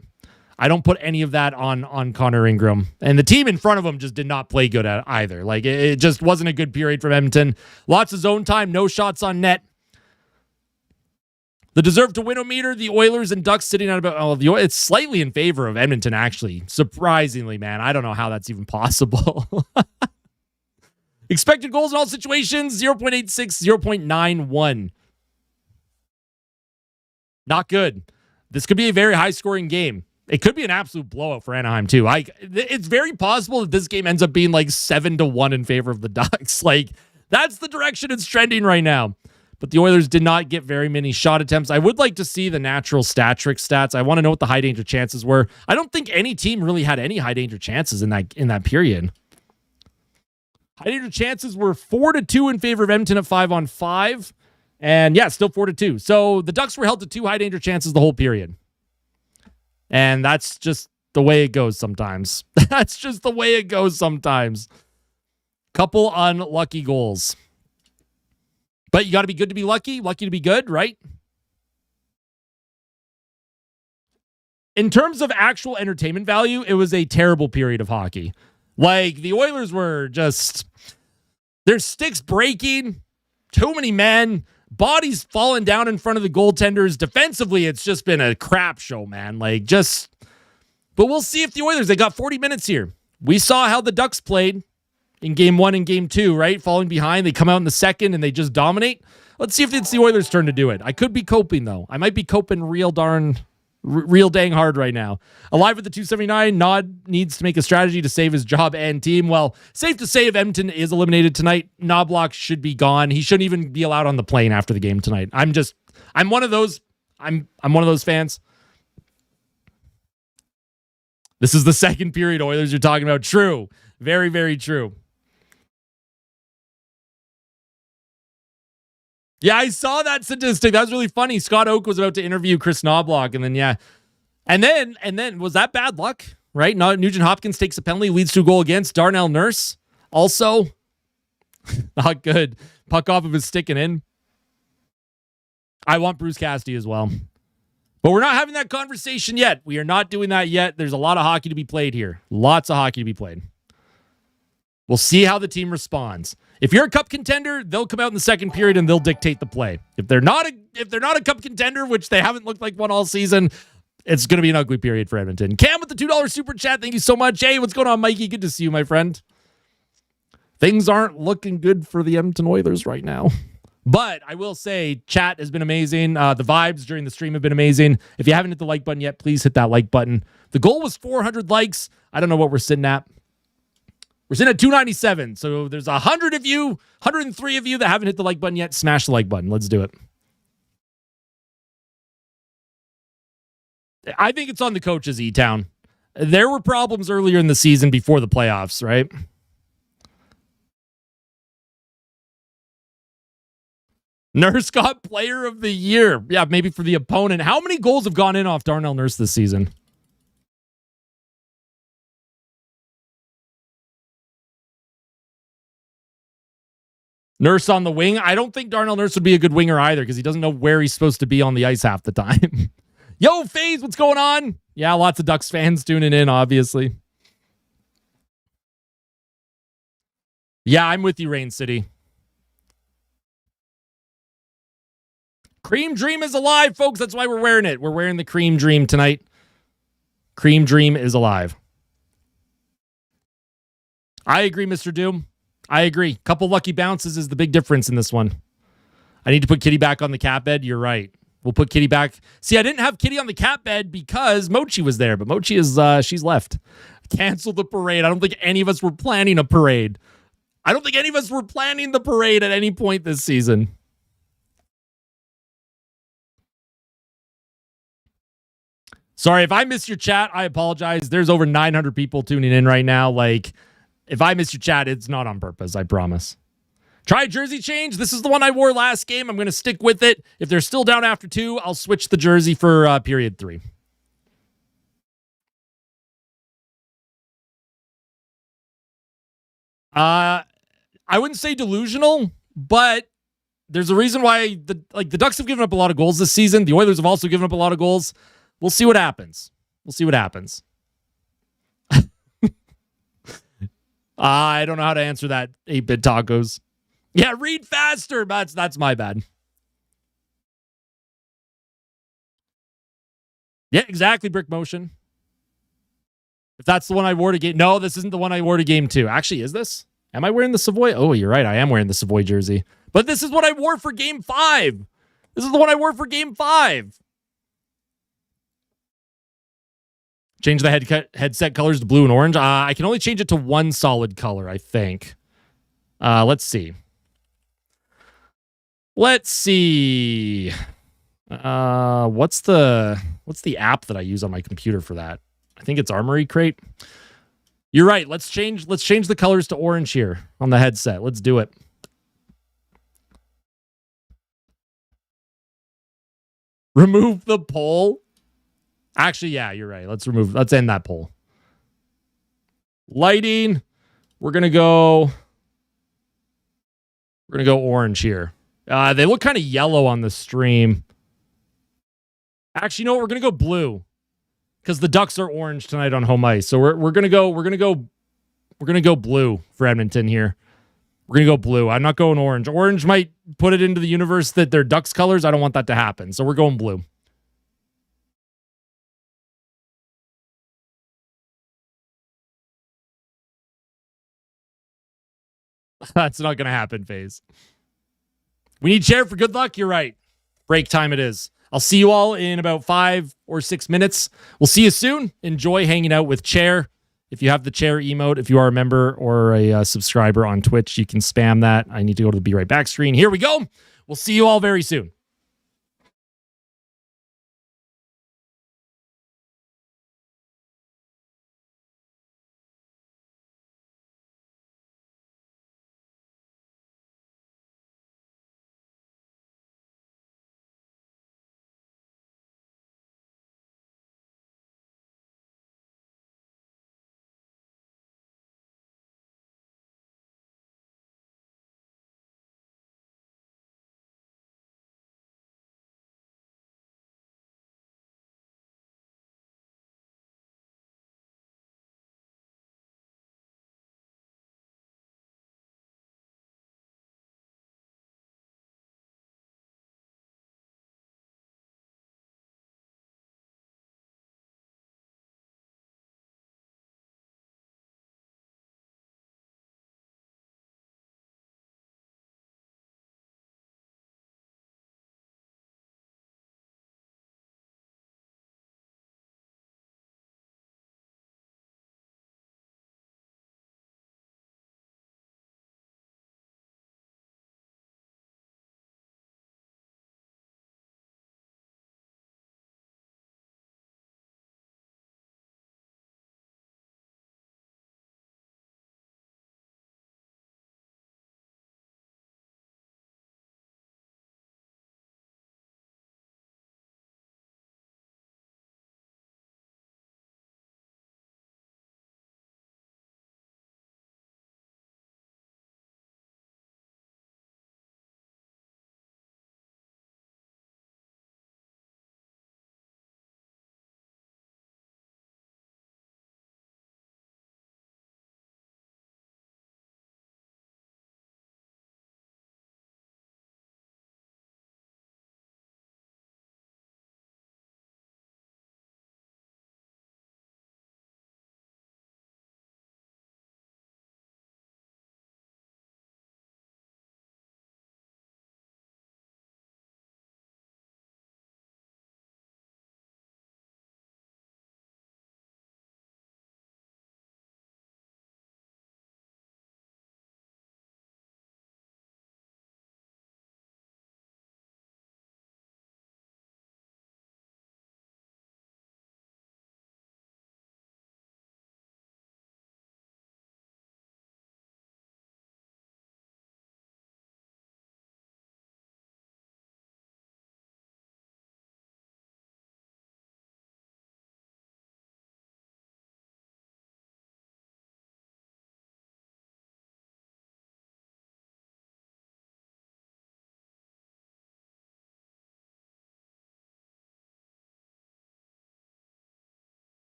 I don't put any of that on Connor Ingram. And the team in front of him just did not play good at either. Like, it just wasn't a good period from Edmonton. Lots of zone time, no shots on net. The deserve to win-o-meter, the Oilers and Ducks sitting at about, it's slightly in favor of Edmonton, actually. Surprisingly, man. I don't know how that's even possible. Expected goals in all situations, 0.86, 0.91. Not good. This could be a very high-scoring game. It could be an absolute blowout for Anaheim, too. It's very possible that this game ends up being like 7-1 in favor of the Ducks. Like, that's the direction it's trending right now. But the Oilers did not get very many shot attempts. I would like to see the natural Statric stats. I want to know what the high-danger chances were. I don't think any team really had any high-danger chances in that period. High-danger chances were 4-2 in favor of Edmonton at 5-on-5. And yeah, still 4-2. So the Ducks were held to 2 high-danger chances the whole period. And that's just the way it goes sometimes. That's just the way it goes sometimes. Couple unlucky goals. But you got to be good to be lucky to be good, right? In terms of actual entertainment value, it was a terrible period of hockey. Like, the Oilers were just, their sticks breaking, too many men, bodies falling down in front of the goaltenders. Defensively, it's just been a crap show, man. Like, just, but we'll see if the Oilers, they got 40 minutes here. We saw how the Ducks played in game 1 and game 2, right? Falling behind, they come out in the second and they just dominate. Let's see if it's the Oilers' turn to do it. I could be coping, though. I might be coping real dang hard right now. Alive with the 279, Nod needs to make a strategy to save his job and team. Well, safe to say if Edmonton is eliminated tonight, Knobloch should be gone. He shouldn't even be allowed on the plane after the game tonight. I'm one of those. I'm one of those fans. This is the second period Oilers you're talking about. True. Very, very true. Yeah, I saw that statistic. That was really funny. Scott Oak was about to interview Chris Knobloch, and then, yeah. And then, was that bad luck, right? Nugent Hopkins takes a penalty, leads to a goal against. Darnell Nurse, also not good. Puck off of his stick and in. I want Bruce Cassidy as well. But we're not having that conversation yet. We are not doing that yet. There's a lot of hockey to be played here. Lots of hockey to be played. We'll see how the team responds. If you're a cup contender, they'll come out in the second period and they'll dictate the play. If they're not a cup contender, which they haven't looked like one all season, it's going to be an ugly period for Edmonton. Cam with the $2 super chat. Thank you so much. Hey, what's going on, Mikey? Good to see you, my friend. Things aren't looking good for the Edmonton Oilers right now. But I will say, chat has been amazing. The vibes during the stream have been amazing. If you haven't hit the like button yet, please hit that like button. The goal was 400 likes. I don't know what we're sitting at. We're sitting at 297. So there's 100 of you, 103 of you that haven't hit the like button yet. Smash the like button. Let's do it. I think it's on the coaches, E-Town. There were problems earlier in the season before the playoffs, right? Nurse got player of the year. Yeah, maybe for the opponent. How many goals have gone in off Darnell Nurse this season? Nurse on the wing. I don't think Darnell Nurse would be a good winger either because he doesn't know where he's supposed to be on the ice half the time. Yo, FaZe, what's going on? Yeah, lots of Ducks fans tuning in, obviously. Yeah, I'm with you, Rain City. Cream Dream is alive, folks. That's why we're wearing it. We're wearing the Cream Dream tonight. Cream Dream is alive. I agree, Mr. Doom. I agree. Couple lucky bounces is the big difference in this one. I need to put Kitty back on the cat bed. You're right. We'll put Kitty back. See, I didn't have Kitty on the cat bed because Mochi was there, but Mochi is she's left. Cancel the parade. I don't think any of us were planning a parade. I don't think any of us were planning the parade at any point this season. Sorry, if I missed your chat, I apologize. There's over 900 people tuning in right now. Like, if I missed your chat, it's not on purpose, I promise. Try a jersey change. This is the one I wore last game. I'm going to stick with it. If they're still down after 2, I'll switch the jersey for period 3. I wouldn't say delusional, but there's a reason why the Ducks have given up a lot of goals this season. The Oilers have also given up a lot of goals. We'll see what happens. I don't know how to answer that, 8-bit tacos. Yeah, read faster. That's my bad. Yeah, exactly, Brick Motion. If that's the one I wore to game... No, this isn't the one I wore to game 2. Actually, is this? Am I wearing the Savoy? Oh, you're right. I am wearing the Savoy jersey. But this is what I wore for game 5. This is the one I wore for game 5. Change the headset colors to blue and orange. I can only change it to one solid color, I think. Let's see. What's the app that I use on my computer for that? I think it's Armory Crate. You're right. Let's change the colors to orange here on the headset. Let's do it. Remove the poll. Actually, yeah, you're right. Let's end that poll. Lighting. We're going to go orange here. They look kind of yellow on the stream. Actually, no, we're going to go blue because the Ducks are orange tonight on home ice. So we're going to go blue for Edmonton here. We're going to go blue. I'm not going orange. Orange might put it into the universe that they're Ducks colors. I don't want that to happen. So we're going blue. That's not going to happen, FaZe. We need chair for good luck. You're right. Break time it is. I'll see you all in about 5 or 6 minutes. We'll see you soon. Enjoy hanging out with Chair. If you have the Chair emote, if you are a member or a subscriber on Twitch, you can spam that. I need to go to the Be Right Back screen. Here we go. We'll see you all very soon.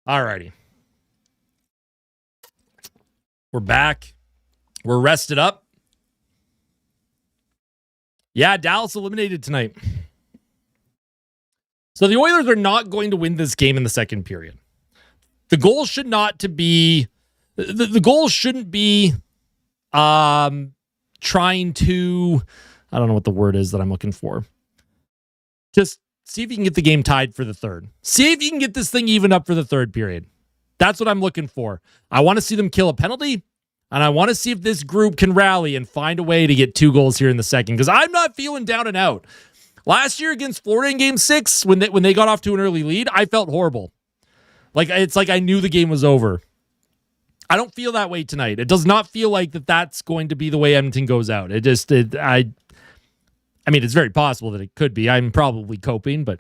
Alrighty. We're back. We're rested up. Yeah, Dallas eliminated tonight. So the Oilers are not going to win this game in the second period. The goal should not to be the goal shouldn't be trying to, I don't know what the word is that I'm looking for. Just see if you can get the game tied for the third. See if you can get this thing even up for the third period. That's what I'm looking for. I want to see them kill a penalty. And I want to see if this group can rally and find a way to get 2 goals here in the second, because I'm not feeling down and out. Last year against Florida in Game 6, when they got off to an early lead, I felt horrible. It's like I knew the game was over. I don't feel that way tonight. It does not feel like that's going to be the way Edmonton goes out. I mean, it's very possible that it could be. I'm probably coping, but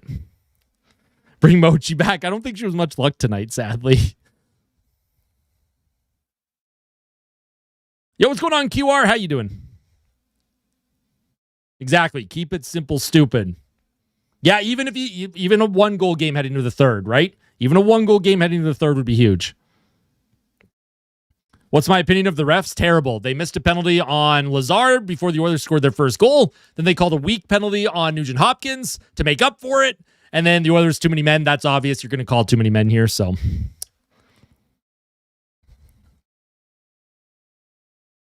bring Mochi back. I don't think she was much luck tonight, sadly. Yo, what's going on, QR? How you doing? Exactly. Keep it simple, stupid. Yeah, even if even a 1-goal game heading to the third, right? Even a 1-goal game heading to the third would be huge. What's my opinion of the refs? Terrible. They missed a penalty on Lazard before the Oilers scored their first goal. Then they called a weak penalty on Nugent Hopkins to make up for it. And then the Oilers, too many men. That's obvious. You're going to call too many men here, so.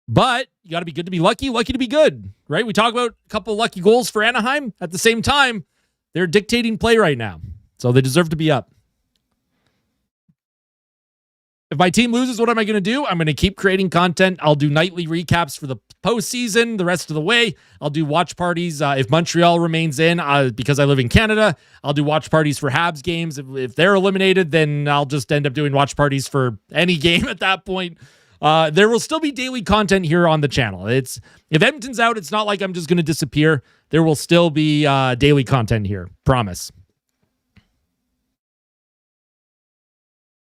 But you got to be good to be lucky to be good, right? We talk about a couple lucky goals for Anaheim. At the same time, they're dictating play right now, so they deserve to be up. If my team loses, what am I going to do? I'm going to keep creating content. I'll do nightly recaps for the postseason the rest of the way. I'll do watch parties. If Montreal remains in, because I live in Canada, I'll do watch parties for Habs games. If they're eliminated, then I'll just end up doing watch parties for any game at that point. There will still be daily content here on the channel. If Edmonton's out, it's not like I'm just going to disappear. There will still be daily content here. Promise.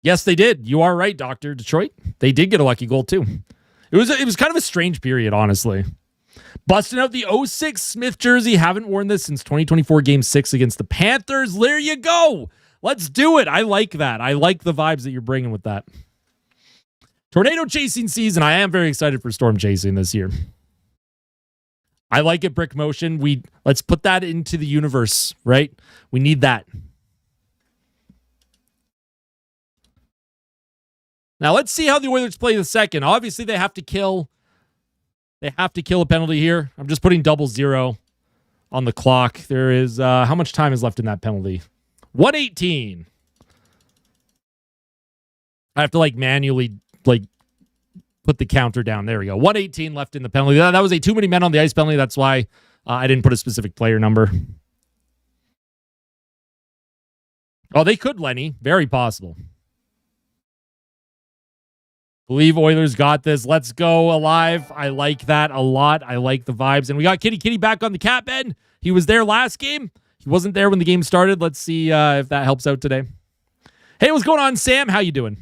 Yes, they did. You are right, Dr. Detroit. They did get a lucky goal, too. It was kind of a strange period, honestly. Busting out the 06 Smith jersey. Haven't worn this since 2024 Game 6 against the Panthers. There you go. Let's do it. I like that. I like the vibes that you're bringing with that. Tornado chasing season. I am very excited for storm chasing this year. I like it, Brick Motion. Let's put that into the universe, right? We need that. Now let's see how the Oilers play the second. Obviously, they have to kill a penalty here. I'm just putting 0-0 on the clock. There is how much time is left in that penalty? 1:18. I have to manually put the counter down. There we go. 1:18 left in the penalty. That was a too many men on the ice penalty. That's why I didn't put a specific player number. Oh, they could, Lenny. Very possible. Believe Oilers got this. Let's go alive. I like that a lot. I like the vibes. And we got Kitty back on the cat bed. He was there last game. He wasn't there when the game started. Let's see if that helps out today. Hey, what's going on, Sam? How you doing?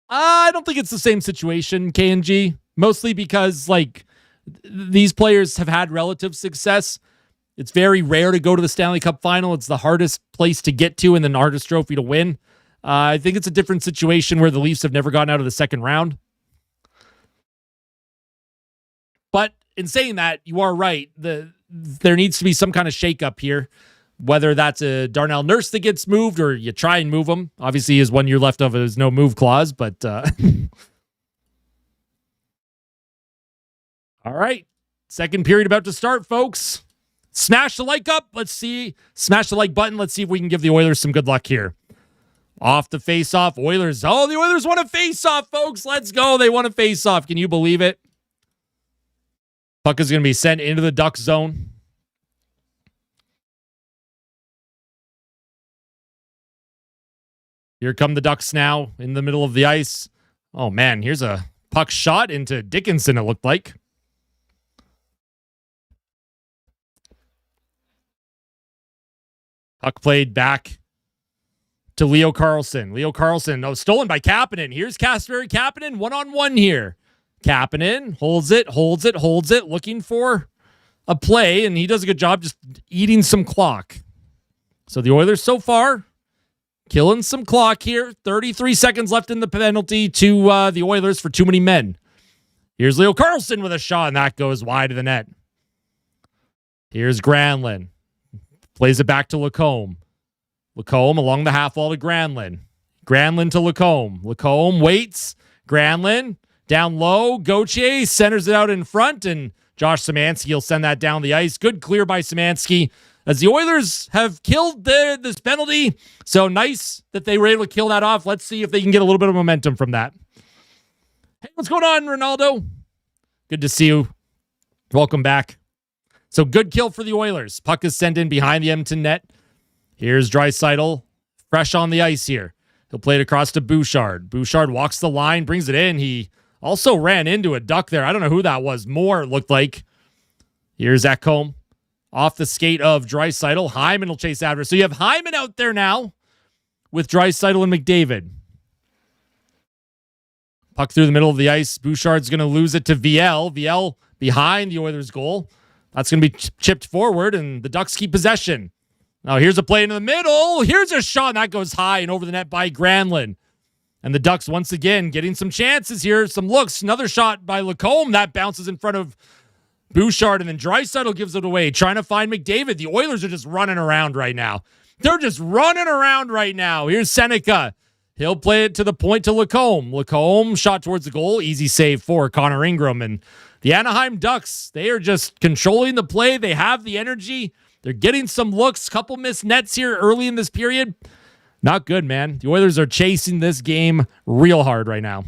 I don't think it's the same situation, KNG. Mostly because, these players have had relative success. It's very rare to go to the Stanley Cup final. It's the hardest place to get to and the hardest trophy to win. I think it's a different situation where the Leafs have never gotten out of the second round. But in saying that, you are right. There needs to be some kind of shakeup here. Whether that's a Darnell Nurse that gets moved or you try and move him. Obviously, he has 1 year left of his no move clause, but all right. Second period about to start, folks. Smash the like up. Let's see. Smash the like button. Let's see if we can give the Oilers some good luck here. Off the face-off. Oilers. Oh, the Oilers want a face-off, folks. Let's go. They want a face-off. Can you believe it? Puck is going to be sent into the Ducks zone. Here come the Ducks now in the middle of the ice. Oh, man. Here's a puck shot into Dickinson, it looked like. Puck played back to Leo Carlson. Leo Carlson, stolen by Kapanen. Here's Kasperi Kapanen, one-on-one here. Kapanen holds it, looking for a play, and he does a good job just eating some clock. So the Oilers so far, killing some clock here. 33 seconds left in the penalty to the Oilers for too many men. Here's Leo Carlson with a shot, and that goes wide of the net. Here's Granlund. Plays it back to Lacombe. Lacombe along the half wall to Granlund. Granlund to Lacombe. Lacombe waits. Granlund down low. Gauthier centers it out in front, and Josh Szymanski will send that down the ice. Good clear by Szymanski. as the Oilers have killed this penalty. So nice that they were able to kill that off. Let's see if they can get a little bit of momentum from that. Hey, what's going on, Ronaldo? Good to see you. Welcome back. So good kill for the Oilers. Puck is sent in behind the Edmonton net. Here's Draisaitl, fresh on the ice here. He'll play it across to Bouchard. Bouchard walks the line, brings it in. He also ran into a Duck there. I don't know who that was. Moore, it looked like. Here's Ekholm. Off the skate of Draisaitl. Hyman will chase after. So you have Hyman out there now with Draisaitl and McDavid. Puck through the middle of the ice. Bouchard's going to lose it to VL. VL behind the Oilers' goal. That's going to be chipped forward, and the Ducks keep possession. Now here's a play into the middle. Here's a shot, and that goes high and over the net by Granlund. And the Ducks once again getting some chances here, some looks. Another shot by Lacombe. That bounces in front of Bouchard, and then Draisaitl gives it away, trying to find McDavid. The Oilers are just running around right now. They're just running around right now. Here's Seneca. He'll play it to the point to Lacombe. Lacombe shot towards the goal. Easy save for Connor Ingram. And the Anaheim Ducks, they are just controlling the play. They have the energy. They're getting some looks. Couple missed nets here early in this period. Not good, man. The Oilers are chasing this game real hard right now.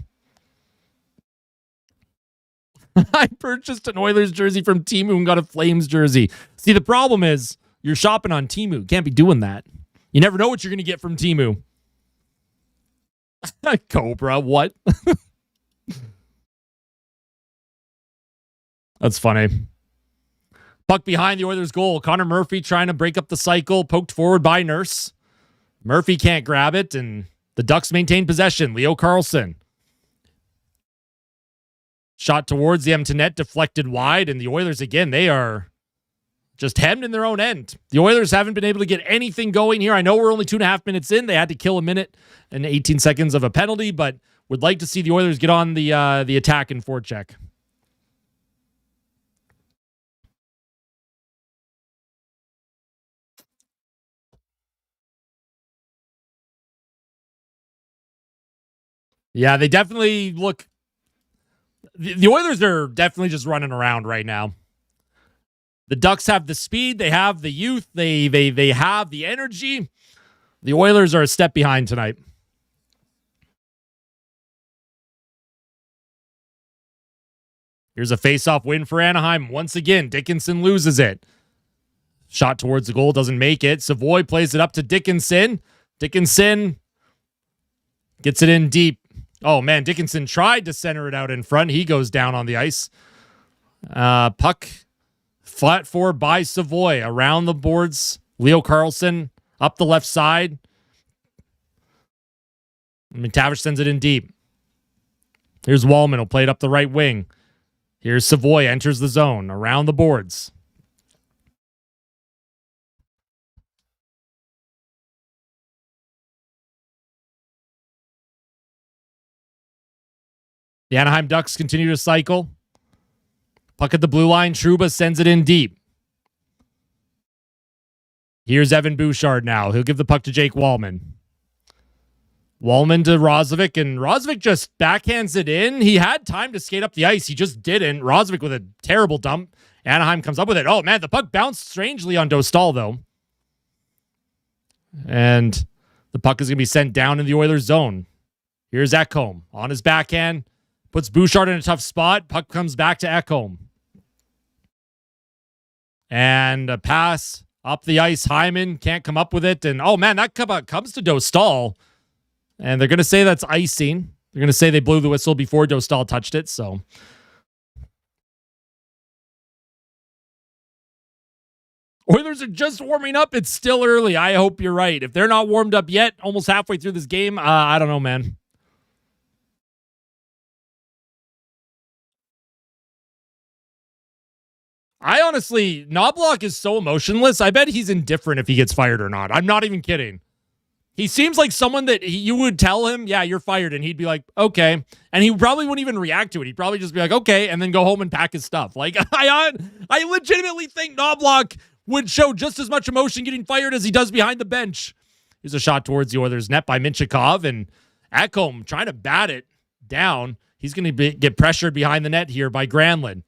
I purchased an Oilers jersey from Temu and got a Flames jersey. See, the problem is you're shopping on Temu. Can't be doing that. You never know what you're going to get from Temu. Cobra, what? That's funny. Puck behind the Oilers' goal. Connor Murphy trying to break up the cycle. Poked forward by Nurse. Murphy can't grab it, and the Ducks maintain possession. Leo Carlson. Shot towards the Edmonton net, deflected wide, and the Oilers, again, they are just hemmed in their own end. The Oilers haven't been able to get anything going here. I know we're only 2.5 minutes in. They had to kill a minute and 18 seconds of a penalty, but would like to see the Oilers get on the attack and forecheck. Yeah, they definitely look... The Oilers are definitely just running around right now. The Ducks have the speed. They have the youth. They have the energy. The Oilers are a step behind tonight. Here's a face-off win for Anaheim. Once again, Dickinson loses it. Shot towards the goal, doesn't make it. Savoy plays it up to Dickinson. Dickinson gets it in deep. Oh, man, Dickinson tried to center it out in front. He goes down on the ice. Puck flat forward by Savoy. Around the boards, Leo Carlson up the left side. McTavish sends it in deep. Here's Wallman. He'll play it up the right wing. Here's Savoy. Enters the zone. Around the boards. The Anaheim Ducks continue to cycle. Puck at the blue line. Trouba sends it in deep. Here's Evan Bouchard now. He'll give the puck to Jake Wallman. Wallman to Rozovic, and Rozovic just backhands it in. He had time to skate up the ice. He just didn't. Rozovic with a terrible dump. Anaheim comes up with it. Oh, man, the puck bounced strangely on Dostal, though. And the puck is going to be sent down in the Oilers' zone. Here's Ekholm on his backhand. Puts Bouchard in a tough spot. Puck comes back to Ekholm. And a pass up the ice. Hyman can't come up with it. And, oh, man, that comes to Dostal. And they're going to say that's icing. They're going to say they blew the whistle before Dostal touched it. So Oilers are just warming up. It's still early. I hope you're right. If they're not warmed up yet, almost halfway through this game, I don't know, man. I honestly, Knobloch is so emotionless. I bet he's indifferent if he gets fired or not. I'm not even kidding. He seems like someone that you would tell him, yeah, you're fired. And he'd be like, okay. And he probably wouldn't even react to it. He'd probably just be like, okay. And then go home and pack his stuff. Like, I legitimately think Knobloch would show just as much emotion getting fired as he does behind the bench. Here's a shot towards the Oilers net by Minchikov. And Ekholm trying to bat it down. He's going to get pressured behind the net here by Granlund.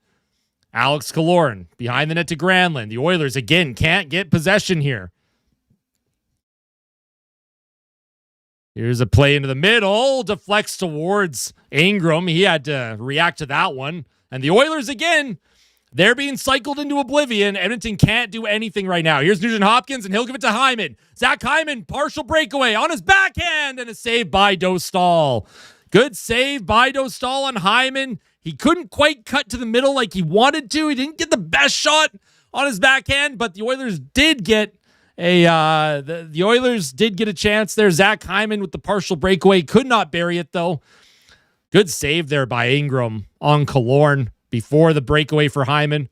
Alex Killorn behind the net to Granlund. The Oilers, again, can't get possession here. Here's a play into the middle. Deflects towards Ingram. He had to react to that one. And the Oilers, again, they're being cycled into oblivion. Edmonton can't do anything right now. Here's Nugent Hopkins, and he'll give it to Hyman. Zach Hyman, partial breakaway on his backhand, and a save by Dostal. Good save by Dostal on Hyman. He couldn't quite cut to the middle like he wanted to. He didn't get the best shot on his backhand, but the Oilers did get the Oilers did get a chance there. Zach Hyman with the partial breakaway. Could not bury it, though. Good save there by Ingram on Killorn before the breakaway for Hyman.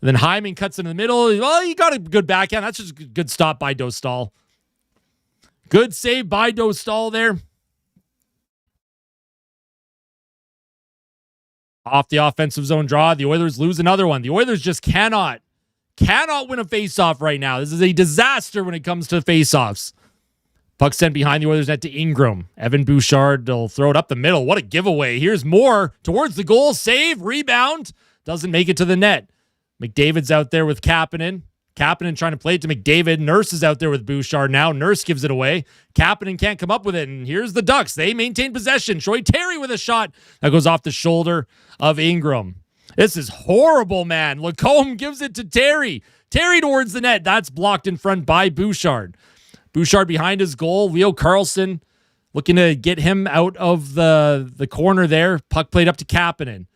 And then Hyman cuts in the middle. Well, he got a good backhand. That's just a good stop by Dostal. Good save by Dostal there. Off the offensive zone draw, the Oilers lose another one. The Oilers just cannot win a faceoff right now. This is a disaster when it comes to faceoffs. Puck sent behind the Oilers net to Ingram. Evan Bouchard will throw it up the middle. What a giveaway. Here's more towards the goal. Save, rebound. Doesn't make it to the net. McDavid's out there with Kapanen. Kapanen trying to play it to McDavid. Nurse is out there with Bouchard now. Nurse gives it away. Kapanen can't come up with it. And here's the Ducks. They maintain possession. Troy Terry with a shot that goes off the shoulder of Ingram. This is horrible, man. Lacombe gives it to Terry. Terry towards the net. That's blocked in front by Bouchard. Bouchard behind his goal. Leo Carlson looking to get him out of the corner there. Puck played up to Kapanen.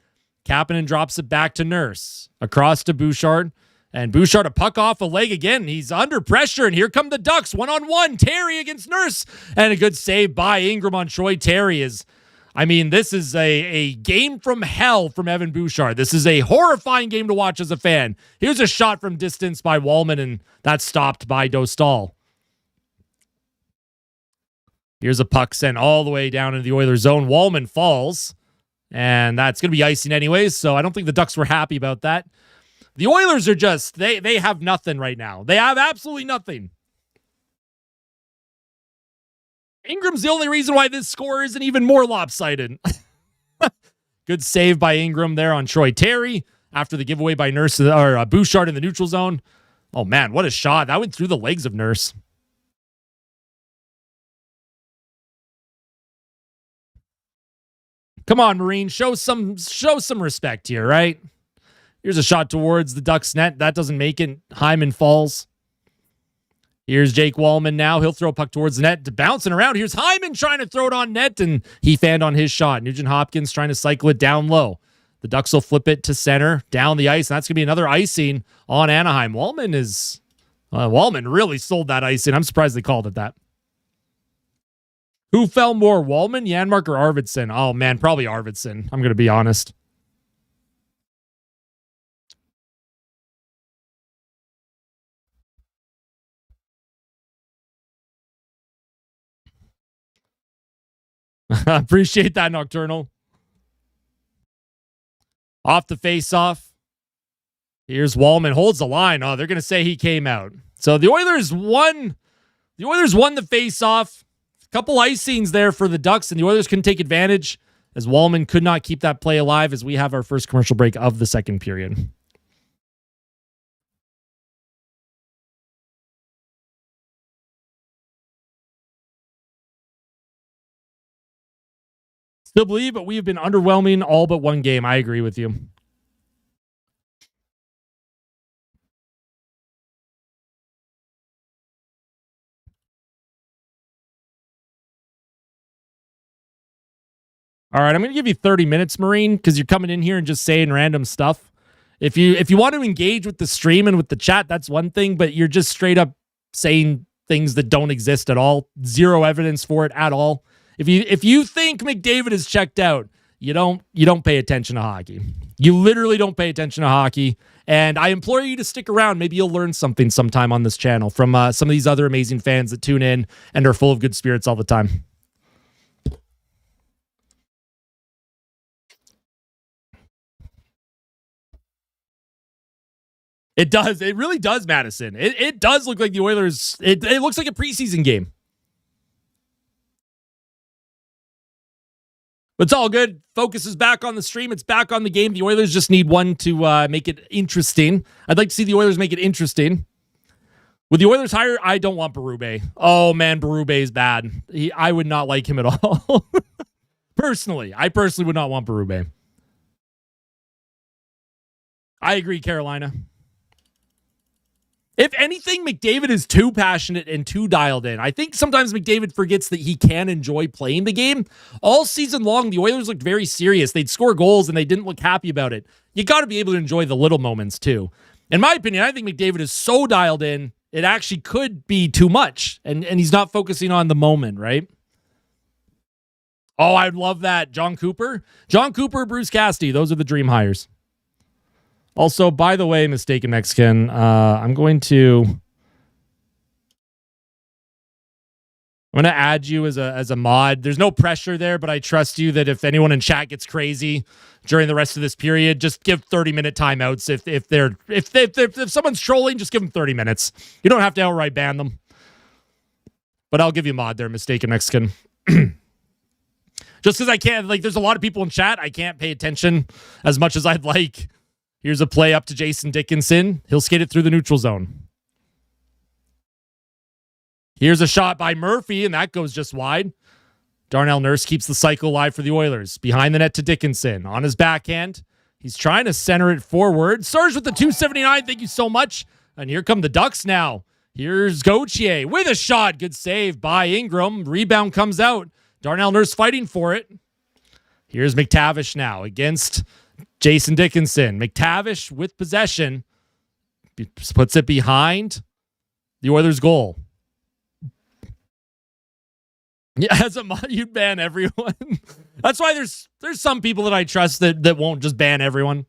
Kapanen drops it back to Nurse. Across to Bouchard. And Bouchard a puck off a leg again. He's under pressure, and here come the Ducks. 1-on-1. Terry against Nurse. And a good save by Ingram on Troy Terry. This is a game from hell from Evan Bouchard. This is a horrifying game to watch as a fan. Here's a shot from distance by Wallman, and that's stopped by Dostal. Here's a puck sent all the way down into the Oilers zone. Wallman falls, and that's going to be icing anyways, so I don't think the Ducks were happy about that. The Oilers are just, they have nothing right now. They have absolutely nothing. Ingram's the only reason why this score isn't even more lopsided. Good save by Ingram there on Troy Terry after the giveaway by Nurse or Bouchard in the neutral zone. Oh man, what a shot. That went through the legs of Nurse. Come on, Marine, show some respect here, right? Here's a shot towards the Ducks net. That doesn't make it. Hyman falls. Here's Jake Wallman now. He'll throw a puck towards the net. Bouncing around. Here's Hyman trying to throw it on net, and he fanned on his shot. Nugent Hopkins trying to cycle it down low. The Ducks will flip it to center, down the ice, and that's going to be another icing on Anaheim. Wallman really sold that icing. I'm surprised they called it that. Who fell more, Wallman, Janmark, or Arvidsson? Oh, man, probably Arvidsson. I'm going to be honest. Appreciate that, Nocturnal. Off the face-off. Here's Wallman. Holds the line. Oh, they're going to say he came out. So the Oilers won. The Oilers won the face-off. Couple icings there for the Ducks, and the Oilers couldn't take advantage as Wallman could not keep that play alive as we have our first commercial break of the second period. Still believe, but we have been underwhelming all but one game. I agree with you. All right, I'm going to give you 30 minutes, Marine, because you're coming in here and just saying random stuff. If you want to engage with the stream and with the chat, that's one thing, but you're just straight up saying things that don't exist at all. Zero evidence for it at all. If you think McDavid is checked out, you don't pay attention to hockey. You literally don't pay attention to hockey. And I implore you to stick around. Maybe you'll learn something sometime on this channel from some of these other amazing fans that tune in and are full of good spirits all the time. It does. It really does, Madison. It does look like the Oilers. It looks like a preseason game. But it's all good. Focus is back on the stream. It's back on the game. The Oilers just need one to make it interesting. I'd like to see the Oilers make it interesting. With the Oilers hire, I don't want Berube. Oh, man, Berube is bad. I would not like him at all. I personally would not want Berube. I agree, Carolina. If anything, McDavid is too passionate and too dialed in. I think sometimes McDavid forgets that he can enjoy playing the game. All season long, the Oilers looked very serious. They'd score goals and they didn't look happy about it. You got to be able to enjoy the little moments too. In my opinion, I think McDavid is so dialed in, it actually could be too much. And he's not focusing on the moment, right? Oh, I'd love that. John Cooper, Bruce Cassidy. Those are the dream hires. Also, by the way, Mistaken Mexican, I'm going to add you as a mod. There's no pressure there, but I trust you that if anyone in chat gets crazy during the rest of this period, just give 30-minute timeouts. If someone's trolling, just give them 30 minutes. You don't have to outright ban them. But I'll give you a mod there, Mistaken Mexican. Just because I can't, there's a lot of people in chat, I can't pay attention as much as I'd like. Here's a play up to Jason Dickinson. He'll skate it through the neutral zone. Here's a shot by Murphy, and that goes just wide. Darnell Nurse keeps the cycle alive for the Oilers. Behind the net to Dickinson. On his backhand. He's trying to center it forward. Surge with the 279. Thank you so much. And here come the Ducks now. Here's Gauthier with a shot. Good save by Ingram. Rebound comes out. Darnell Nurse fighting for it. Here's McTavish now against Jason Dickinson. McTavish with possession. Puts it behind the Oilers' goal. Yeah, as a mod, you'd ban everyone. That's why there's some people that I trust that won't just ban everyone.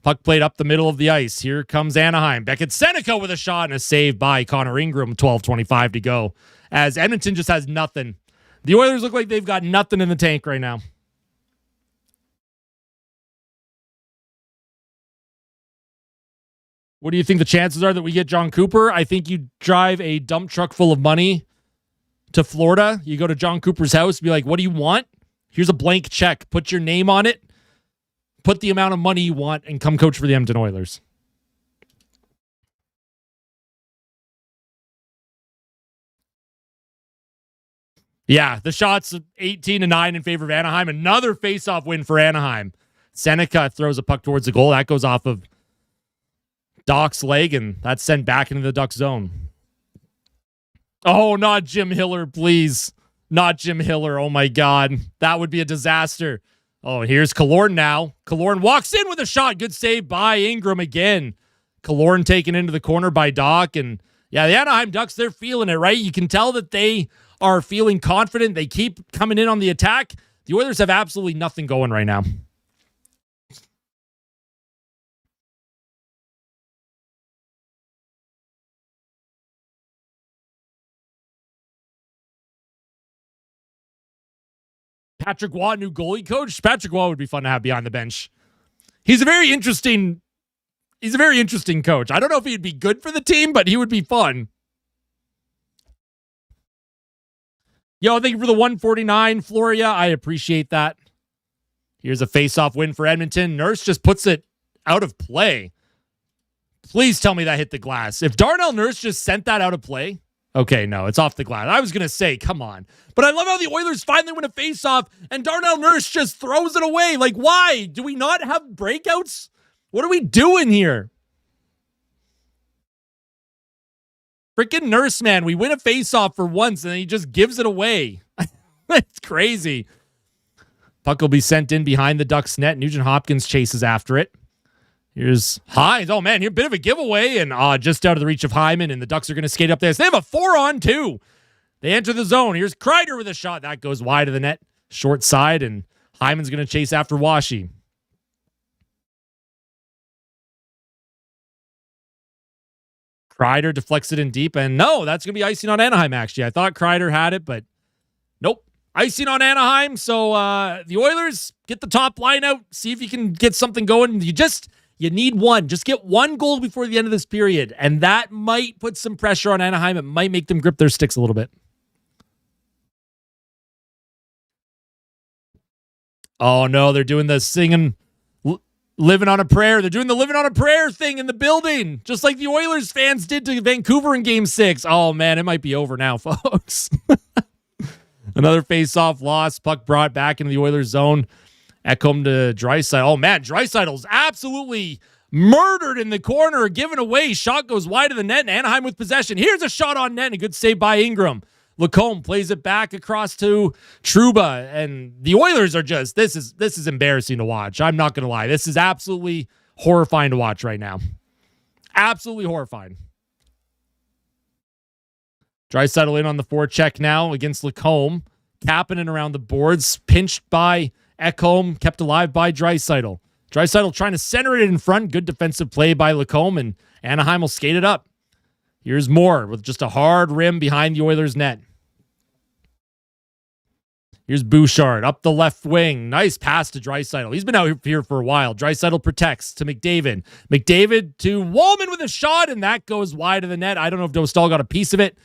Puck played up the middle of the ice. Here comes Anaheim. Beckett Seneca with a shot and a save by Connor Ingram. 12:25 to go. As Edmonton just has nothing. The Oilers look like they've got nothing in the tank right now. What do you think the chances are that we get John Cooper? I think you drive a dump truck full of money to Florida. You go to John Cooper's house, be like, what do you want? Here's a blank check. Put your name on it. Put the amount of money you want and come coach for the Edmonton Oilers. Yeah, the shots 18-9 in favor of Anaheim. Another face-off win for Anaheim. Seneca throws a puck towards the goal. That goes off of Doc's leg, and that's sent back into the Duck zone. Oh, not Jim Hiller, please. Not Jim Hiller. Oh, my God. That would be a disaster. Oh, here's Killorn now. Killorn walks in with a shot. Good save by Ingram again. Killorn taken into the corner by Doc. And, yeah, the Anaheim Ducks, they're feeling it, right? You can tell that they are feeling confident. They keep coming in on the attack. The Oilers have absolutely nothing going right now. Patrick Waugh, new goalie coach. Patrick Waugh would be fun to have behind the bench. He's a very interesting coach. I don't know if he'd be good for the team, but he would be fun. Yo, thank you for the 149, Floria. I appreciate that. Here's a face-off win for Edmonton. Nurse just puts it out of play. Please tell me that hit the glass. If Darnell Nurse just sent that out of play. Okay, no, it's off the glass. I was going to say, come on. But I love how the Oilers finally win a face-off and Darnell Nurse just throws it away. Like, why? Do we not have breakouts? What are we doing here? Freaking Nurse, man. We win a face-off for once and then he just gives it away. That's crazy. Puck will be sent in behind the Ducks net. Nugent Hopkins chases after it. Here's Hines. Oh, man, here, bit of a giveaway, and just out of the reach of Hyman, and the Ducks are going to skate up there. So they have a 4-on-2. They enter the zone. Here's Kreider with a shot. That goes wide of the net, short side, and Hyman's going to chase after Washi. Kreider deflects it in deep, and no, that's going to be icing on Anaheim, actually. I thought Kreider had it, but nope. Icing on Anaheim, so the Oilers get the top line out, see if you can get something going. You need one. Just get one goal before the end of this period, and that might put some pressure on Anaheim. It might make them grip their sticks a little bit. Oh, no, they're doing the singing, living on a prayer. They're doing the living on a prayer thing in the building, just like the Oilers fans did to Vancouver in Game 6. Oh, man, it might be over now, folks. Another face-off loss. Puck brought back into the Oilers zone. Ekholm to Draisaitl. Oh, man, Draisaitl's absolutely murdered in the corner, given away. Shot goes wide of the net, and Anaheim with possession. Here's a shot on net, and a good save by Ingram. Lacombe plays it back across to Trouba, and the Oilers are just, this is embarrassing to watch. I'm not going to lie. This is absolutely horrifying to watch right now. Absolutely horrifying. Draisaitl in on the forecheck now against Lacombe. Kapanen around the boards, pinched by Ekholm, kept alive by Draisaitl. Draisaitl trying to center it in front. Good defensive play by Lacombe, and Anaheim will skate it up. Here's Moore with just a hard rim behind the Oilers' net. Here's Bouchard up the left wing. Nice pass to Draisaitl. He's been out here for a while. Draisaitl protects to McDavid. McDavid to Wallman with a shot, and that goes wide of the net. I don't know if Dostal got a piece of it.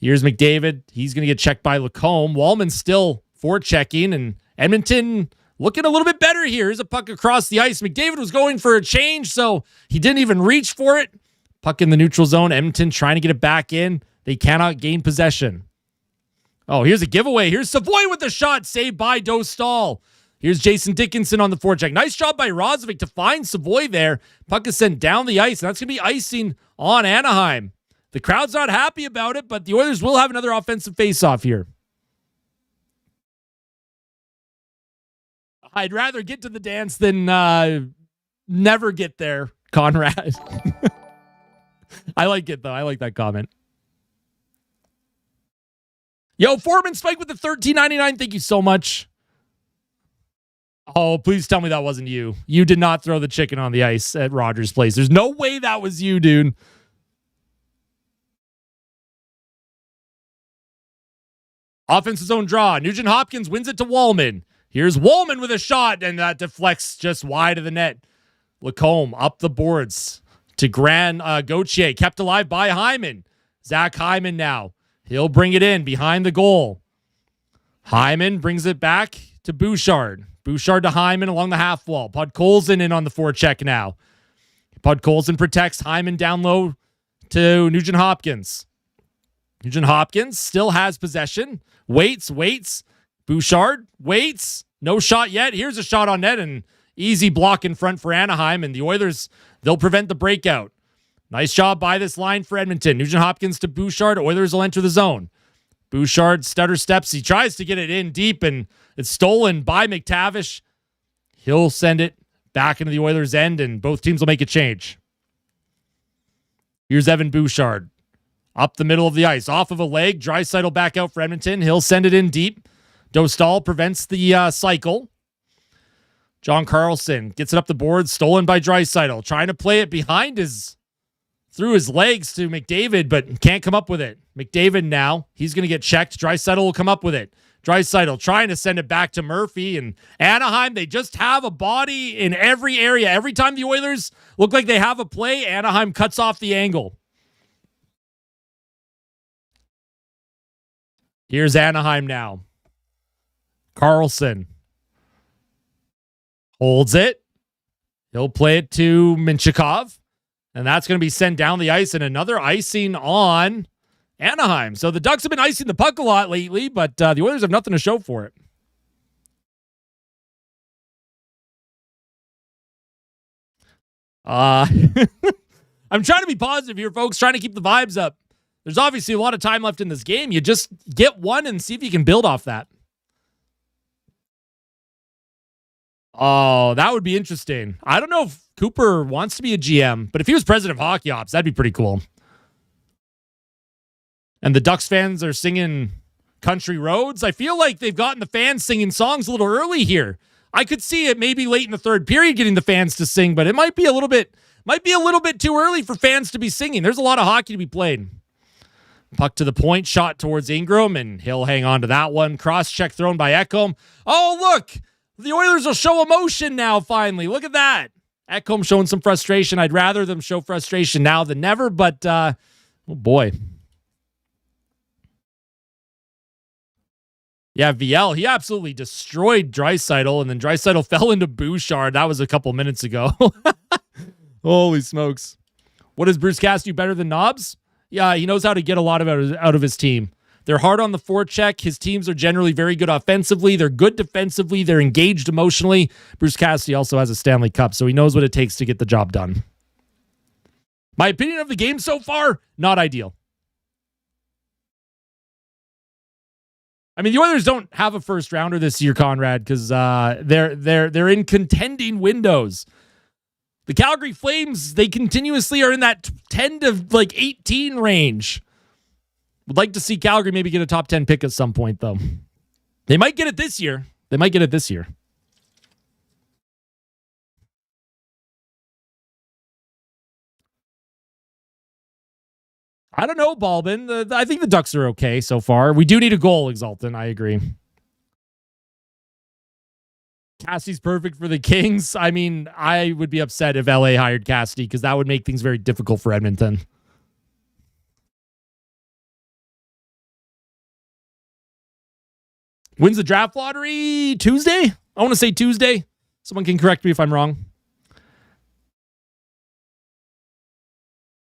Here's McDavid. He's going to get checked by Lacombe. Wallman still forechecking, and Edmonton looking a little bit better here. Here's a puck across the ice. McDavid was going for a change, so he didn't even reach for it. Puck in the neutral zone. Edmonton trying to get it back in. They cannot gain possession. Oh, here's a giveaway. Here's Savoy with the shot, saved by Dostal. Here's Jason Dickinson on the forecheck. Nice job by Rozovic to find Savoy there. Puck is sent down the ice, and that's going to be icing on Anaheim. The crowd's not happy about it, but the Oilers will have another offensive faceoff here. I'd rather get to the dance than never get there, Conrad. I like it, though. I like that comment. Yo, Foreman Spike with the $13.99. Thank you so much. Oh, please tell me that wasn't you. You did not throw the chicken on the ice at Rogers Place. There's no way that was you, dude. Offensive zone draw. Nugent Hopkins wins it to Wallman. Here's Wallman with a shot, and that deflects just wide of the net. Lacombe up the boards to Grand Gauthier, kept alive by Hyman. Zach Hyman now. He'll bring it in behind the goal. Hyman brings it back to Bouchard. Bouchard to Hyman along the half wall. Podkolzin in on the forecheck now. Podkolzin protects Hyman down low to Nugent Hopkins. Nugent Hopkins still has possession. Waits. Bouchard waits. No shot yet. Here's a shot on net, and easy block in front for Anaheim, and the Oilers, they'll prevent the breakout. Nice job by this line for Edmonton. Nugent Hopkins to Bouchard. Oilers will enter the zone. Bouchard stutter steps. He tries to get it in deep, and it's stolen by McTavish. He'll send it back into the Oilers' end, and both teams will make a change. Here's Evan Bouchard. Up the middle of the ice. Off of a leg. Draisaitl back out for Edmonton. He'll send it in deep. Dostal prevents the cycle. John Carlson gets it up the board. Stolen by Draisaitl. Trying to play it through his legs to McDavid, but can't come up with it. McDavid now. He's going to get checked. Draisaitl will come up with it. Draisaitl trying to send it back to Murphy. And Anaheim, they just have a body in every area. Every time the Oilers look like they have a play, Anaheim cuts off the angle. Here's Anaheim now. Carlson holds it. He'll play it to Minchikov. And that's going to be sent down the ice, and another icing on Anaheim. So the Ducks have been icing the puck a lot lately, but the Oilers have nothing to show for it. I'm trying to be positive here, folks, trying to keep the vibes up. There's obviously a lot of time left in this game. You just get one and see if you can build off that. Oh, that would be interesting. I don't know if Cooper wants to be a GM, but if he was president of Hockey Ops, that'd be pretty cool. And the Ducks fans are singing Country Roads. I feel like they've gotten the fans singing songs a little early here. I could see it maybe late in the third period getting the fans to sing, but it might be a little bit too early for fans to be singing. There's a lot of hockey to be played. Puck to the point, shot towards Ingram, and he'll hang on to that one. Cross-check thrown by Ekholm. Oh, look! The Oilers will show emotion now, finally. Look at that. Ekholm showing some frustration. I'd rather them show frustration now than never, but, oh boy. Yeah, VL, he absolutely destroyed Draisaitl, and then Draisaitl fell into Bouchard. That was a couple minutes ago. Holy smokes. What does Bruce Cassidy do better than Knobs? Yeah, he knows how to get a lot out of his team. They're hard on the forecheck. His teams are generally very good offensively. They're good defensively. They're engaged emotionally. Bruce Cassidy also has a Stanley Cup, so he knows what it takes to get the job done. My opinion of the game so far, not ideal. I mean, the Oilers don't have a first rounder this year, Conrad, because they're in contending windows. The Calgary Flames, they continuously are in that 10 to 18 range. Would like to see Calgary maybe get a top 10 pick at some point, though. They might get it this year. I don't know, Balbin. I think the Ducks are okay so far. We do need a goal, Exalton. I agree. Cassidy's perfect for the Kings. I mean, I would be upset if LA hired Cassidy because that would make things very difficult for Edmonton. Wins the draft lottery Tuesday? I want to say Tuesday. Someone can correct me if I'm wrong.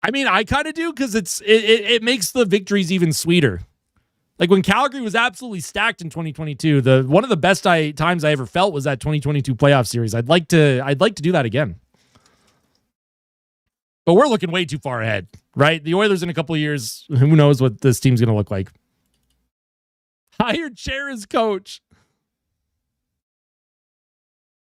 I mean, I kind of do because it makes the victories even sweeter. Like when Calgary was absolutely stacked in 2022, one of the best times I ever felt was that 2022 playoff series. I'd like to do that again. But we're looking way too far ahead, right? The Oilers in a couple of years, who knows what this team's going to look like. Hired chair as coach.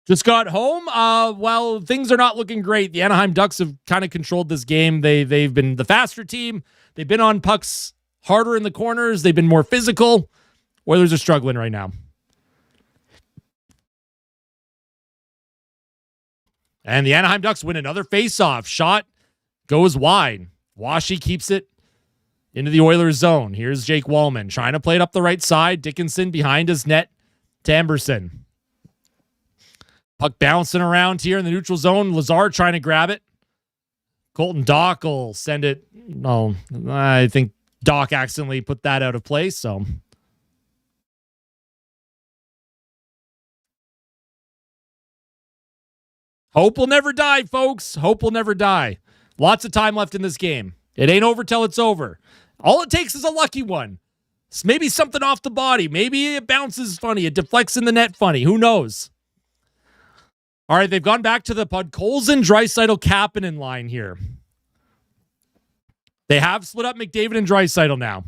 Just got home. Well, things are not looking great. The Anaheim Ducks have kind of controlled this game. They've been the faster team. They've been on pucks harder in the corners. They've been more physical. Oilers are struggling right now. And the Anaheim Ducks win another face-off. Shot goes wide. Washi keeps it into the Oilers zone. Here's Jake Wallman trying to play it up the right side. Dickinson behind his net to Emberson. Puck bouncing around here in the neutral zone. Lazar trying to grab it. Colton Dock will send it. No, I think Dock accidentally put that out of place. So hope will never die, folks. Hope will never die. Lots of time left in this game. It ain't over till it's over. All it takes is a lucky one. Maybe something off the body. Maybe it bounces funny. It deflects in the net funny. Who knows? All right, they've gone back to the Podkolzin, Draisaitl, Kapanen line here. They have split up McDavid and Draisaitl now.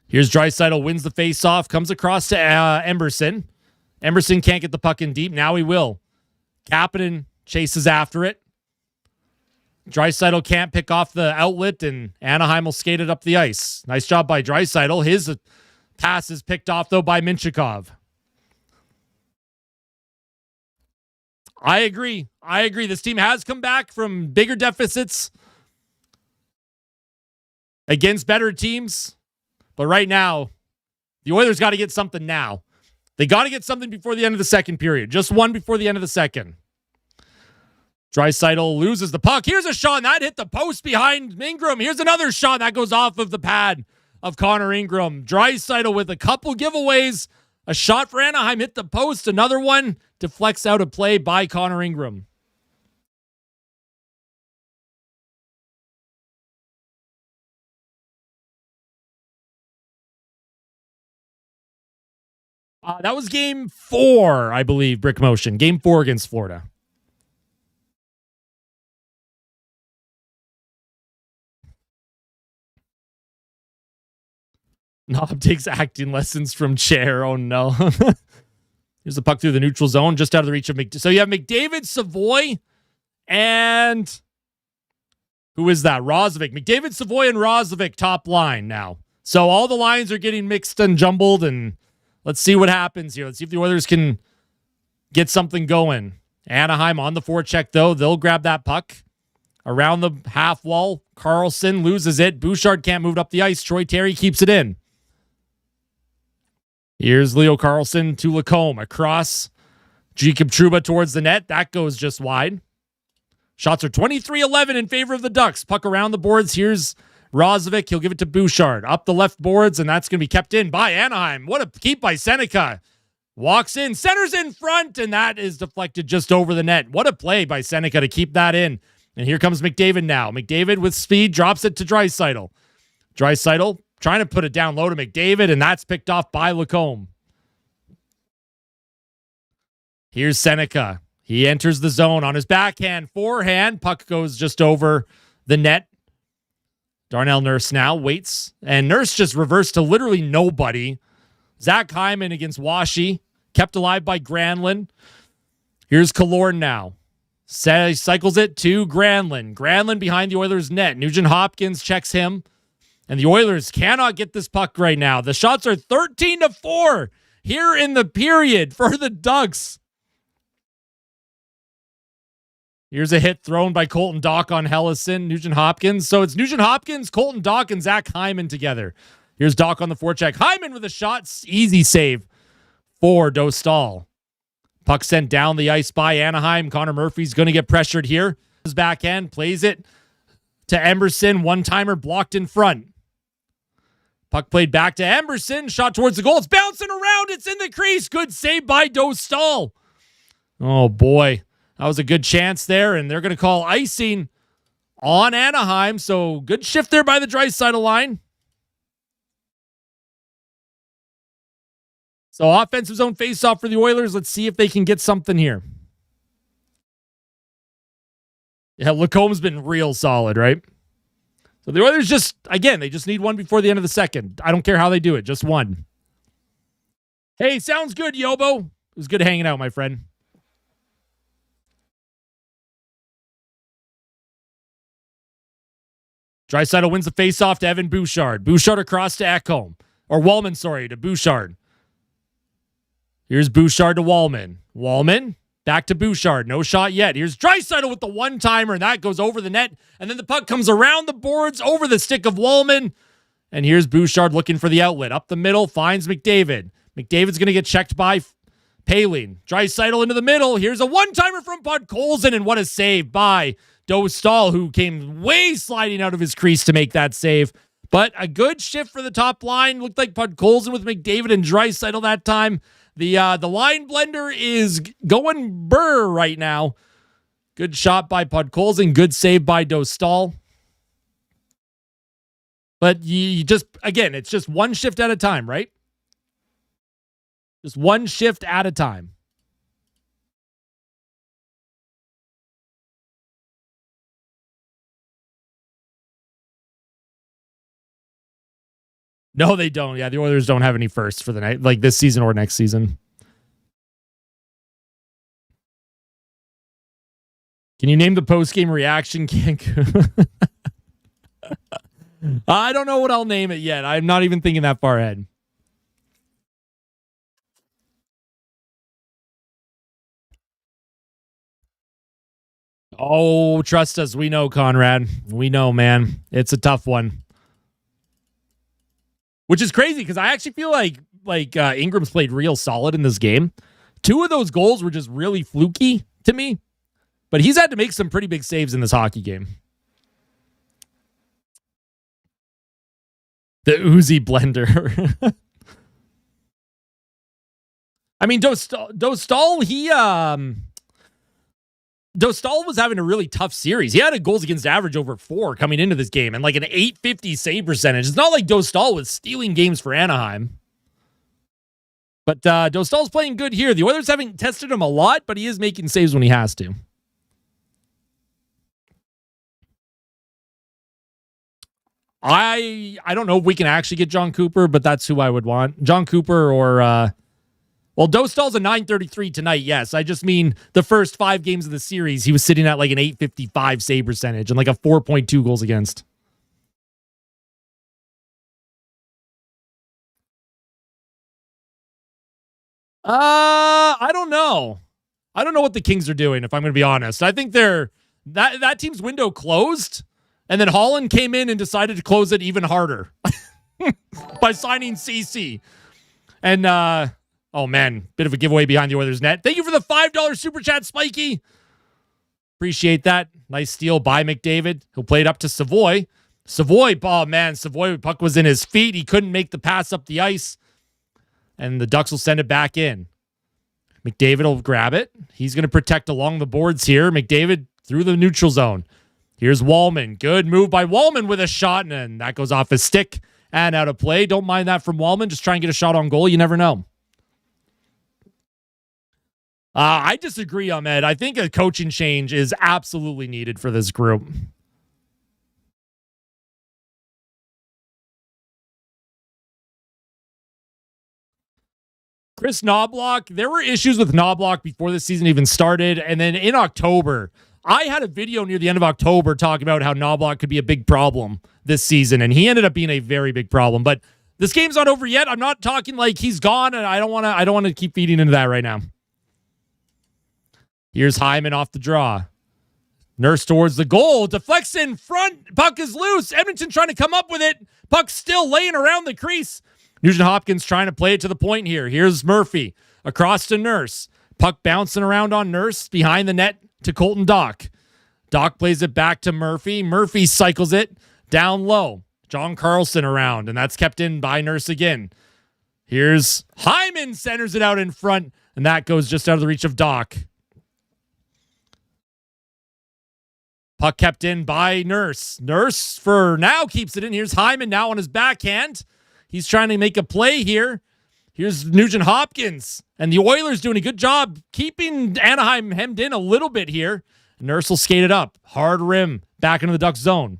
Here's Draisaitl, wins the faceoff, comes across to Emberson. Emberson can't get the puck in deep. Now he will. Kapanen chases after it. Draisaitl can't pick off the outlet, and Anaheim will skate it up the ice. Nice job by Draisaitl. His pass is picked off, though, by Minchikov. I agree. This team has come back from bigger deficits against better teams. But right now, the Oilers got to get something now. They got to get something before the end of the second period. Just one before the end of the second. Draisaitl loses the puck. Here's a shot. That hit the post behind Ingram. Here's another shot. That goes off of the pad of Connor Ingram. Draisaitl with a couple giveaways. A shot for Anaheim hit the post. Another one deflects out of play by Connor Ingram. That was game 4, I believe, Brick Motion. Game 4 against Florida. Knob takes acting lessons from Chair. Oh, no. Here's the puck through the neutral zone, just out of the reach of McDavid. So you have McDavid, Savoy, and who is that? Roslovic. McDavid, Savoy, and Roslovic top line now. So all the lines are getting mixed and jumbled, and let's see what happens here. Let's see if the Oilers can get something going. Anaheim on the forecheck, though. They'll grab that puck around the half wall. Carlson loses it. Bouchard can't move it up the ice. Troy Terry keeps it in. Here's Leo Carlson to Lacombe. Across. Jacob Trouba towards the net. That goes just wide. Shots are 23-11 in favor of the Ducks. Puck around the boards. Here's Rozovic, he'll give it to Bouchard. Up the left boards, and that's going to be kept in by Anaheim. What a keep by Seneca. Walks in, centers in front, and that is deflected just over the net. What a play by Seneca to keep that in. And here comes McDavid now. McDavid with speed drops it to Draisaitl. Draisaitl trying to put it down low to McDavid, and that's picked off by Lacombe. Here's Seneca. He enters the zone on his backhand, forehand. Puck goes just over the net. Darnell Nurse now waits, and Nurse just reversed to literally nobody. Zach Hyman against Washi, kept alive by Granlund. Here's Killorn now. Cycles it to Granlund. Granlund behind the Oilers' net. Nugent Hopkins checks him, and the Oilers cannot get this puck right now. The shots are 13-4 here in the period for the Ducks. Here's a hit thrown by Colton Dach on Hellison, Nugent Hopkins. So it's Nugent Hopkins, Colton Dach, and Zach Hyman together. Here's Dach on the forecheck. Hyman with a shot. Easy save for Dostal. Puck sent down the ice by Anaheim. Connor Murphy's going to get pressured here. His backhand plays it to Emerson. One-timer blocked in front. Puck played back to Emerson. Shot towards the goal. It's bouncing around. It's in the crease. Good save by Dostal. Oh, boy. That was a good chance there, and they're going to call icing on Anaheim. So good shift there by the Draisaitl line. So offensive zone faceoff for the Oilers. Let's see if they can get something here. Yeah, Lacombe's been real solid, right? So the Oilers just, again, they just need one before the end of the second. I don't care how they do it, just one. Hey, sounds good, Yobo. It was good hanging out, my friend. Draisaitl wins the faceoff to Evan Bouchard. Bouchard across to Ekholm. Or Wallman, sorry, to Bouchard. Here's Bouchard to Wallman. Wallman, back to Bouchard. No shot yet. Here's Draisaitl with the one-timer, and that goes over the net. And then the puck comes around the boards, over the stick of Wallman. And here's Bouchard looking for the outlet. Up the middle, finds McDavid. McDavid's going to get checked by Paling. Draisaitl into the middle. Here's a one-timer from Podkolzin, and what a save by Dostal, who came way sliding out of his crease to make that save. But a good shift for the top line. Looked like Podkolzin with McDavid and Draisaitl that time. The line blender is going burr right now. Good shot by Podkolzin. Good save by Dostal. But you just, again, it's just one shift at a time, right? Just one shift at a time. No, they don't. Yeah, the Oilers don't have any firsts for the night, like this season or next season. Can you name the post-game reaction? I don't know what I'll name it yet. I'm not even thinking that far ahead. Oh, trust us. We know, Conrad. We know, man. It's a tough one. Which is crazy because I actually feel like Ingram's played real solid in this game. 2 of those goals were just really fluky to me. But he's had to make some pretty big saves in this hockey game. The Uzi blender. I mean, Dostal, Dostal was having a really tough series. He had a goals against average over 4 coming into this game and like an .850 save percentage. It's not like Dostal was stealing games for Anaheim. But Dostal's playing good here. The Oilers haven't tested him a lot, but he is making saves when he has to. I don't know if we can actually get John Cooper, but that's who I would want. John Cooper or... Well, Dostal's a .933 tonight, yes. I just mean the first 5 games of the series, he was sitting at like an .855 save percentage and like a 4.2 goals against. I don't know. I don't know what the Kings are doing, if I'm going to be honest. I think that team's window closed, and then Holland came in and decided to close it even harder by signing CC. And, oh, man, bit of a giveaway behind the Oilers net. Thank you for the $5 super chat, Spiky. Appreciate that. Nice steal by McDavid. He'll play it up to Savoy. Savoy, oh man, Savoy, puck was in his feet. He couldn't make the pass up the ice. And the Ducks will send it back in. McDavid will grab it. He's going to protect along the boards here. McDavid through the neutral zone. Here's Wallman. Good move by Wallman with a shot, and that goes off his stick and out of play. Don't mind that from Wallman. Just try and get a shot on goal. You never know. I disagree, Ahmed. I think a coaching change is absolutely needed for this group. Chris Knobloch, there were issues with Knobloch before the season even started. And then in October, I had a video near the end of October talking about how Knobloch could be a big problem this season. And he ended up being a very big problem. But this game's not over yet. I'm not talking like he's gone, and I don't want to keep feeding into that right now. Here's Hyman off the draw. Nurse towards the goal. Deflects in front. Puck is loose. Edmonton trying to come up with it. Puck still laying around the crease. Nugent Hopkins trying to play it to the point here. Here's Murphy across to Nurse. Puck bouncing around on Nurse behind the net to Colton Dach. Dach plays it back to Murphy. Murphy cycles it down low. John Carlson around, and that's kept in by Nurse again. Here's Hyman, centers it out in front, and that goes just out of the reach of Dach. Puck kept in by Nurse. Nurse for now keeps it in. Here's Hyman now on his backhand. He's trying to make a play here. Here's Nugent Hopkins. And the Oilers doing a good job keeping Anaheim hemmed in a little bit here. Nurse will skate it up. Hard rim back into the Ducks zone.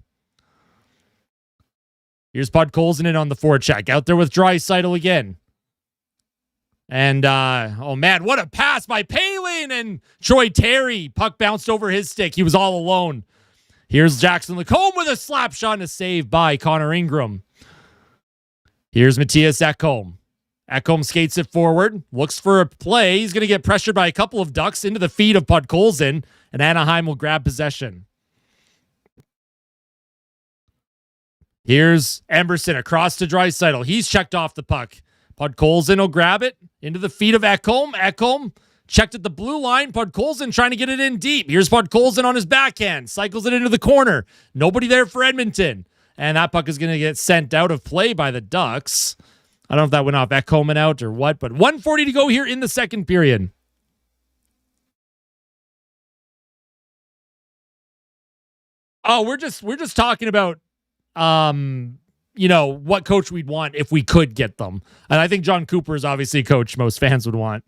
Here's Podkolzin in on the forecheck. Out there with Draisaitl again. And, oh man, what a pass by Palin and Troy Terry. Puck bounced over his stick. He was all alone. Here's Jackson Lacombe with a slap shot and a save by Connor Ingram. Here's Matthias Ekholm. Ekholm skates it forward, looks for a play. He's going to get pressured by a couple of Ducks into the feet of Podkolzin, and Anaheim will grab possession. Here's Emberson across to Draisaitl. He's checked off the puck. Podkolzin will grab it into the feet of Ekholm. Ekholm checked at the blue line. Podkolzin trying to get it in deep. Here's Podkolzin on his backhand. Cycles it into the corner. Nobody there for Edmonton. And that puck is going to get sent out of play by the Ducks. I don't know if that went off Ekholm and out or what, but 1:40 to go here in the second period. Oh, we're just talking about, what coach we'd want if we could get them. And I think John Cooper is obviously a coach most fans would want.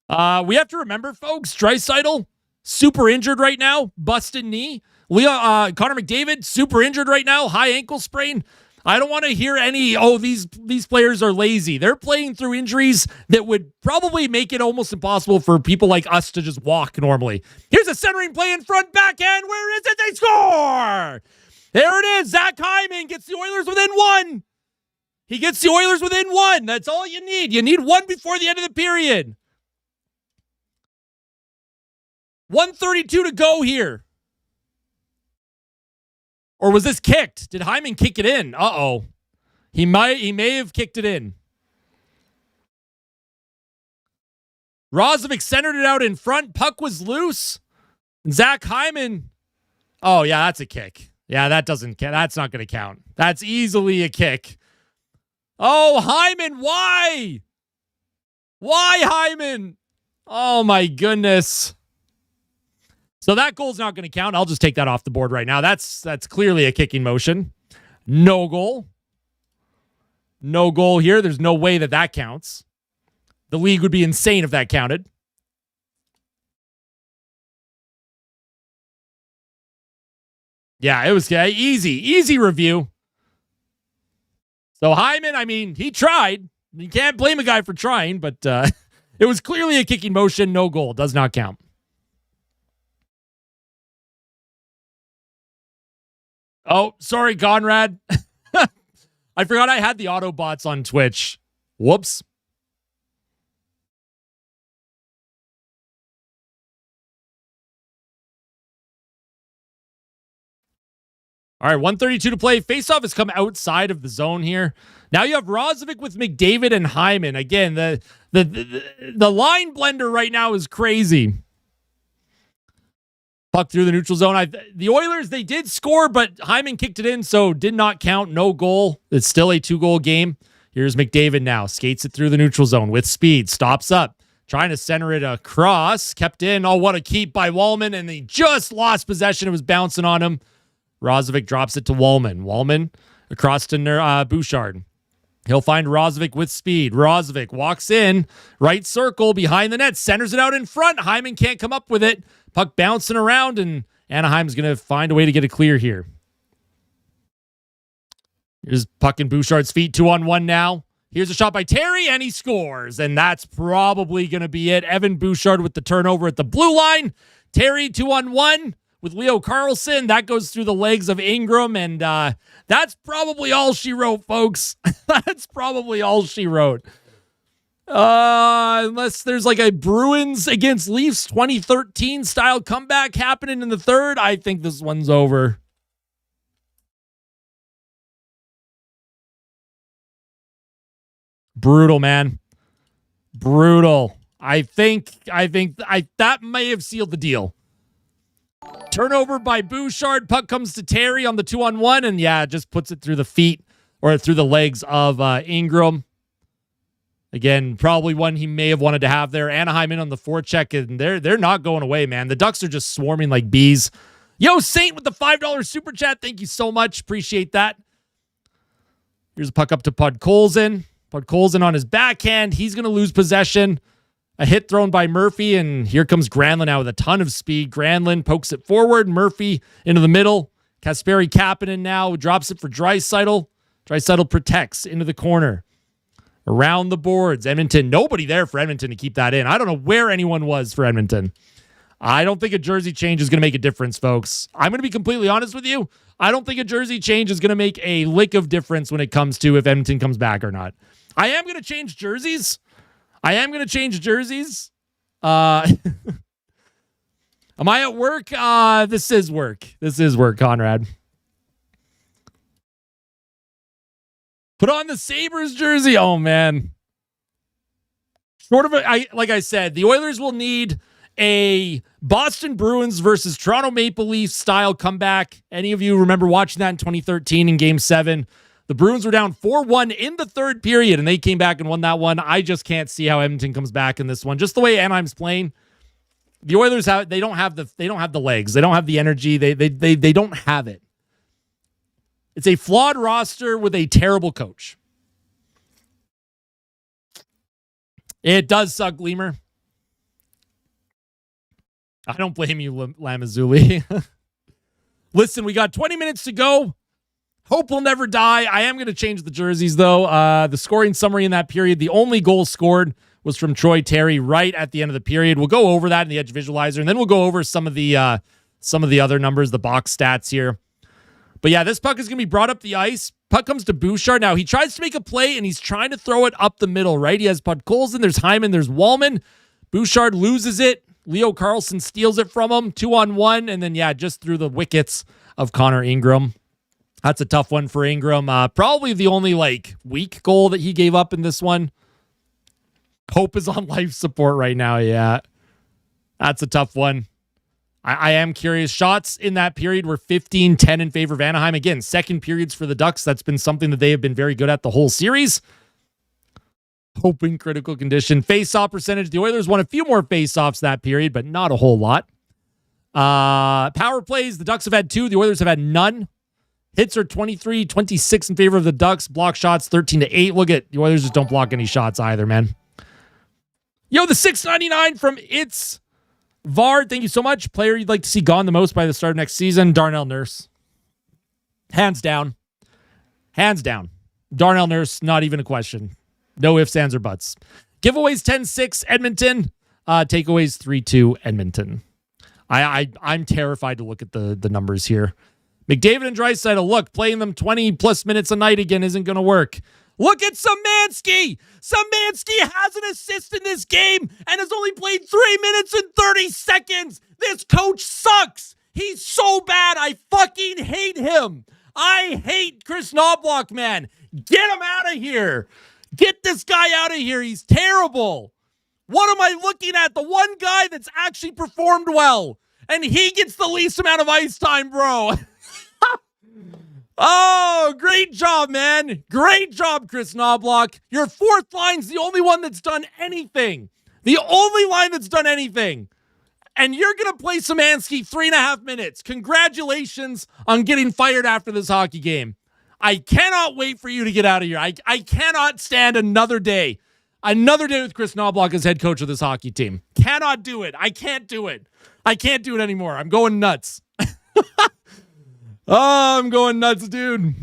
We have to remember, folks, Draisaitl, super injured right now, busted knee. Connor McDavid, super injured right now, high ankle sprain. I don't want to hear any, these players are lazy. They're playing through injuries that would probably make it almost impossible for people like us to just walk normally. Here's a centering play in front, backhand. Where is it? They score! There it is. Zach Hyman gets the Oilers within one. He gets the Oilers within one. That's all you need. You need one before the end of the period. 1:32 to go here. Or was this kicked? Did Hyman kick it in? Uh-oh. He may have kicked it in. Rozovic centered it out in front. Puck was loose. And Zach Hyman. Oh, yeah, that's a kick. Yeah, that's not going to count. That's easily a kick. Oh, Hyman, why? Why, Hyman? Oh, my goodness. So that goal's not going to count. I'll just take that off the board right now. That's clearly a kicking motion. No goal. No goal here. There's no way that counts. The league would be insane if that counted. Yeah, it was easy review. So Hyman, he tried. You can't blame a guy for trying, but it was clearly a kicking motion. No goal. Does not count. Oh, sorry, Conrad. I forgot I had the Autobots on Twitch. Whoops. All right, 1:32 to play. Faceoff has come outside of the zone here. Now you have Rozovic with McDavid and Hyman. Again, the line blender right now is crazy. Puck through the neutral zone. The Oilers, they did score, but Hyman kicked it in, so did not count. No goal. It's still a 2-goal game. Here's McDavid now. Skates it through the neutral zone with speed. Stops up. Trying to center it across. Kept in. Oh, what a keep by Wallman, and he just lost possession. It was bouncing on him. Roslovic drops it to Wallman. Wallman across to Bouchard. He'll find Roslovic with speed. Roslovic walks in. Right circle behind the net. Centers it out in front. Hyman can't come up with it. Puck bouncing around, and Anaheim's going to find a way to get it clear here. Here's puck in Bouchard's feet. 2-on-1 now. Here's a shot by Terry, and he scores. And that's probably going to be it. Evan Bouchard with the turnover at the blue line. Terry 2-on-1 with Leo Carlson. That goes through the legs of Ingram, and that's probably all she wrote, folks. That's probably all she wrote. Unless there's like a Bruins against Leafs 2013 style comeback happening in the third, I think this one's over. Brutal, man. Brutal. I think that may have sealed the deal. Turnover by Bouchard. Puck comes to Terry on the 2-on-1, and just puts it through the feet or through the legs of Ingram. Again, probably one he may have wanted to have there. Anaheim in on the forecheck, and they're not going away, man. The Ducks are just swarming like bees. Yo, Saint with the $5 super chat. Thank you so much. Appreciate that. Here's a puck up to Podkolzin. Podkolzin on his backhand. He's going to lose possession. A hit thrown by Murphy, and here comes Granlund now with a ton of speed. Granlund pokes it forward. Murphy into the middle. Kasperi Kapanen now drops it for Draisaitl. Draisaitl protects into the corner. Around the boards. Edmonton, nobody there for Edmonton to keep that in. I don't know where anyone was for Edmonton. I don't think a jersey change is going to make a difference, folks. I'm going to be completely honest with you. I don't think a jersey change is going to make a lick of difference when it comes to if Edmonton comes back or not. I am going to change jerseys. Am I at work? This is work. This is work, Conrad. Put on the Sabres jersey. Oh, man. Sort of, like I said, the Oilers will need a Boston Bruins versus Toronto Maple Leafs style comeback. Any of you remember watching that in 2013 in Game 7? The Bruins were down 4-1 in the third period, and they came back and won that one. I just can't see how Edmonton comes back in this one. Just the way Anaheim's playing, the Oilers they don't have the legs, they don't have the energy, they don't have it. It's a flawed roster with a terrible coach. It does suck, Lemur. I don't blame you, Lamazuli. Listen, we got 20 minutes to go. Hope will never die. I am going to change the jerseys, though. The scoring summary in that period, the only goal scored was from Troy Terry right at the end of the period. We'll go over that in the Edge Visualizer, and then we'll go over some of the other numbers, the box stats here. But yeah, this puck is going to be brought up the ice. Puck comes to Bouchard. Now, he tries to make a play, and he's trying to throw it up the middle, right? He has Podkolzin, there's Hyman, there's Wallman. Bouchard loses it. Leo Carlson steals it from him, 2-on-1, and then, just through the wickets of Connor Ingram. That's a tough one for Ingram. Probably the only weak goal that he gave up in this one. Hope is on life support right now. Yeah, that's a tough one. I am curious. Shots in that period were 15-10 in favor of Anaheim. Again, second periods for the Ducks. That's been something that they have been very good at the whole series. Hope in critical condition. Face-off percentage. The Oilers won a few more face-offs that period, but not a whole lot. Power plays. The Ducks have had 2. The Oilers have had none. Hits are 23-26 in favor of the Ducks. Block shots 13-8. Look at the Oilers just don't block any shots either, man. Yo, the $6.99 from It's Vard. Thank you so much. Player you'd like to see gone the most by the start of next season. Darnell Nurse. Hands down. Darnell Nurse, not even a question. No ifs, ands, or buts. Giveaways 10-6 Edmonton. Takeaways 3-2 Edmonton. I'm terrified to look at the numbers here. McDavid and Draisaitl, look, playing them 20-plus minutes a night again isn't going to work. Look at Szymanski. Szymanski has an assist in this game and has only played 3 minutes and 30 seconds. This coach sucks. He's so bad. I fucking hate him. I hate Chris Knobloch, man. Get him out of here. Get this guy out of here. He's terrible. What am I looking at? The one guy that's actually performed well. and he gets the least amount of ice time, bro. Oh, great job, man. Great job, Chris Knobloch. Your fourth line's the only one that's done anything. The only line that's done anything. And you're going to play Szymanski 3.5 minutes. Congratulations on getting fired after this hockey game. I cannot wait for you to get out of here. I cannot stand another day. Another day with Chris Knobloch as head coach of this hockey team. Cannot do it. I can't do it. I can't do it anymore. I'm going nuts. Oh, I'm going nuts, dude.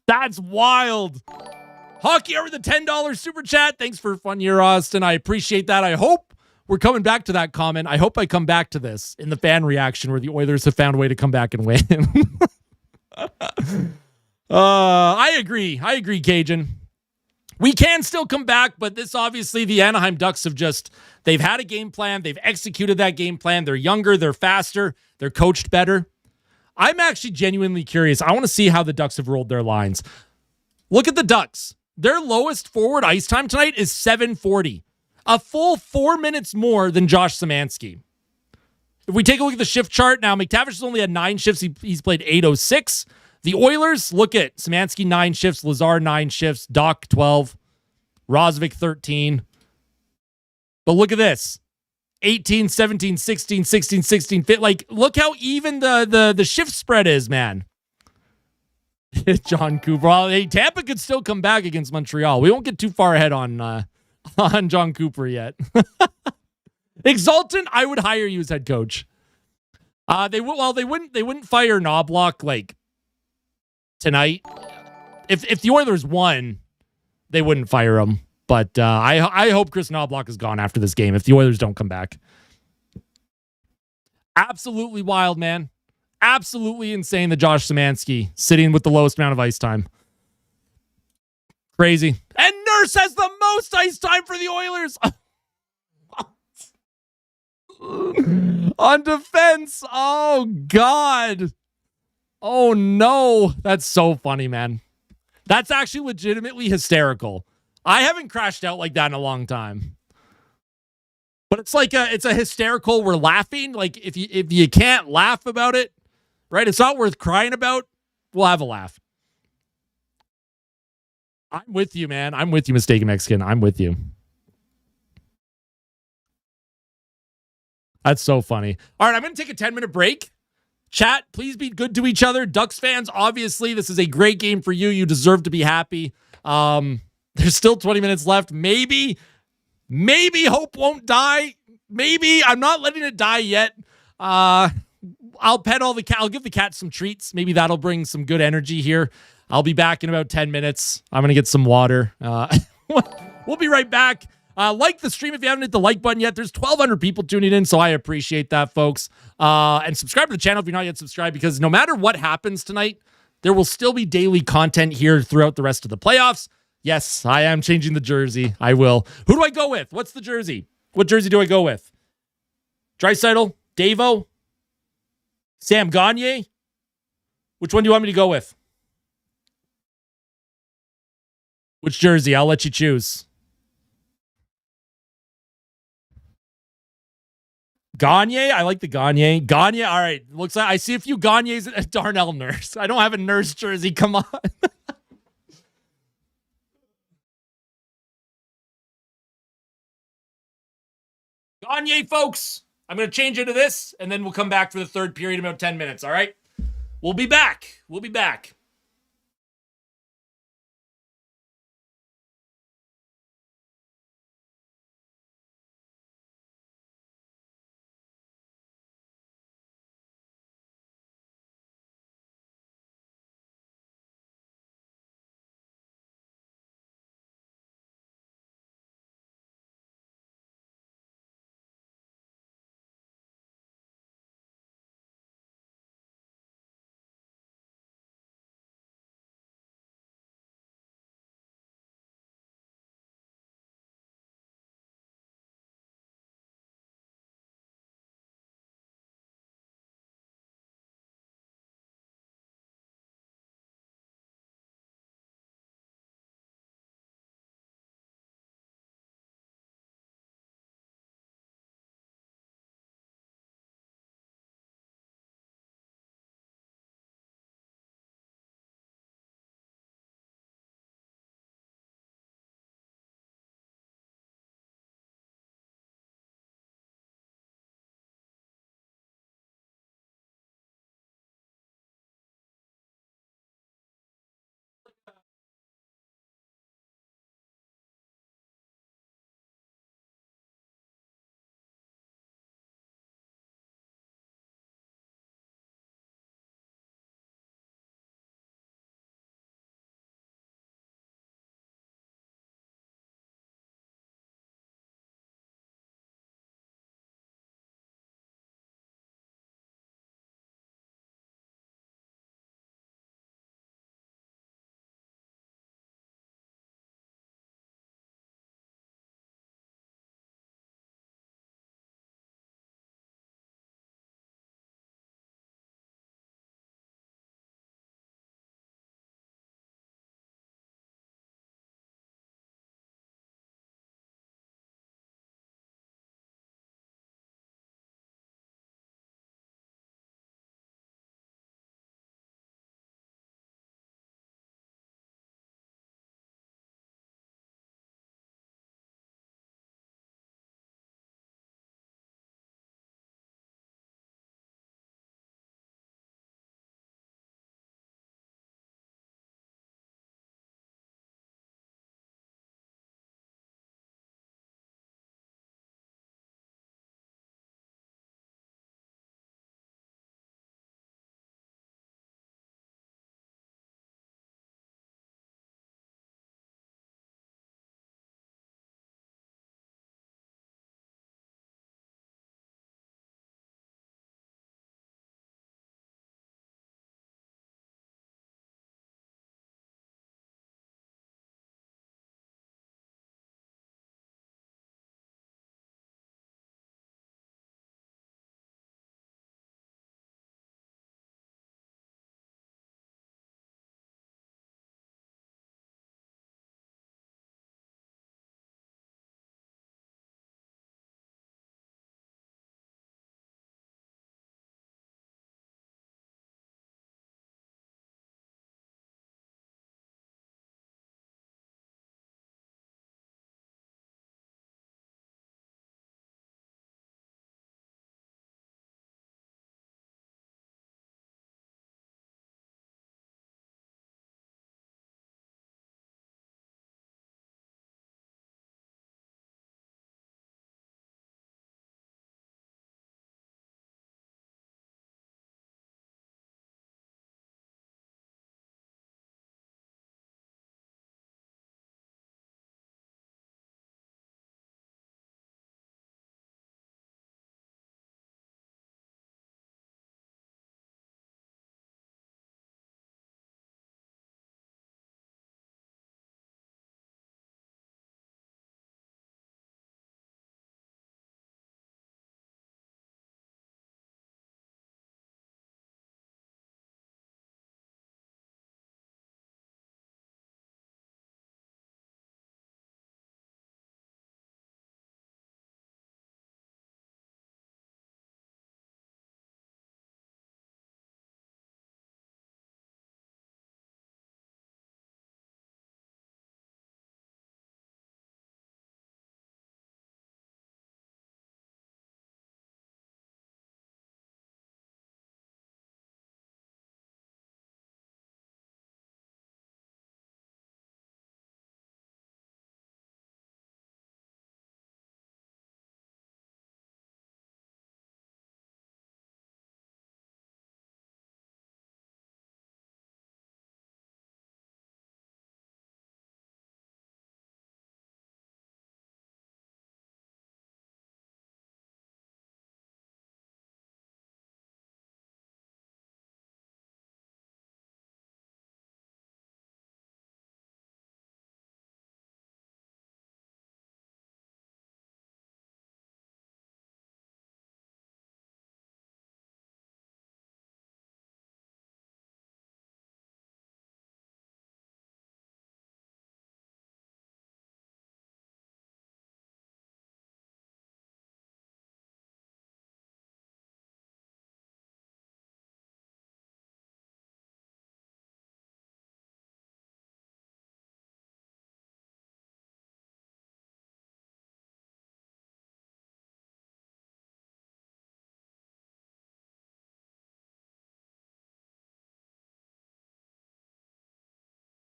That's wild. Hockey over the $10 super chat. Thanks for a fun year, Austin. I appreciate that. I hope we're coming back to that comment. I hope I come back to this in the fan reaction where the Oilers have found a way to come back and win. I agree. I agree, Cajun. We can still come back, but this obviously the Anaheim Ducks they've had a game plan. They've executed that game plan. They're younger. They're faster. They're coached better. I'm actually genuinely curious. I want to see how the Ducks have rolled their lines. Look at the Ducks. Their lowest forward ice time tonight is 7:40. A full 4 minutes more than Josh Szymanski. If we take a look at the shift chart, now McTavish has only had 9 shifts. He's played 8:06. The Oilers, look at Szymanski 9 shifts, Lazar 9 shifts, Doc 12, Rosvik 13. But look at this. 18, 17, 16, 16, 16, fit. Like, look how even the shift spread is, man. John Cooper. Well, hey, Tampa could still come back against Montreal. We won't get too far ahead on John Cooper yet. Exultant, I would hire you as head coach. They wouldn't fire Knobloch like tonight. If the Oilers won, they wouldn't fire him. But I hope Chris Knobloch is gone after this game if the Oilers don't come back. Absolutely wild, man. Absolutely insane that Josh Szymanski sitting with the lowest amount of ice time. Crazy. And Nurse has the most ice time for the Oilers. On defense. Oh, God. Oh, no. That's so funny, man. That's actually legitimately hysterical. I haven't crashed out like that in a long time. But it's like it's a hysterical, we're laughing. Like if you can't laugh about it, right? It's not worth crying about. We'll have a laugh. I'm with you, man. I'm with you, Mistaken Mexican. I'm with you. That's so funny. All right, I'm going to take a 10-minute break. Chat, please be good to each other. Ducks fans, obviously, this is a great game for you. You deserve to be happy. There's still 20 minutes left. Maybe hope won't die. Maybe I'm not letting it die yet. I'll pet all the cat. I'll give the cat some treats. Maybe that'll bring some good energy here. I'll be back in about 10 minutes. I'm going to get some water. We'll be right back. Like the stream if you haven't hit the like button yet. There's 1,200 people tuning in, so I appreciate that, folks. And subscribe to the channel if you're not yet subscribed, because no matter what happens tonight, there will still be daily content here throughout the rest of the playoffs. Yes, I am changing the jersey. I will. Who do I go with? What's the jersey? What jersey do I go with? Draisaitl? Davo? Sam Gagner? Which one do you want me to go with? Which jersey? I'll let you choose. Gagner? I like the Gagner. Gagner? All right. Looks like I see a few Gagners at Darnell Nurse. I don't have a Nurse jersey. Come on. Gagner, folks. I'm going to change into this, and then we'll come back for the third period in about 10 minutes, all right? We'll be back. We'll be back.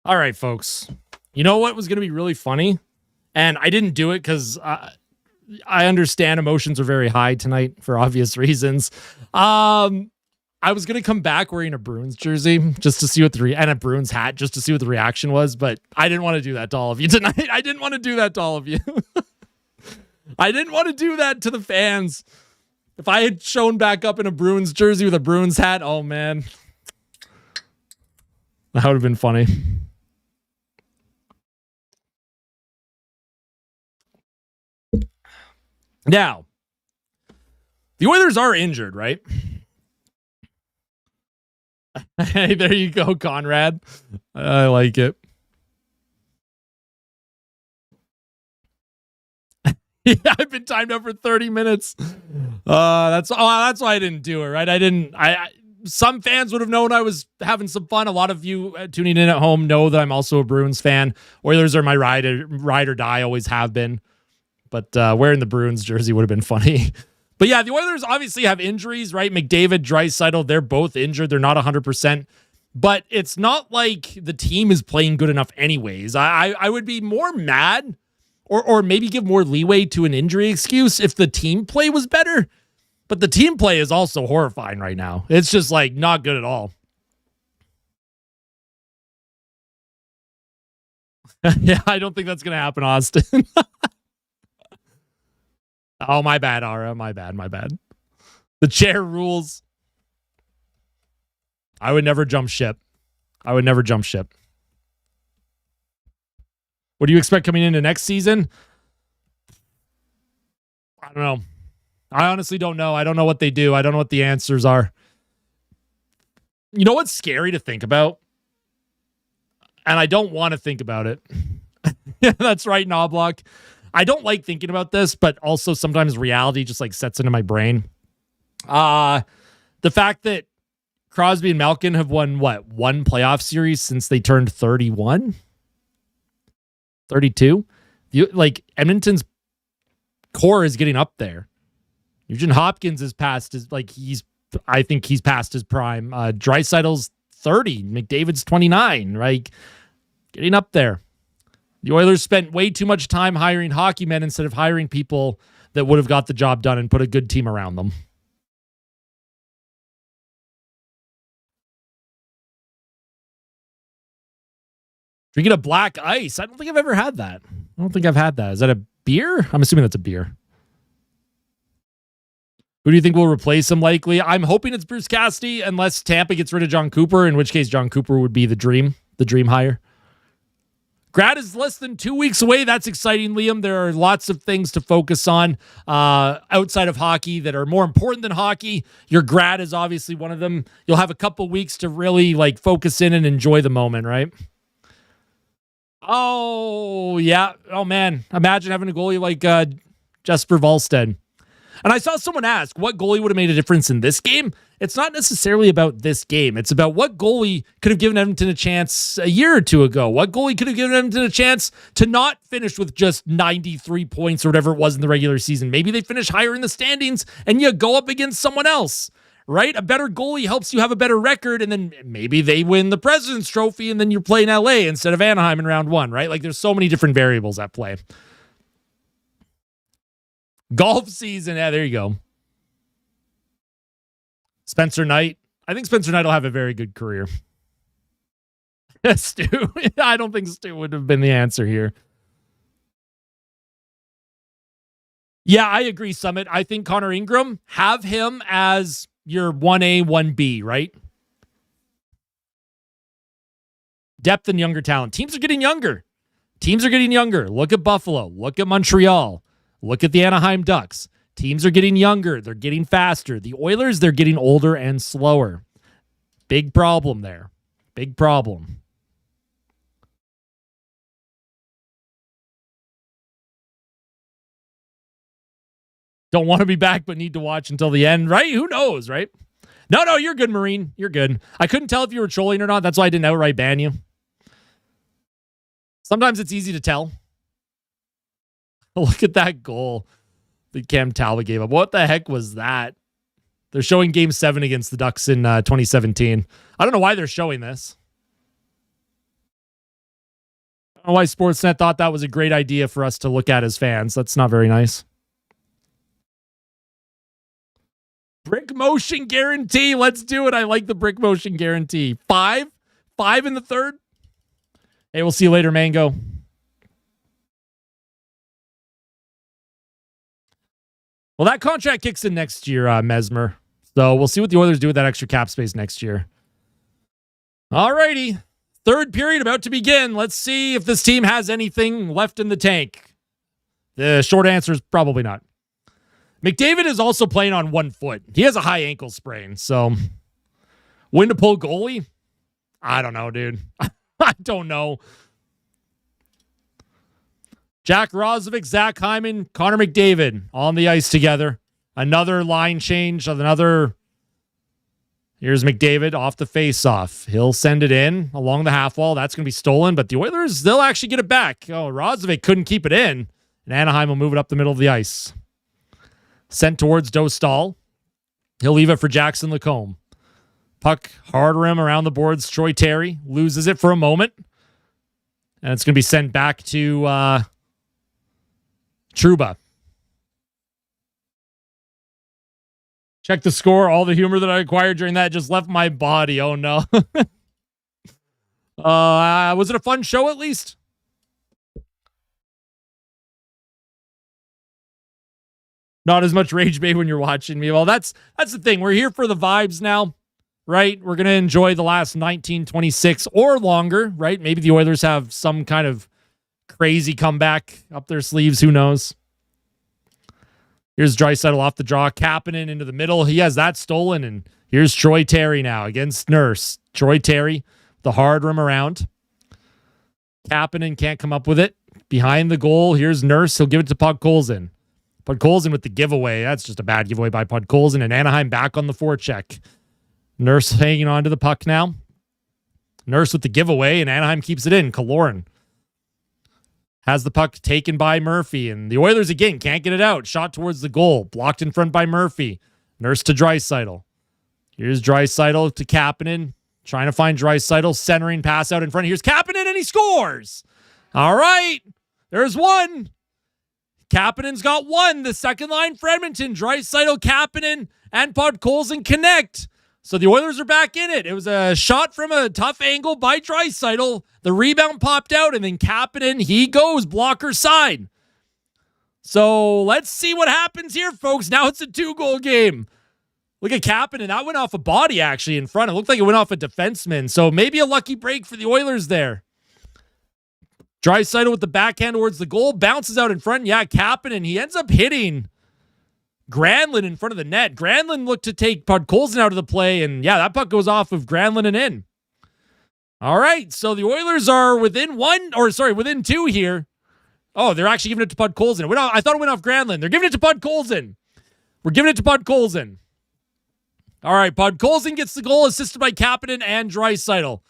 All right, folks. You know what was going to be really funny? And I didn't do it because I understand emotions are very high tonight for obvious reasons. I was going to come back wearing a Bruins jersey just to see what and a Bruins hat just to see what the reaction was. But I didn't want to do that to all of you tonight. I didn't want to do that to all of you. I didn't want to do that to the fans. If I had shown back up in a Bruins jersey with a Bruins hat, oh man. That would have been funny. Now, the Oilers are injured, right? Hey, there you go, Conrad. I like it. Yeah, I've been timed up for 30 minutes. That's why I didn't do it, right? Some fans would have known I was having some fun. A lot of you tuning in at home know that I'm also a Bruins fan. Oilers are my ride or die, always have been. But wearing the Bruins jersey would have been funny. But yeah, the Oilers obviously have injuries, right? McDavid, Draisaitl, they're both injured. They're not 100%. But it's not like the team is playing good enough anyways. I would be more mad or maybe give more leeway to an injury excuse if the team play was better. But the team play is also horrifying right now. It's just like not good at all. Yeah, I don't think that's going to happen, Austin. Oh, my bad, Ara. My bad. The chair rules. I would never jump ship. What do you expect coming into next season? I don't know. I honestly don't know. I don't know what they do. I don't know what the answers are. You know what's scary to think about? And I don't want to think about it. Yeah, that's right, Knobloch. I don't like thinking about this, but also sometimes reality just like sets into my brain. The fact that Crosby and Malkin have won, one playoff series since they turned 31? 32? Edmonton's core is getting up there. Nugent Hopkins is past I think he's past his prime. Draisaitl's 30. McDavid's 29, right? Getting up there. The Oilers spent way too much time hiring hockey men instead of hiring people that would have got the job done and put a good team around them. Drinking a black ice. I don't think I've ever had that. I don't think I've had that. Is that a beer? I'm assuming that's a beer. Who do you think will replace him likely? I'm hoping it's Bruce Cassidy unless Tampa gets rid of John Cooper, in which case John Cooper would be the dream hire. Grad is less than 2 weeks away. That's exciting, Liam. There are lots of things to focus on outside of hockey that are more important than hockey. Your grad is obviously one of them. You'll have a couple weeks to really focus in and enjoy the moment, right? Oh, yeah. Oh, man. Imagine having a goalie like Jesper Wallstedt. And I saw someone ask what goalie would have made a difference in this game. It's not necessarily about this game. It's about what goalie could have given Edmonton a chance a year or two ago. What goalie could have given Edmonton a chance to not finish with just 93 points or whatever it was in the regular season. Maybe they finish higher in the standings and you go up against someone else, right? A better goalie helps you have a better record, and then maybe they win the President's Trophy and then you're playing LA instead of Anaheim in round one, right? There's so many different variables at play. Golf season. Yeah, there you go. Spencer Knight. I think Spencer Knight will have a very good career. Stu. I don't think Stu would have been the answer here. Yeah, I agree, Summit. I think Connor Ingram, have him as your 1A, 1B, right? Depth and younger talent. Teams are getting younger. Look at Buffalo. Look at Montreal. Look at the Anaheim Ducks. Teams are getting younger. They're getting faster. The Oilers, they're getting older and slower. Big problem there. Big problem. Don't want to be back, but need to watch until the end, right? Who knows, right? No, you're good, Marine. You're good. I couldn't tell if you were trolling or not. That's why I didn't outright ban you. Sometimes it's easy to tell. Look at that goal that Cam Talbot gave up. What the heck was that? They're showing Game 7 against the Ducks in 2017. I don't know why they're showing this. don't know why Sportsnet thought that was a great idea for us to look at as fans. That's not very nice. Brick motion guarantee. Let's do it. I like the brick motion guarantee. 5 in the third. Hey, we'll see you later, Mango. Well, that contract kicks in next year, Mesmer. So we'll see what the Oilers do with that extra cap space next year. All righty. Third period about to begin. Let's see if this team has anything left in the tank. The short answer is probably not. McDavid is also playing on 1 foot. He has a high ankle sprain. So when to pull goalie? I don't know, dude. I don't know. Jack Roslovic, Zach Hyman, Connor McDavid on the ice together. Another line change. Here's McDavid off the faceoff. He'll send it in along the half wall. That's going to be stolen, but the Oilers, they'll actually get it back. Oh, Roslovic couldn't keep it in, and Anaheim will move it up the middle of the ice. Sent towards Dostal. He'll leave it for Jackson Lacombe. Puck hard rim around the boards. Troy Terry loses it for a moment, and it's going to be sent back to Trouba. Check the score. All the humor that I acquired during that just left my body. Oh, no. Was it a fun show at least? Not as much rage bait when you're watching me. Well, that's the thing. We're here for the vibes now, right? We're going to enjoy the last 1926 or longer, right? Maybe the Oilers have some kind of crazy comeback up their sleeves. Who knows? Here's Draisaitl off the draw. Kapanen into the middle. He has that stolen. And here's Troy Terry now against Nurse. Troy Terry, the hard rim around. Kapanen can't come up with it. Behind the goal, here's Nurse. He'll give it to Podkolzin. Podkolzin with the giveaway. That's just a bad giveaway by Podkolzin. And Anaheim back on the forecheck. Nurse hanging on to the puck now. Nurse with the giveaway, and Anaheim keeps it in. Kaloran has the puck taken by Murphy, and the Oilers again can't get it out. Shot towards the goal. Blocked in front by Murphy. Nurse to Draisaitl. Here's Draisaitl to Kapanen. Trying to find Draisaitl. Centering pass out in front. Here's Kapanen, and he scores. All right. There's one. Kapanen's got one. The second line for Edmonton. Draisaitl, Kapanen, and Podkolzin connect. So the Oilers are back in it. It was a shot from a tough angle by Draisaitl. The rebound popped out, and then Kapanen, he goes blocker side. So let's see what happens here, folks. Now it's a 2-goal game. Look at Kapanen. That went off a body, actually, in front. It looked like it went off a defenseman. So maybe a lucky break for the Oilers there. Draisaitl with the backhand towards the goal. Bounces out in front. Yeah, Kapanen, he ends up hitting Granlund in front of the net. Granlund looked to take Podkolzin out of the play, and yeah, that puck goes off of Granlund and in. All right, so the Oilers are within two here. Oh, they're actually giving it to Podkolzin. I thought it went off Granlund. They're giving it to Podkolzin. We're giving it to Podkolzin. All right, Podkolzin gets the goal, assisted by Kapanen and Draisaitl.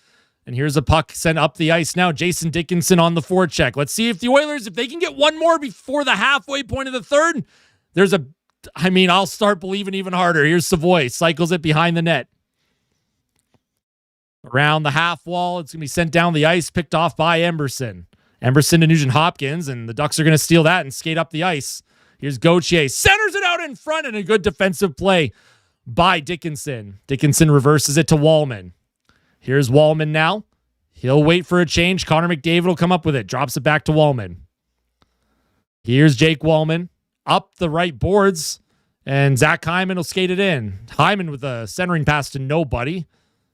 And here's a puck sent up the ice now. Jason Dickinson on the forecheck. Let's see if the Oilers, if they can get one more before the halfway point of the third, I'll start believing even harder. Here's Savoy. Cycles it behind the net. Around the half wall. It's going to be sent down the ice, picked off by Emberson. Emberson to Nugent Hopkins, and the Ducks are going to steal that and skate up the ice. Here's Gauthier. Centers it out in front, and a good defensive play by Dickinson. Dickinson reverses it to Wallman. Here's Wallman now. He'll wait for a change. Connor McDavid will come up with it. Drops it back to Wallman. Here's Jake Wallman. Up the right boards, and Zach Hyman will skate it in. Hyman with a centering pass to nobody,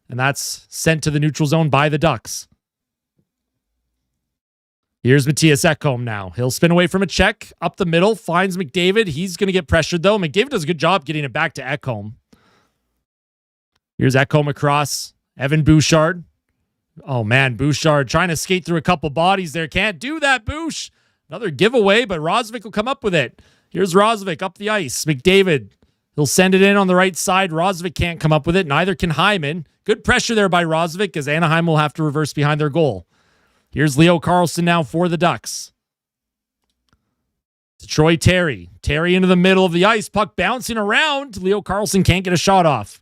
and that's sent to the neutral zone by the Ducks. Here's Matthias Ekholm now. He'll spin away from a check, up the middle, finds McDavid. He's going to get pressured, though. McDavid does a good job getting it back to Ekholm. Here's Ekholm across. Evan Bouchard. Oh, man, Bouchard trying to skate through a couple bodies there. Can't do that, Bouch. Another giveaway, but Roslovic will come up with it. Here's Roslovic up the ice. McDavid, he'll send it in on the right side. Roslovic can't come up with it. Neither can Hyman. Good pressure there by Roslovic as Anaheim will have to reverse behind their goal. Here's Leo Carlsson now for the Ducks. To Troy Terry. Terry into the middle of the ice. Puck bouncing around. Leo Carlsson can't get a shot off.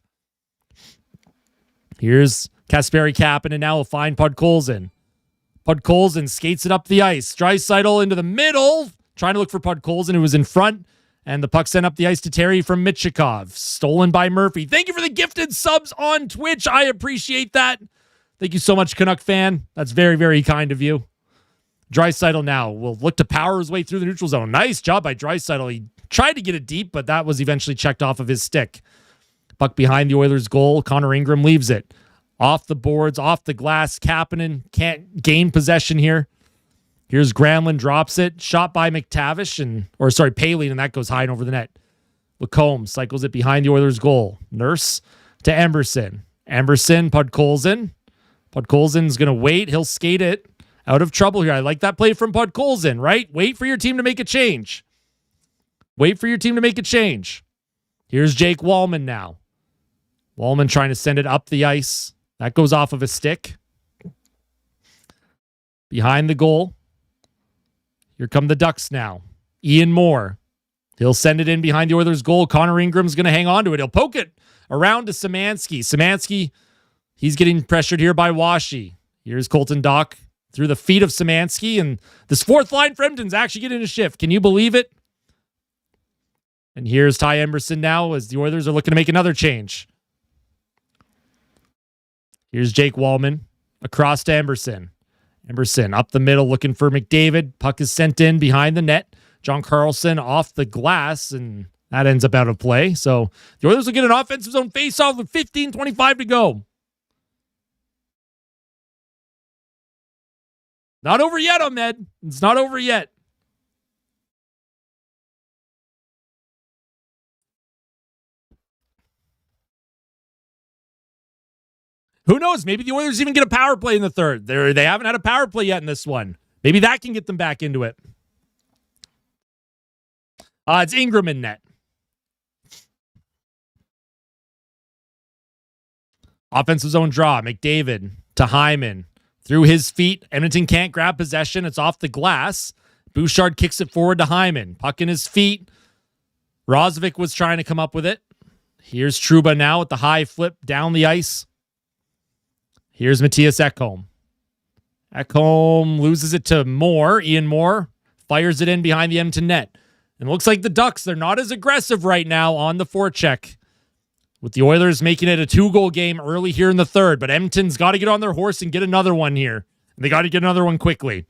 Here's Kasperi Kapanen, and now he'll find Podkolzin. Podkolzin skates it up the ice. Draisaitl into the middle, trying to look for Podkolzin, who was in front. And the puck sent up the ice to Terry from Michikov. Stolen by Murphy. Thank you for the gifted subs on Twitch. I appreciate that. Thank you so much, Canuck fan. That's very, very kind of you. Draisaitl now will look to power his way through the neutral zone. Nice job by Draisaitl. He tried to get it deep, but that was eventually checked off of his stick. Puck behind the Oilers' goal. Connor Ingram leaves it. Off the boards, off the glass. Kapanen can't gain possession here. Here's Granlund, drops it. Shot by McTavish, Palin, and that goes high and over the net. Lacombe cycles it behind the Oilers' goal. Nurse to Emberson. Emberson, Podkolzin. Podkolzin's going to wait. He'll skate it. Out of trouble here. I like that play from Podkolzin, right? Wait for your team to make a change. Wait for your team to make a change. Here's Jake Wallman now. Wallman trying to send it up the ice. That goes off of a stick. Behind the goal. Here come the Ducks now. Ian Moore. He'll send it in behind the Oilers' goal. Connor Ingram's going to hang on to it. He'll poke it around to Szymanski. Szymanski, he's getting pressured here by Washi. Here's Colton Dock through the feet of Szymanski. And this fourth line for Edmonton's actually getting a shift. Can you believe it? And here's Ty Emberson now as the Oilers are looking to make another change. Here's Jake Wallman across to Emberson. Emberson up the middle looking for McDavid. Puck is sent in behind the net. John Carlson off the glass, and that ends up out of play. So the Oilers will get an offensive zone face-off with 15:25 to go. Not over yet, Ahmed. It's not over yet. Who knows? Maybe the Oilers even get a power play in the third. They haven't had a power play yet in this one. Maybe that can get them back into it. It's Ingram in net. Offensive zone draw. McDavid to Hyman. Through his feet. Edmonton can't grab possession. It's off the glass. Bouchard kicks it forward to Hyman. Puck in his feet. Rosvik was trying to come up with it. Here's Trouba now with the high flip down the ice. Here's Matthias Ekholm. Ekholm loses it to Moore. Ian Moore fires it in behind the Edmonton net. And it looks like the Ducks, they're not as aggressive right now on the forecheck. With the Oilers making it a 2-goal game early here in the third. But Edmonton's got to get on their horse and get another one here. And they got to get another one quickly.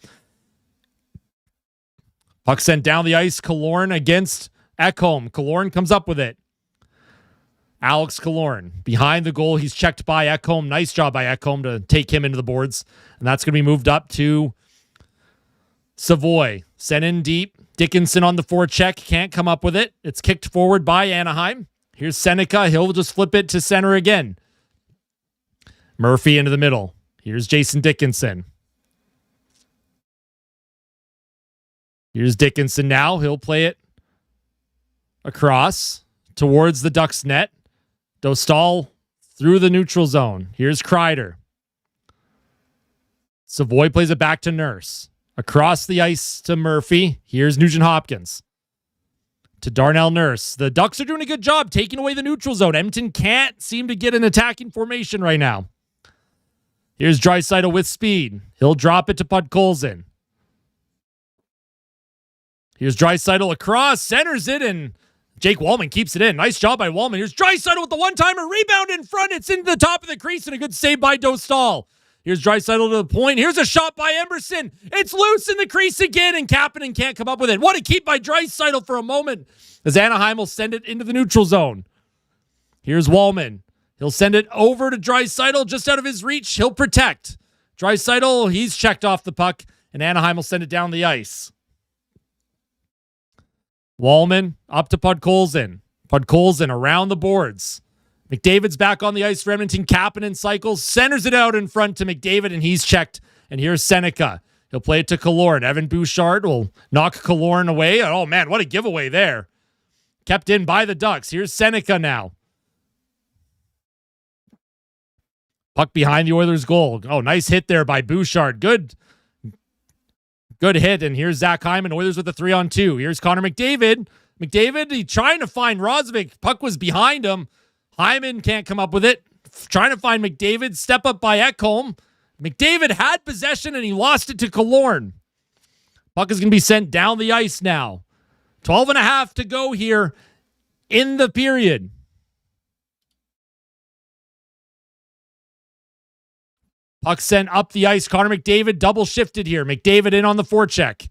Puck sent down the ice. Killorn against Ekholm. Killorn comes up with it. Alex Killorn behind the goal. He's checked by Ekholm. Nice job by Ekholm to take him into the boards. And that's going to be moved up to Savoy. Sent in deep. Dickinson on the forecheck. Can't come up with it. It's kicked forward by Anaheim. Here's Seneca. He'll just flip it to center again. Murphy into the middle. Here's Jason Dickinson. Here's Dickinson now. He'll play it across towards the Ducks net. Dostal through the neutral zone. Here's Kreider. Savoy plays it back to Nurse. Across the ice to Murphy. Here's Nugent Hopkins. To Darnell Nurse. The Ducks are doing a good job taking away the neutral zone. Edmonton can't seem to get an attacking formation right now. Here's Draisaitl with speed. He'll drop it to Podkolzin. Here's Draisaitl across. Centers it, and Jake Wallman keeps it in. Nice job by Wallman. Here's Draisaitl with the one-timer. Rebound in front. It's into the top of the crease, and a good save by Dostal. Here's Draisaitl to the point. Here's a shot by Emberson. It's loose in the crease again, and Kapanen can't come up with it. What a keep by Draisaitl for a moment, as Anaheim will send it into the neutral zone. Here's Wallman. He'll send it over to Draisaitl, just out of his reach. He'll protect. Draisaitl, he's checked off the puck, and Anaheim will send it down the ice. Wallman up to Podkolzin. Podkolzin around the boards. McDavid's back on the ice for Edmonton. Kapanen cycles, centers it out in front to McDavid, and he's checked. And here's Seneca. He'll play it to Killorn. Evan Bouchard will knock Killorn away. Oh, man, what a giveaway there. Kept in by the Ducks. Here's Seneca now. Puck behind the Oilers' goal. Oh, nice hit there by Bouchard. Good hit. And here's Zach Hyman. Oilers with the 3-on-2. Here's Connor McDavid. McDavid, he's trying to find Rosvik. Puck was behind him. Hyman can't come up with it. Trying to find McDavid. Step up by Ekholm. McDavid had possession and he lost it to Killorn. Puck is going to be sent down the ice now. 12 and a half to go here in the period. Puck sent up the ice. Connor McDavid double shifted here. McDavid in on the forecheck.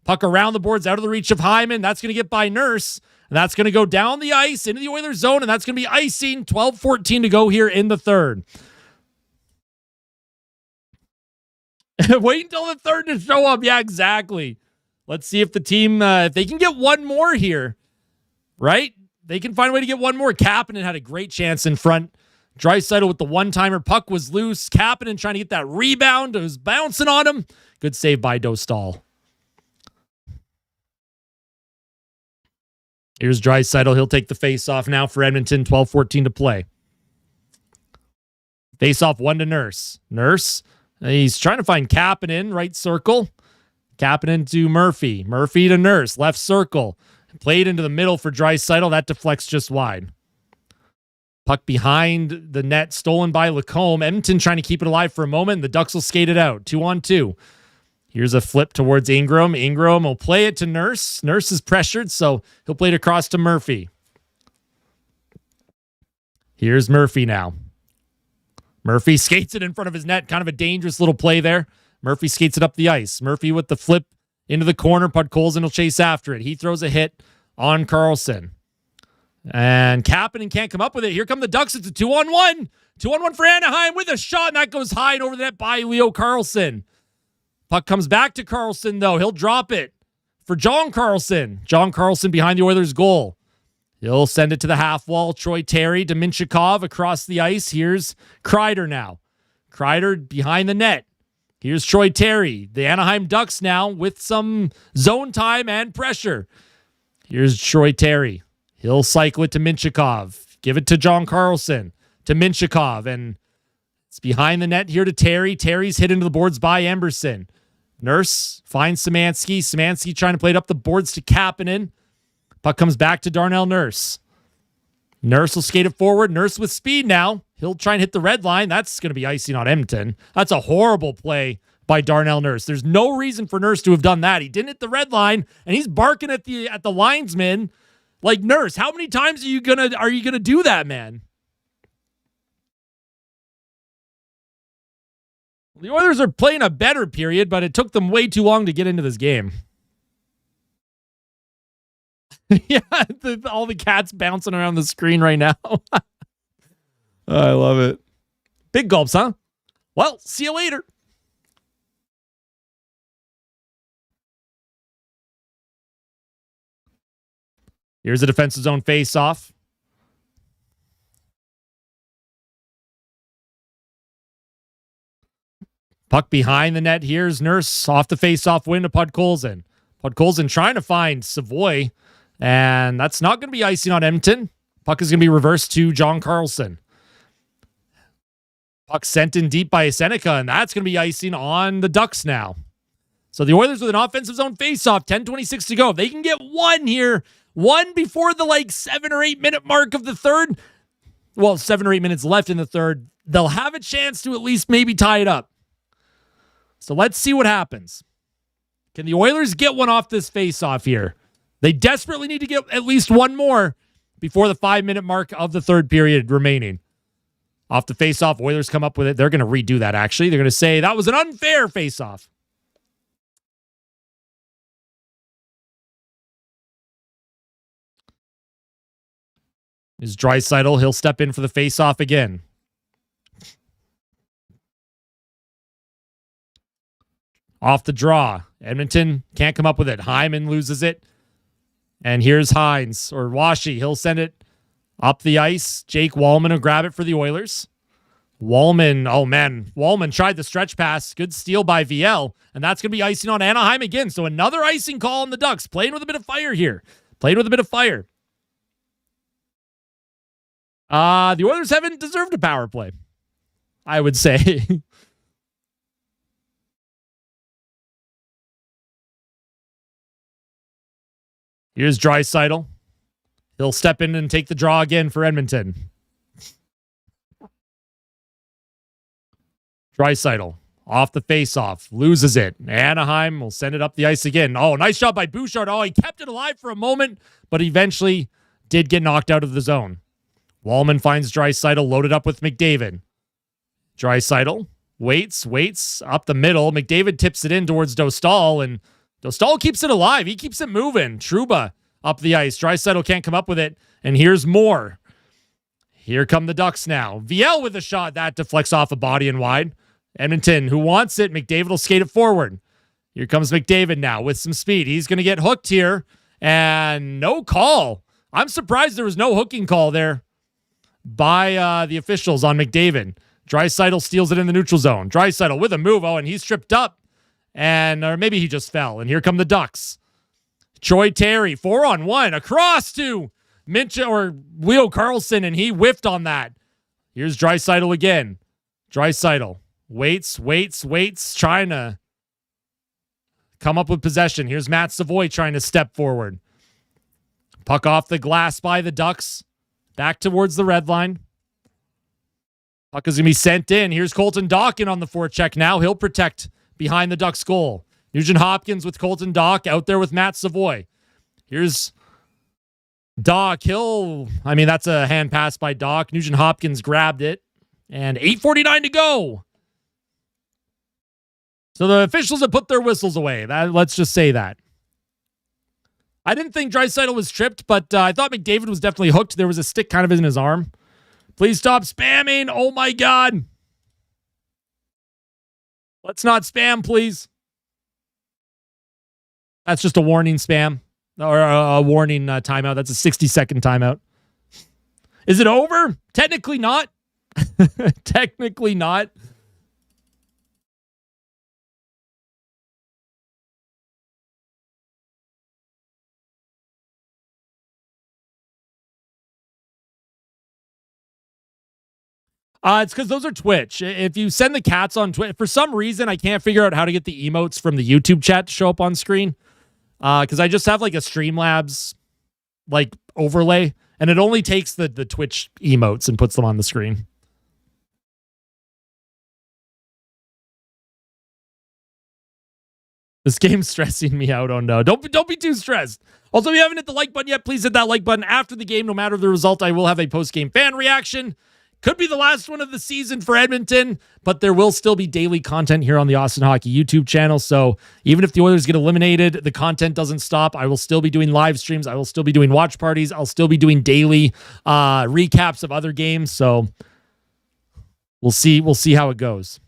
Puck around the boards, out of the reach of Hyman. That's going to get by Nurse. And that's going to go down the ice into the Oilers zone. And that's going to be icing. 12-14 to go here in the third. Wait until the third to show up. Yeah, exactly. Let's see if the team, if they can get one more here, right? They can find a way to get one more. Kapanen had a great chance in front. Draisaitl with the one-timer. Puck was loose. Kapanen trying to get that rebound. It was bouncing on him. Good save by Dostal. Here's Draisaitl. He'll take the face-off now for Edmonton. 12-14 to play. Face-off 1 to Nurse. Nurse, he's trying to find Kapanen. Right circle. Kapanen to Murphy. Murphy to Nurse. Left circle. Played into the middle for Draisaitl. That deflects just wide. Puck behind the net. Stolen by Lacombe. Edmonton trying to keep it alive for a moment. The Ducks will skate it out. 2-on-2. Here's a flip towards Ingram. Ingram will play it to Nurse. Nurse is pressured, so he'll play it across to Murphy. Here's Murphy now. Murphy skates it in front of his net. Kind of a dangerous little play there. Murphy skates it up the ice. Murphy with the flip into the corner. Podkolzin will chase after it. He throws a hit on Karlsson. And Kapanen can't come up with it. Here come the Ducks. It's a 2-on-1. 2-on-1 for Anaheim with a shot, and that goes high and over the net by Leo Karlsson. Puck comes back to Karlsson, though. He'll drop it for John Karlsson. John Karlsson behind the Oilers' goal. He'll send it to the half wall. Troy Terry to Minchikov across the ice. Here's Kreider now. Kreider behind the net. Here's Troy Terry. The Anaheim Ducks now with some zone time and pressure. Here's Troy Terry. He'll cycle it to Minchikov. Give it to John Karlsson. To Minchikov. And it's behind the net here to Terry. Terry's hit into the boards by Emberson. Nurse finds Szymanski. Szymanski trying to play it up the boards to Kapanen. Puck comes back to Darnell Nurse. Nurse will skate it forward. Nurse with speed now. He'll try and hit the red line. That's going to be icing on Edmonton. That's a horrible play by Darnell Nurse. There's no reason for Nurse to have done that. He didn't hit the red line, and he's barking at the linesman like, Nurse, how many times are you gonna do that, man? The Oilers are playing a better period, but it took them way too long to get into this game. Yeah, all the cats bouncing around the screen right now. I love it. Big gulps, huh? Well, see you later. Here's a defensive zone face-off. Puck behind the net. Here's Nurse off the face-off win to Podkolzin. Podkolzin trying to find Savoy, and that's not going to be icing on Edmonton. Puck is going to be reversed to John Karlsson. Puck sent in deep by Seneca, and that's going to be icing on the Ducks now. So the Oilers with an offensive zone face-off, 10:26 to go. If they can get one here, one before the 7 or 8 minute mark of the third, well, 7 or 8 minutes left in the third, they'll have a chance to at least maybe tie it up. So let's see what happens. Can the Oilers get one off this face-off here? They desperately need to get at least one more before the 5 minute mark of the third period remaining. Off the face-off, Oilers come up with it. They're going to redo that, actually. They're going to say that was an unfair face-off. Is Draisaitl. He'll step in for the face-off again. Off the draw. Edmonton can't come up with it. Hyman loses it. And here's Hines or Washi. He'll send it up the ice. Jake Wallman will grab it for the Oilers. Wallman, oh man. Wallman tried the stretch pass. Good steal by VL. And that's going to be icing on Anaheim again. So another icing call on the Ducks. Playing with a bit of fire here. Playing with a bit of fire. The Oilers haven't deserved a power play, I would say. Here's Draisaitl. He'll step in and take the draw again for Edmonton. Draisaitl Off the faceoff, loses it. Anaheim will send it up the ice again. Oh, nice job by Bouchard. Oh, he kept it alive for a moment, but eventually did get knocked out of the zone. Wallman finds Draisaitl loaded up with McDavid. Draisaitl waits up the middle. McDavid tips it in towards Dostal, and Dostal keeps it alive. He keeps it moving. Trouba up the ice. Draisaitl can't come up with it, and here's more. Here come the Ducks now. VL with a shot. That deflects off a body and wide. Edmonton, who wants it? McDavid will skate it forward. Here comes McDavid now with some speed. He's going to get hooked here, and no call. I'm surprised there was no hooking call there by the officials on McDavid. Draisaitl steals it in the neutral zone. Draisaitl with a move. Oh, and he's tripped up. Or maybe he just fell. And here come the Ducks. Troy Terry, 4-on-1, across to Leo Carlson, and he whiffed on that. Here's Draisaitl again. Draisaitl waits, trying to come up with possession. Here's Matt Savoy trying to step forward. Puck off the glass by the Ducks. Back towards the red line. Puck is going to be sent in. Here's Colton Dawkin on the forecheck now. He'll protect behind the Ducks goal. Nugent Hopkins with Colton Dawk out there with Matt Savoy. Here's Dawk. That's a hand pass by Dawk. Nugent Hopkins grabbed it. And 8:49 to go. So the officials have put their whistles away. Let's just say that. I didn't think Draisaitl was tripped, but I thought McDavid was definitely hooked. There was a stick kind of in his arm. Please stop spamming. Oh, my God. Let's not spam, please. That's just a warning spam. Or a warning timeout. That's a 60-second timeout. Is it over? Technically not. Technically not. It's because those are Twitch. If you send the cats on Twitch, for some reason, I can't figure out how to get the emotes from the YouTube chat to show up on screen. Because I just have like a Streamlabs like overlay, and it only takes the Twitch emotes and puts them on the screen. This game's stressing me out. Oh no. Don't be too stressed. Also, if you haven't hit the like button yet, please hit that like button. After the game, no matter the result, I will have a post-game fan reaction. Could be the last one of the season for Edmonton, but there will still be daily content here on the Austin Hockey YouTube channel. So even if the Oilers get eliminated, the content doesn't stop. I will still be doing live streams. I will still be doing watch parties. I'll still be doing daily recaps of other games. So we'll see. We'll see how it goes.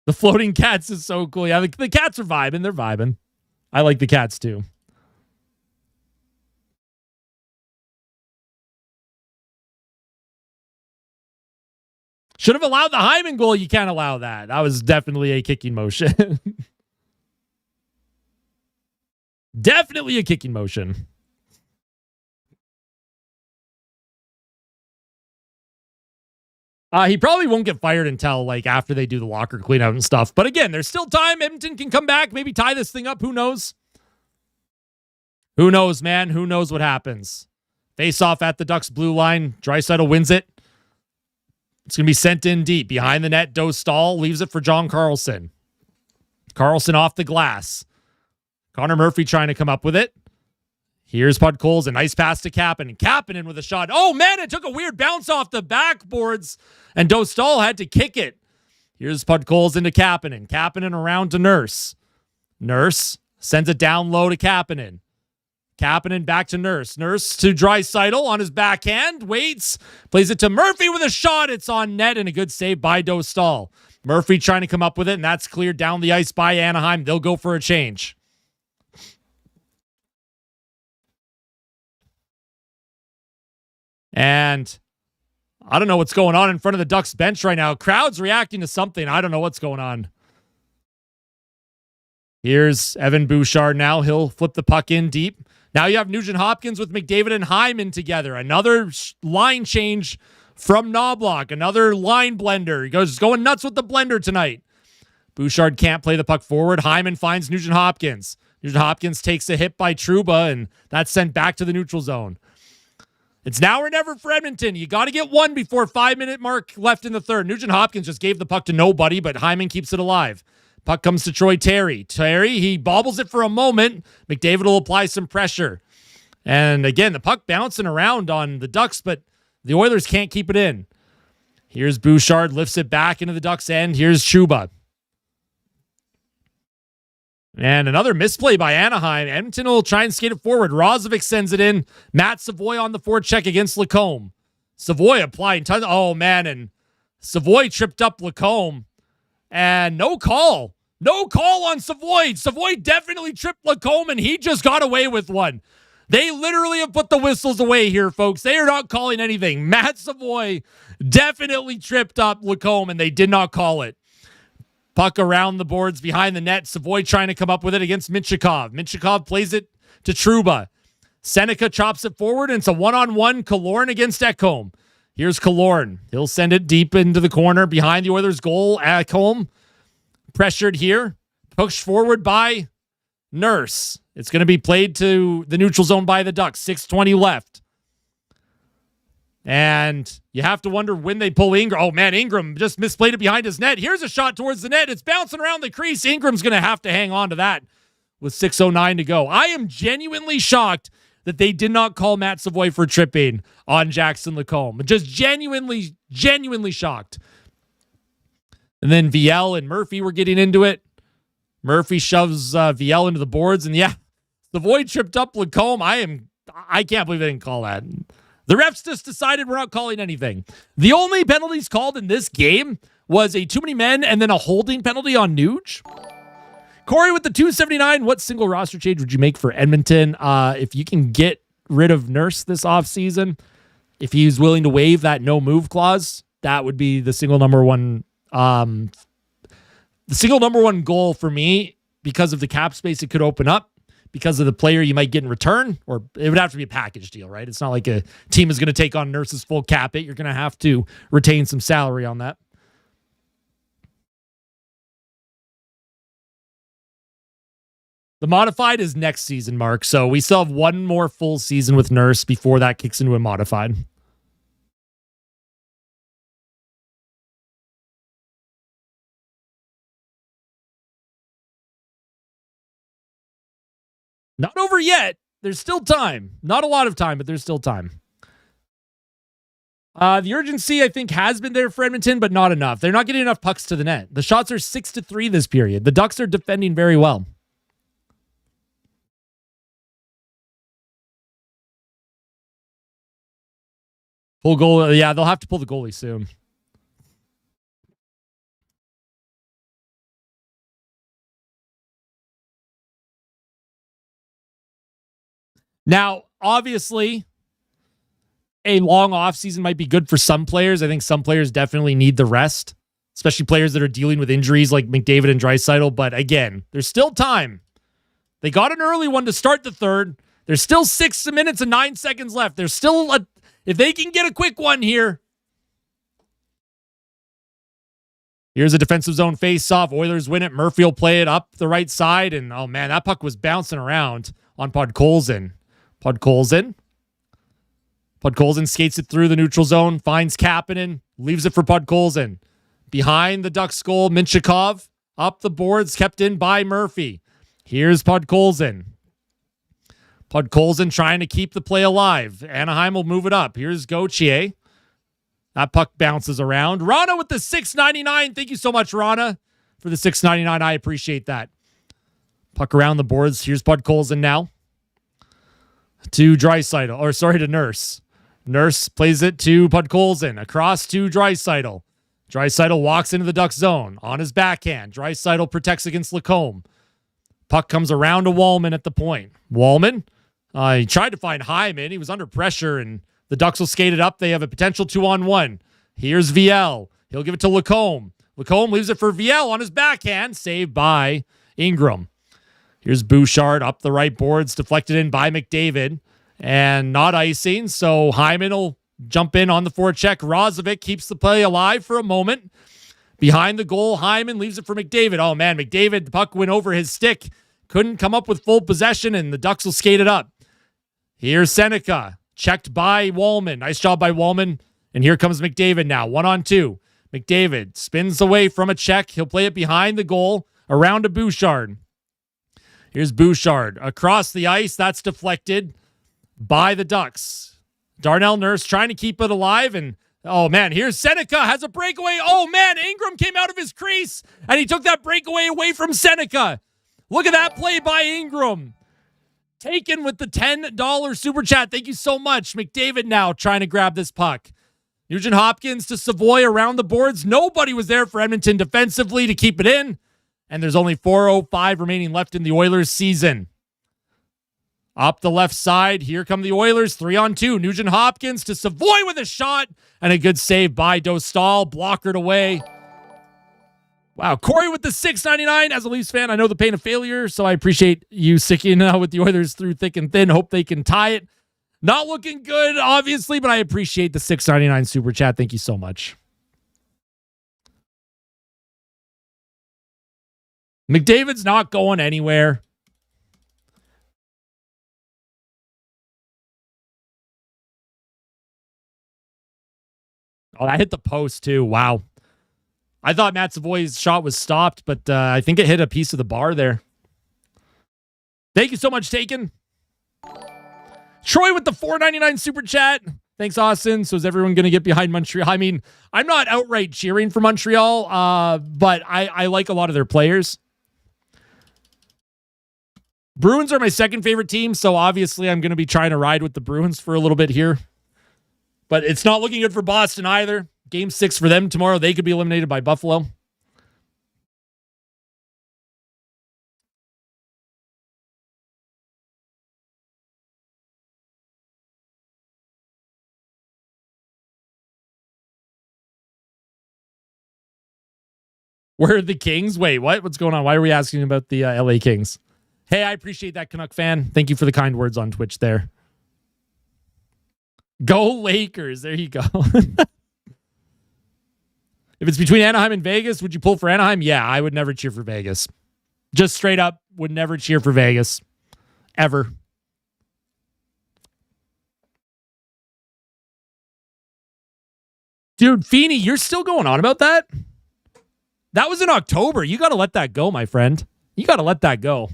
The floating cats is so cool. Yeah, the cats are vibing. They're vibing. I like the cats too. Should have allowed the Hyman goal. You can't allow that. That was definitely a kicking motion. Definitely a kicking motion. He probably won't get fired until like after they do the locker cleanout and stuff. But again, there's still time. Edmonton can come back, maybe tie this thing up. Who knows? Who knows, man? Who knows what happens? Face off at the Ducks blue line. Draisaitl wins it. It's going to be sent in deep. Behind the net, Dostal leaves it for John Carlson. Carlson off the glass. Connor Murphy trying to come up with it. Here's Podkolzin. A nice pass to Kapanen. Kapanen with a shot. Oh, man, it took a weird bounce off the backboards, and Dostal had to kick it. Here's Podkolzin to Kapanen. Kapanen around to Nurse. Nurse sends it down low to Kapanen. Kapanen back to Nurse. Nurse to Draisaitl on his backhand. Waits. Plays it to Murphy with a shot. It's on net and a good save by Dostal. Murphy trying to come up with it, and that's cleared down the ice by Anaheim. They'll go for a change. And I don't know what's going on in front of the Ducks bench right now. Crowd's reacting to something. I don't know what's going on. Here's Evan Bouchard now. He'll flip the puck in deep. Now you have Nugent Hopkins with McDavid and Hyman together. Another line change from Knobloch. Another line blender. He goes going nuts with the blender tonight. Bouchard can't play the puck forward. Hyman finds Nugent Hopkins. Nugent Hopkins takes a hit by Trouba, and that's sent back to the neutral zone. It's now or never for Edmonton. You got to get one before 5-minute mark left in the third. Nugent Hopkins just gave the puck to nobody, but Hyman keeps it alive. Puck comes to Troy Terry. Terry, he bobbles it for a moment. McDavid will apply some pressure. And again, the puck bouncing around on the Ducks, but the Oilers can't keep it in. Here's Bouchard, lifts it back into the Ducks' end. Here's Chuba. And another misplay by Anaheim. Edmonton will try and skate it forward. Rozovic sends it in. Matt Savoy on the forecheck against Lacombe. Savoy applying tons. Oh, man. And Savoy tripped up Lacombe. And no call. No call on Savoy. Savoy definitely tripped Lacombe, and he just got away with one. They literally have put the whistles away here, folks. They are not calling anything. Matt Savoy definitely tripped up Lacombe, and they did not call it. Puck around the boards behind the net. Savoy trying to come up with it against Minchikov. Minchikov plays it to Trouba. Seneca chops it forward, and it's a one-on-one Killorn against Ekholm. Here's Killorn. He'll send it deep into the corner behind the Oilers' goal. Ekholm pressured here. Pushed forward by Nurse. It's going to be played to the neutral zone by the Ducks. 6:20 left. And you have to wonder when they pull Ingram. Oh, man, Ingram just misplayed it behind his net. Here's a shot towards the net. It's bouncing around the crease. Ingram's going to have to hang on to that with 6:09 to go. I am genuinely shocked that they did not call Matt Savoy for tripping on Jackson Lacombe. Just genuinely shocked. And then Viel and Murphy were getting into it. Murphy shoves Viel into the boards. And yeah, Savoy tripped up Lacombe. I can't believe they didn't call that. The refs just decided we're not calling anything. The only penalties called in this game was a too many men and then a holding penalty on Nuge. Corey with the 279. What single roster change would you make for Edmonton? If you can get rid of Nurse this offseason, if he's willing to waive that no move clause, that would be the single number one goal for me because of the cap space it could open up. Because of the player you might get in return, or it would have to be a package deal, right? It's not like a team is going to take on Nurse's full cap hit. You're going to have to retain some salary on that. The modified is next season, Mark. So we still have one more full season with Nurse before that kicks into a modified. Not over yet. There's still time. Not a lot of time, but there's still time. The urgency, I think, has been there for Edmonton, but not enough. They're not getting enough pucks to the net. The shots are 6-3 this period. The Ducks are defending very well. Pull goal. Yeah, they'll have to pull the goalie soon. Now, obviously, a long offseason might be good for some players. I think some players definitely need the rest, especially players that are dealing with injuries like McDavid and Draisaitl. But again, there's still time. They got an early one to start the third. There's still 6 minutes and 9 seconds left. There's still if they can get a quick one here. Here's a defensive zone face-off. Oilers win it. Murphy will play it up the right side. And, oh, man, that puck was bouncing around on Podkolzin. Podkolzin skates it through the neutral zone, finds Kapanen, leaves it for Podkolzin. Behind the Ducks goal, Minchikov up the boards, kept in by Murphy. Here's Podkolzin. Podkolzin trying to keep the play alive. Anaheim will move it up. Here's Gauthier. That puck bounces around. Rana with the $6.99. Thank you so much, Rana, for the $6.99. I appreciate that. Puck around the boards. Here's Podkolzin now. To Nurse. Nurse plays it to Podkolzin. Across to Draisaitl. Draisaitl walks into the Ducks zone. On his backhand. Draisaitl protects against Lacombe. Puck comes around to Wallman at the point. Wallman, he tried to find Hyman. He was under pressure, and the Ducks will skate it up. They have a potential 2-on-1. Here's Viel. He'll give it to Lacombe. Lacombe leaves it for Viel on his backhand. Saved by Ingram. Here's Bouchard up the right boards, deflected in by McDavid, and not icing. So Hyman will jump in on the forecheck. Rozovic keeps the play alive for a moment. Behind the goal, Hyman leaves it for McDavid. Oh, man, McDavid, the puck went over his stick. Couldn't come up with full possession, and the Ducks will skate it up. Here's Seneca. Checked by Wallman. Nice job by Wallman. And here comes McDavid now. 1-on-2. McDavid spins away from a check. He'll play it behind the goal around to Bouchard. Here's Bouchard across the ice. That's deflected by the Ducks. Darnell Nurse trying to keep it alive. And, oh, man, here's Seneca. Has a breakaway. Oh, man, Ingram came out of his crease. And he took that breakaway away from Seneca. Look at that play by Ingram. Taken with the $10 super chat. Thank you so much. McDavid now trying to grab this puck. Nugent Hopkins to Savoy around the boards. Nobody was there for Edmonton defensively to keep it in. And there's only 4:05 remaining left in the Oilers season. Up the left side, here come the Oilers. 3-on-2. Nugent Hopkins to Savoy with a shot. And a good save by Dostal. Blockered away. Wow, Corey with the $6.99. As a Leafs fan, I know the pain of failure, so I appreciate you sticking with the Oilers through thick and thin. Hope they can tie it. Not looking good, obviously, but I appreciate the $6.99 super chat. Thank you so much. McDavid's not going anywhere. Oh, that hit the post, too. Wow. I thought Matt Savoy's shot was stopped, but I think it hit a piece of the bar there. Thank you so much, Taken. Troy with the $4.99 super chat. Thanks, Austin. So is everyone going to get behind Montreal? I mean, I'm not outright cheering for Montreal, but I like a lot of their players. Bruins are my second favorite team, so obviously I'm going to be trying to ride with the Bruins for a little bit here. But it's not looking good for Boston either. Game 6 for them tomorrow. They could be eliminated by Buffalo. Where are the Kings? Wait, what? What's going on? Why are we asking about the LA Kings? Hey, I appreciate that, Canuck fan. Thank you for the kind words on Twitch there. Go Lakers. There you go. If it's between Anaheim and Vegas, would you pull for Anaheim? Yeah, I would never cheer for Vegas. Just straight up, would never cheer for Vegas. Ever. Dude, Feeney, you're still going on about that? That was in October. You got to let that go, my friend. You got to let that go.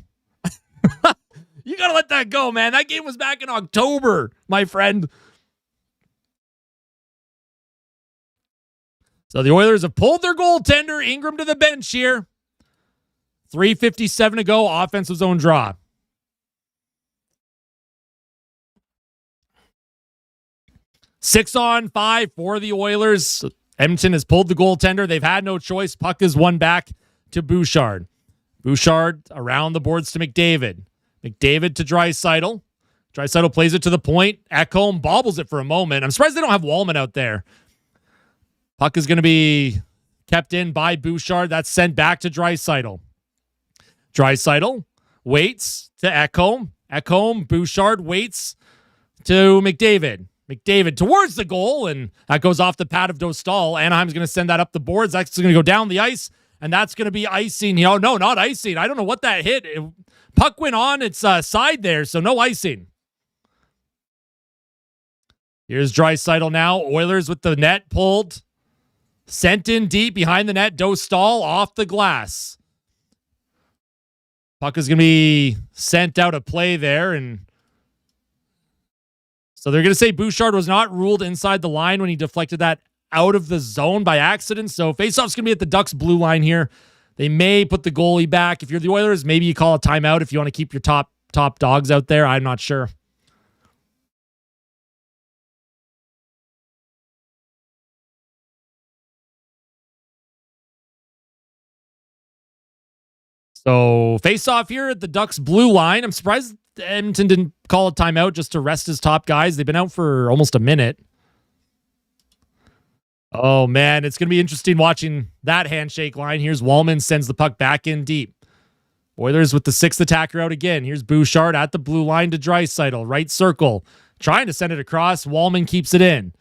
You got to let that go, man. That game was back in October, my friend. So the Oilers have pulled their goaltender, Ingram, to the bench here. 3:57 to go, offensive zone draw. Six on 5 for the Oilers. Edmonton has pulled the goaltender. They've had no choice. Puck is won back to Bouchard. Bouchard around the boards to McDavid. McDavid to Draisaitl. Draisaitl plays it to the point. Ekholm bobbles it for a moment. I'm surprised they don't have Wallman out there. Puck is going to be kept in by Bouchard. That's sent back to Draisaitl. Draisaitl waits to Ekholm. Ekholm, Bouchard waits to McDavid. McDavid towards the goal, and that goes off the pad of Dostal. Anaheim's going to send that up the boards. That's going to go down the ice, and that's going to be icing. No, not icing. I don't know what that hit. Puck went on its side there, so no icing. Here's Draisaitl now. Oilers with the net pulled. Sent in deep behind the net. Dostal off the glass. Puck is going to be sent out of play there, and so they're going to say Bouchard was not ruled inside the line when he deflected that out of the zone by accident. So faceoff's going to be at the Ducks blue line here. They may put the goalie back. If you're the Oilers, maybe you call a timeout if you want to keep your top dogs out there. I'm not sure. So face-off here at the Ducks blue line. I'm surprised Edmonton didn't call a timeout just to rest his top guys. They've been out for almost a minute. Oh, man, it's going to be interesting watching that handshake line. Here's Wallman, sends the puck back in deep. Oilers with the sixth attacker out again. Here's Bouchard at the blue line to Draisaitl. Right circle. Trying to send it across. Wallman keeps it in.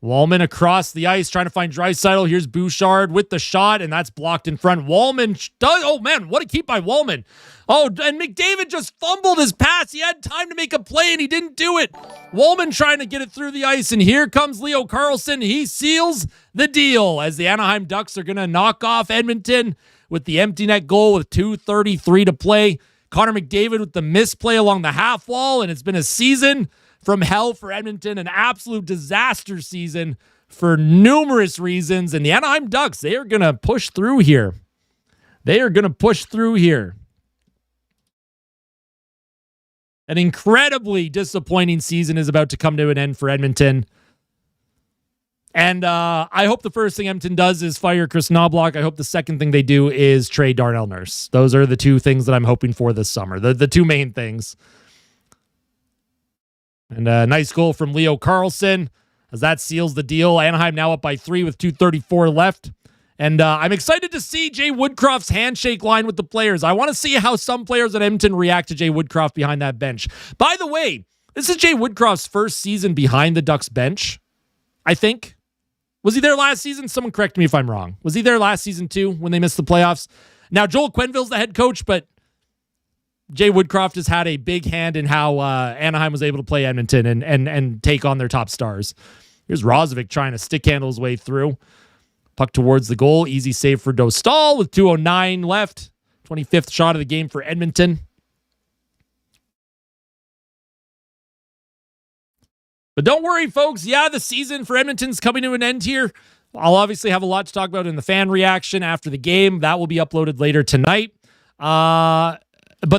Wallman across the ice trying to find Draisaitl. Here's Bouchard with the shot, and that's blocked in front. Wallman does. Oh, man, what a keep by Wallman. Oh, and McDavid just fumbled his pass. He had time to make a play, and he didn't do it. Wallman trying to get it through the ice, and here comes Leo Carlsson. He seals the deal as the Anaheim Ducks are going to knock off Edmonton with the empty net goal with 2:33 to play. Connor McDavid with the misplay along the half wall, and it's been a season from hell for Edmonton, an absolute disaster season for numerous reasons. And the Anaheim Ducks, they are going to push through here. They are going to push through here. An incredibly disappointing season is about to come to an end for Edmonton. And I hope the first thing Edmonton does is fire Chris Knoblauch. I hope the second thing they do is trade Darnell Nurse. Those are the two things that I'm hoping for this summer. The two main things. And a nice goal from Leo Carlsson as that seals the deal. Anaheim now up by 3 with 2:34 left. And I'm excited to see Jay Woodcroft's handshake line with the players. I want to see how some players at Edmonton react to Jay Woodcroft behind that bench. By the way, this is Jay Woodcroft's first season behind the Ducks bench, I think. Was he there last season? Someone correct me if I'm wrong. Was he there last season too when they missed the playoffs? Now, Joel Quenneville's the head coach, but Jay Woodcroft has had a big hand in how Anaheim was able to play Edmonton and take on their top stars. Here's Rozovic trying to stick handle his way through. Puck towards the goal. Easy save for Dostal with 2:09 left. 25th shot of the game for Edmonton. But don't worry, folks. Yeah, the season for Edmonton's coming to an end here. I'll obviously have a lot to talk about in the fan reaction after the game. That will be uploaded later tonight. But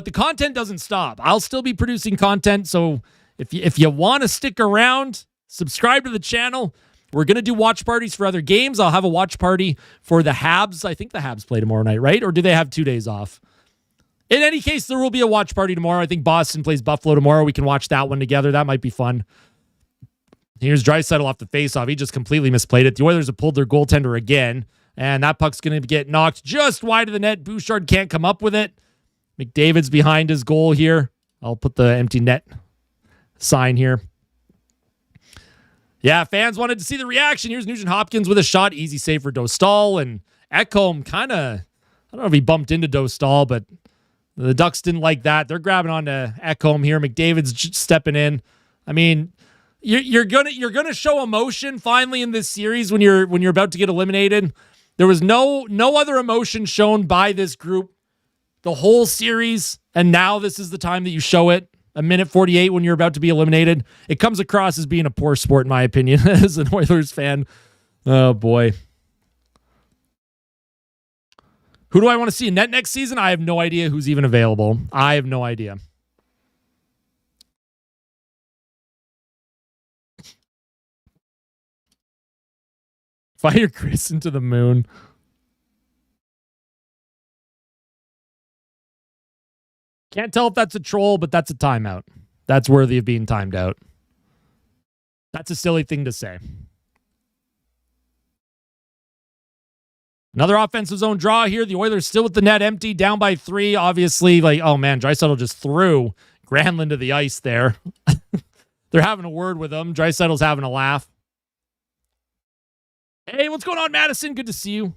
the content doesn't stop. I'll still be producing content. So if you want to stick around, subscribe to the channel. We're going to do watch parties for other games. I'll have a watch party for the Habs. I think the Habs play tomorrow night, right? Or do they have 2 days off? In any case, there will be a watch party tomorrow. I think Boston plays Buffalo tomorrow. We can watch that one together. That might be fun. Here's Draisaitl off the faceoff. He just completely misplayed it. The Oilers have pulled their goaltender again, and that puck's going to get knocked just wide of the net. Bouchard can't come up with it. McDavid's behind his goal here. I'll put the empty net sign here. Yeah, fans wanted to see the reaction. Here's Nugent Hopkins with a shot. Easy save for Dostal. And Ekholm kind of, I don't know if he bumped into Dostal, but the Ducks didn't like that. They're grabbing onto Ekholm here. McDavid's stepping in. I mean, you're gonna show emotion finally in this series when you're about to get eliminated. There was no other emotion shown by this group the whole series, and now this is the time that you show it. A minute 48 when you're about to be eliminated. It comes across as being a poor sport, in my opinion, as an Oilers fan. Oh, boy. Who do I want to see in net next season? I have no idea who's even available. I have no idea. Fire Chris into the moon. Can't tell if that's a troll, but that's a timeout. That's worthy of being timed out. That's a silly thing to say. Another offensive zone draw here. The Oilers still with the net empty, down by 3. Obviously, oh man, Draisaitl just threw Granlund to the ice there. They're having a word with him. Draisaitl's having a laugh. Hey, what's going on, Madison? Good to see you.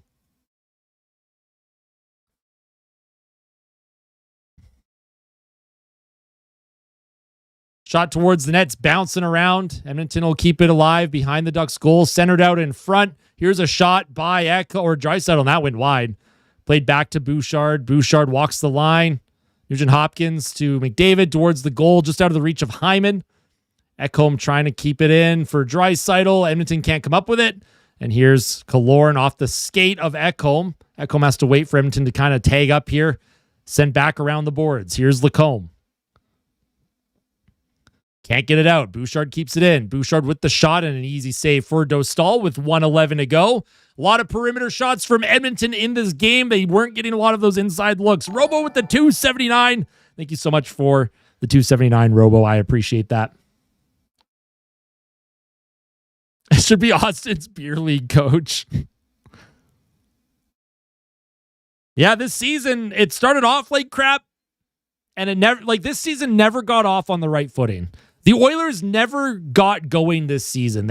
Shot towards the net's bouncing around. Edmonton will keep it alive behind the Ducks' goal. Centered out in front. Here's a shot by Draisaitl, and that went wide. Played back to Bouchard. Bouchard walks the line. Nugent Hopkins to McDavid towards the goal, just out of the reach of Hyman. Ekholm trying to keep it in for Draisaitl. Edmonton can't come up with it. And here's Killorn off the skate of Ekholm. Ekholm has to wait for Edmonton to kind of tag up here. Send back around the boards. Here's Lacombe. Can't get it out. Bouchard keeps it in. Bouchard with the shot and an easy save for Dostal with 1:11 to go. A lot of perimeter shots from Edmonton in this game. They weren't getting a lot of those inside looks. Robo with the 279. Thank you so much for the 279, Robo. I appreciate that. It should be Austin's beer league coach. Yeah, this season, it started off like crap. And it never, this season never got off on the right footing. The Oilers never got going this season.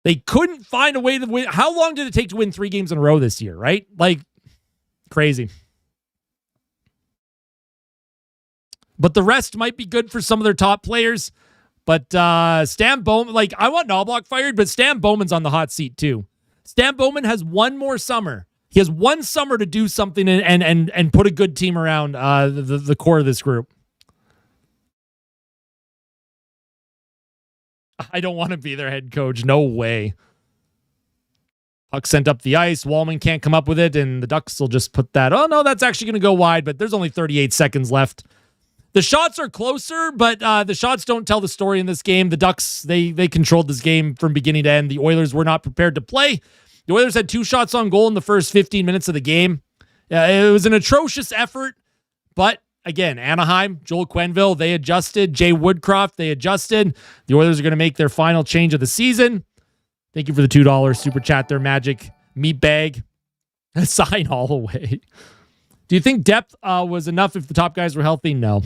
They couldn't find a way to win. How long did it take to win 3 games in a row this year, right? Like, crazy. But the rest might be good for some of their top players. But Stan Bowman, like, I want Knobloch fired, but Stan Bowman's on the hot seat too. Stan Bowman has one more summer. He has one summer to do something and put a good team around the core of this group. I don't want to be their head coach. No way. Puck sent up the ice. Wallman can't come up with it, and the Ducks will just put that. Oh, no, that's actually going to go wide, but there's only 38 seconds left. The shots are closer, but the shots don't tell the story in this game. The Ducks, they controlled this game from beginning to end. The Oilers were not prepared to play. The Oilers had 2 shots on goal in the first 15 minutes of the game. It was an atrocious effort, but again, Anaheim, Joel Quenneville, they adjusted. Jay Woodcroft, they adjusted. The Oilers are going to make their final change of the season. Thank you for the $2 super chat there, Magic Meat Bag. Sign all the way. Do you think depth was enough if the top guys were healthy? No.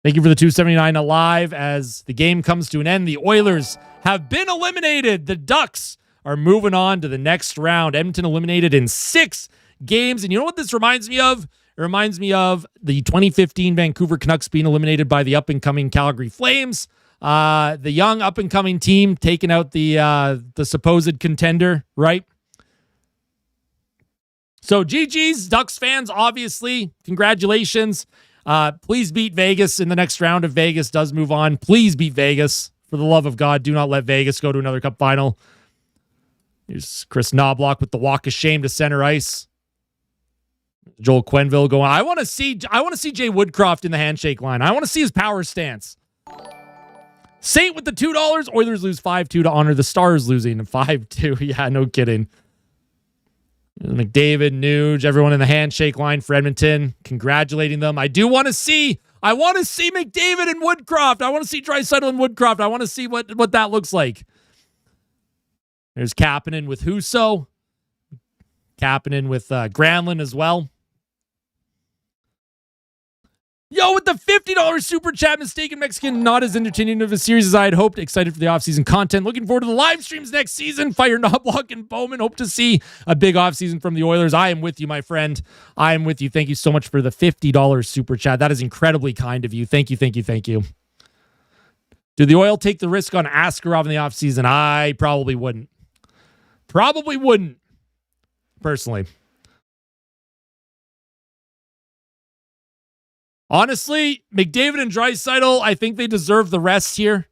Thank you for the $2.79 alive. As the game comes to an end, the Oilers have been eliminated. The Ducks are moving on to the next round. Edmonton eliminated in 6 games. And you know what this reminds me of? It reminds me of the 2015 Vancouver Canucks being eliminated by the up-and-coming Calgary Flames. The young up-and-coming team taking out the supposed contender, right? So GG's, Ducks fans, obviously, congratulations. Please beat Vegas in the next round if Vegas does move on. Please beat Vegas. For the love of God, do not let Vegas go to another cup final. Here's Chris Knobloch with the walk of shame to center ice. Joel Quenneville going. I want to see Jay Woodcroft in the handshake line. I want to see his power stance. Saint with the $2. Oilers lose 5-2 to honor the Stars losing 5-2. Yeah, no kidding. McDavid, Nuge, everyone in the handshake line for Edmonton, congratulating them. I want to see McDavid and Woodcroft. I want to see Draisaitl and Woodcroft. I want to see what that looks like. There's Kapanen with Husso. Kapanen with Granlund as well. Yo, with the $50 super chat, Mistaken Mexican, not as entertaining of a series as I had hoped. Excited for the offseason content. Looking forward to the live streams next season. Fire Knobloch and Bowman. Hope to see a big offseason from the Oilers. I am with you, my friend. I am with you. Thank you so much for the $50 super chat. That is incredibly kind of you. Thank you, thank you, thank you. Do the Oil take the risk on Askarov in the offseason? I probably wouldn't. Probably wouldn't, personally. Honestly, McDavid and Draisaitl, I think they deserve the rest here.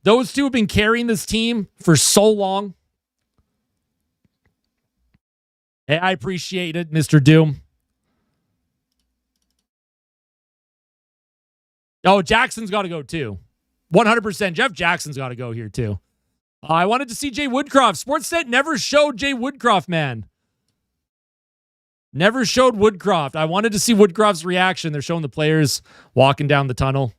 Those two have been carrying this team for so long. Hey, I appreciate it, Mr. Doom. Oh, Jackson's got to go too. 100%. Jeff Jackson's got to go here too. I wanted to see Jay Woodcroft. Sportsnet never showed Jay Woodcroft, man. Never showed Woodcroft. I wanted to see Woodcroft's reaction. They're showing the players walking down the tunnel.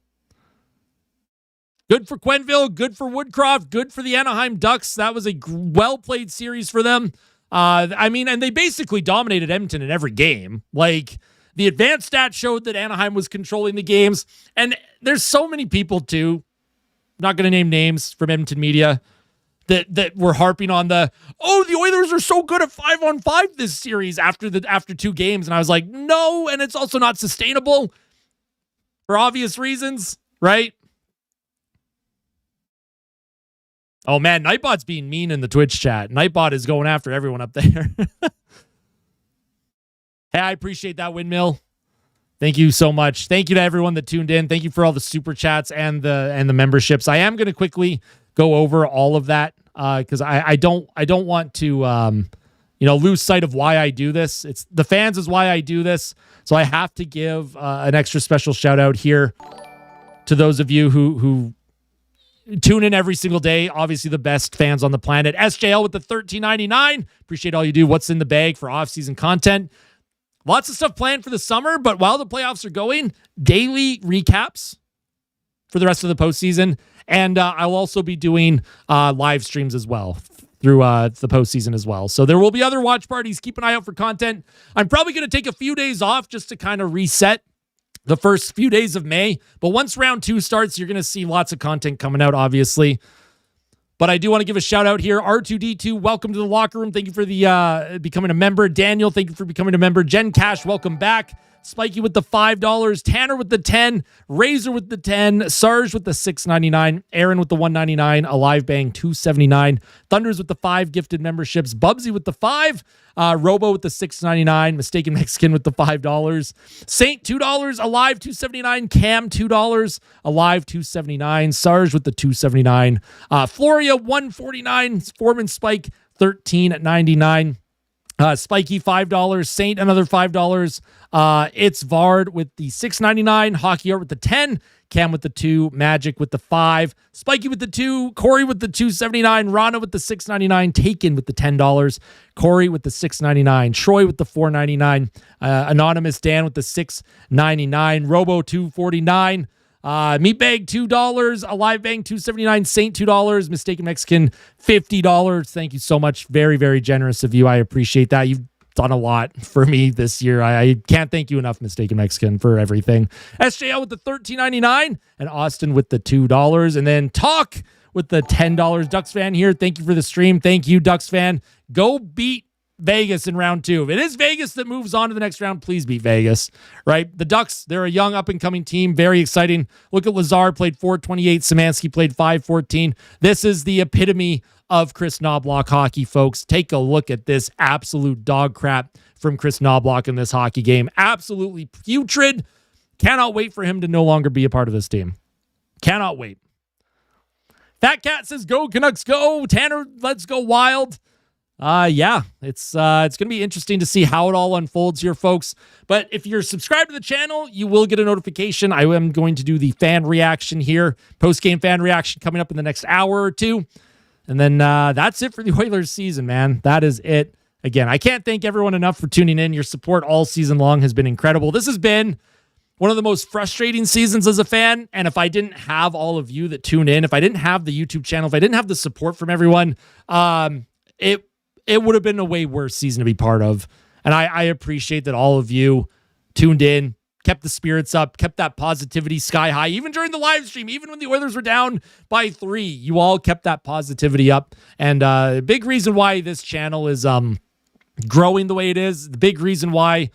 Good for Quenneville. Good for Woodcroft. Good for the Anaheim Ducks. That was a well-played series for them. And they basically dominated Edmonton in every game. Like, the advanced stats showed that Anaheim was controlling the games. And there's so many people, too, not going to name names from Edmonton media, that were harping on the Oilers are so good at 5-on-5 this series after 2 games. And I was like, no, and it's also not sustainable for obvious reasons, right? Oh man, Nightbot's being mean in the Twitch chat. Nightbot is going after everyone up there. Hey, I appreciate that, Windmill. Thank you so much. Thank you to everyone that tuned in. Thank you for all the super chats and the memberships. I am going to quickly go over all of that because I don't want to lose sight of why I do this. It's the fans is why I do this. So I have to give an extra special shout out here to those of you who tune in every single day. Obviously the best fans on the planet. SJL with the $13.99. Appreciate all you do. What's in the bag for off-season content. Lots of stuff planned for the summer, but while the playoffs are going, daily recaps for the rest of the postseason. And I'll also be doing live streams as well through the postseason as well. So there will be other watch parties. Keep an eye out for content. I'm probably going to take a few days off just to kind of reset the first few days of May. But once round 2 starts, you're going to see lots of content coming out, obviously. But I do want to give a shout out here. R2D2, welcome to the locker room. Thank you for the becoming a member. Daniel, thank you for becoming a member. Jen Cash, welcome back. Spiky with the $5. Tanner with the 10. Razor with the 10. Sarge with the $6.99. Aaron with the $1.99. Alive Bang $2.79. Thunders with the 5 gifted memberships. Bubsy with the 5. Robo with the $6.99. Mistaken Mexican with the $5. Saint $2. Alive $2.79. Cam $2. Alive $2.79. Sarge with the $2.79. Floria $1.49. Foreman Spike $13.99. Spiky $5. Saint another $5. It's Vard with the $6.99. Hockey Art with the 10. Cam with the 2. Magic with the 5. Spiky with the 2. Corey with the $2.79. Rana with the $6.99. Taken with the $10. Corey with the $6.99. Troy with the $4.99. Anonymous Dan with the $6.99. Robo $2.49. Meatbag $2, Alive Bang $2.79, Saint $2, Mistaken Mexican $50. Thank you so much. Very, very generous of you. I appreciate that. You've done a lot for me this year. I can't thank you enough, Mistaken Mexican, for everything. SJL with the $13.99 and Austin with the $2. And then Talk with the $10. Ducks fan here. Thank you for the stream. Thank you, Ducks fan. Go beat Vegas in round 2. If it is Vegas that moves on to the next round, please beat Vegas, right? The Ducks, they're a young up-and-coming team. Very exciting. Look at Lazar, played 428. Szymanski played 514. This is the epitome of Chris Knobloch hockey, folks. Take a look at this absolute dog crap from Chris Knobloch in this hockey game. Absolutely putrid. Cannot wait for him to no longer be a part of this team. Cannot wait. Fat Cat says, go Canucks, go. Tanner, let's go Wild. Yeah, it's going to be interesting to see how it all unfolds here, folks. But if you're subscribed to the channel, you will get a notification. I am going to do the fan reaction here, post-game fan reaction coming up in the next hour or two. And then that's it for the Oilers season, man. That is it. Again, I can't thank everyone enough for tuning in. Your support all season long has been incredible. This has been one of the most frustrating seasons as a fan. And if I didn't have all of you that tune in, if I didn't have the YouTube channel, if I didn't have the support from everyone, it would have been a way worse season to be part of. And I appreciate that all of you tuned in, kept the spirits up, kept that positivity sky high, even during the live stream, even when the Oilers were down by 3, you all kept that positivity up. And a big reason why this channel is growing the way it is, the big reason why,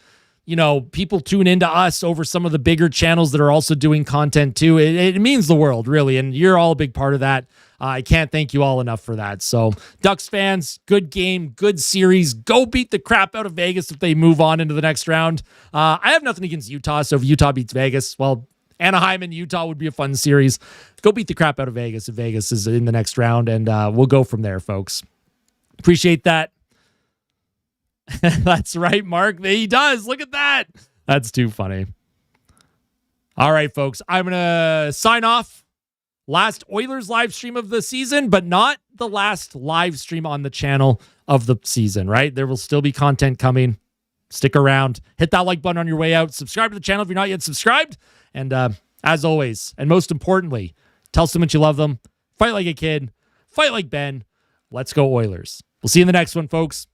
you know, people tune into us over some of the bigger channels that are also doing content too. It means the world, really. And you're all a big part of that. I can't thank you all enough for that. So Ducks fans, good game, good series. Go beat the crap out of Vegas if they move on into the next round. I have nothing against Utah. So if Utah beats Vegas, well, Anaheim and Utah would be a fun series. Go beat the crap out of Vegas if Vegas is in the next round. And we'll go from there, folks. Appreciate that. That's right, Mark. He does. Look at that. That's too funny. All right, folks. I'm going to sign off. Last Oilers live stream of the season, but not the last live stream on the channel of the season, right? There will still be content coming. Stick around. Hit that like button on your way out. Subscribe to the channel if you're not yet subscribed. And as always, and most importantly, tell someone you love them. Fight like a kid. Fight like Ben. Let's go Oilers. We'll see you in the next one, folks.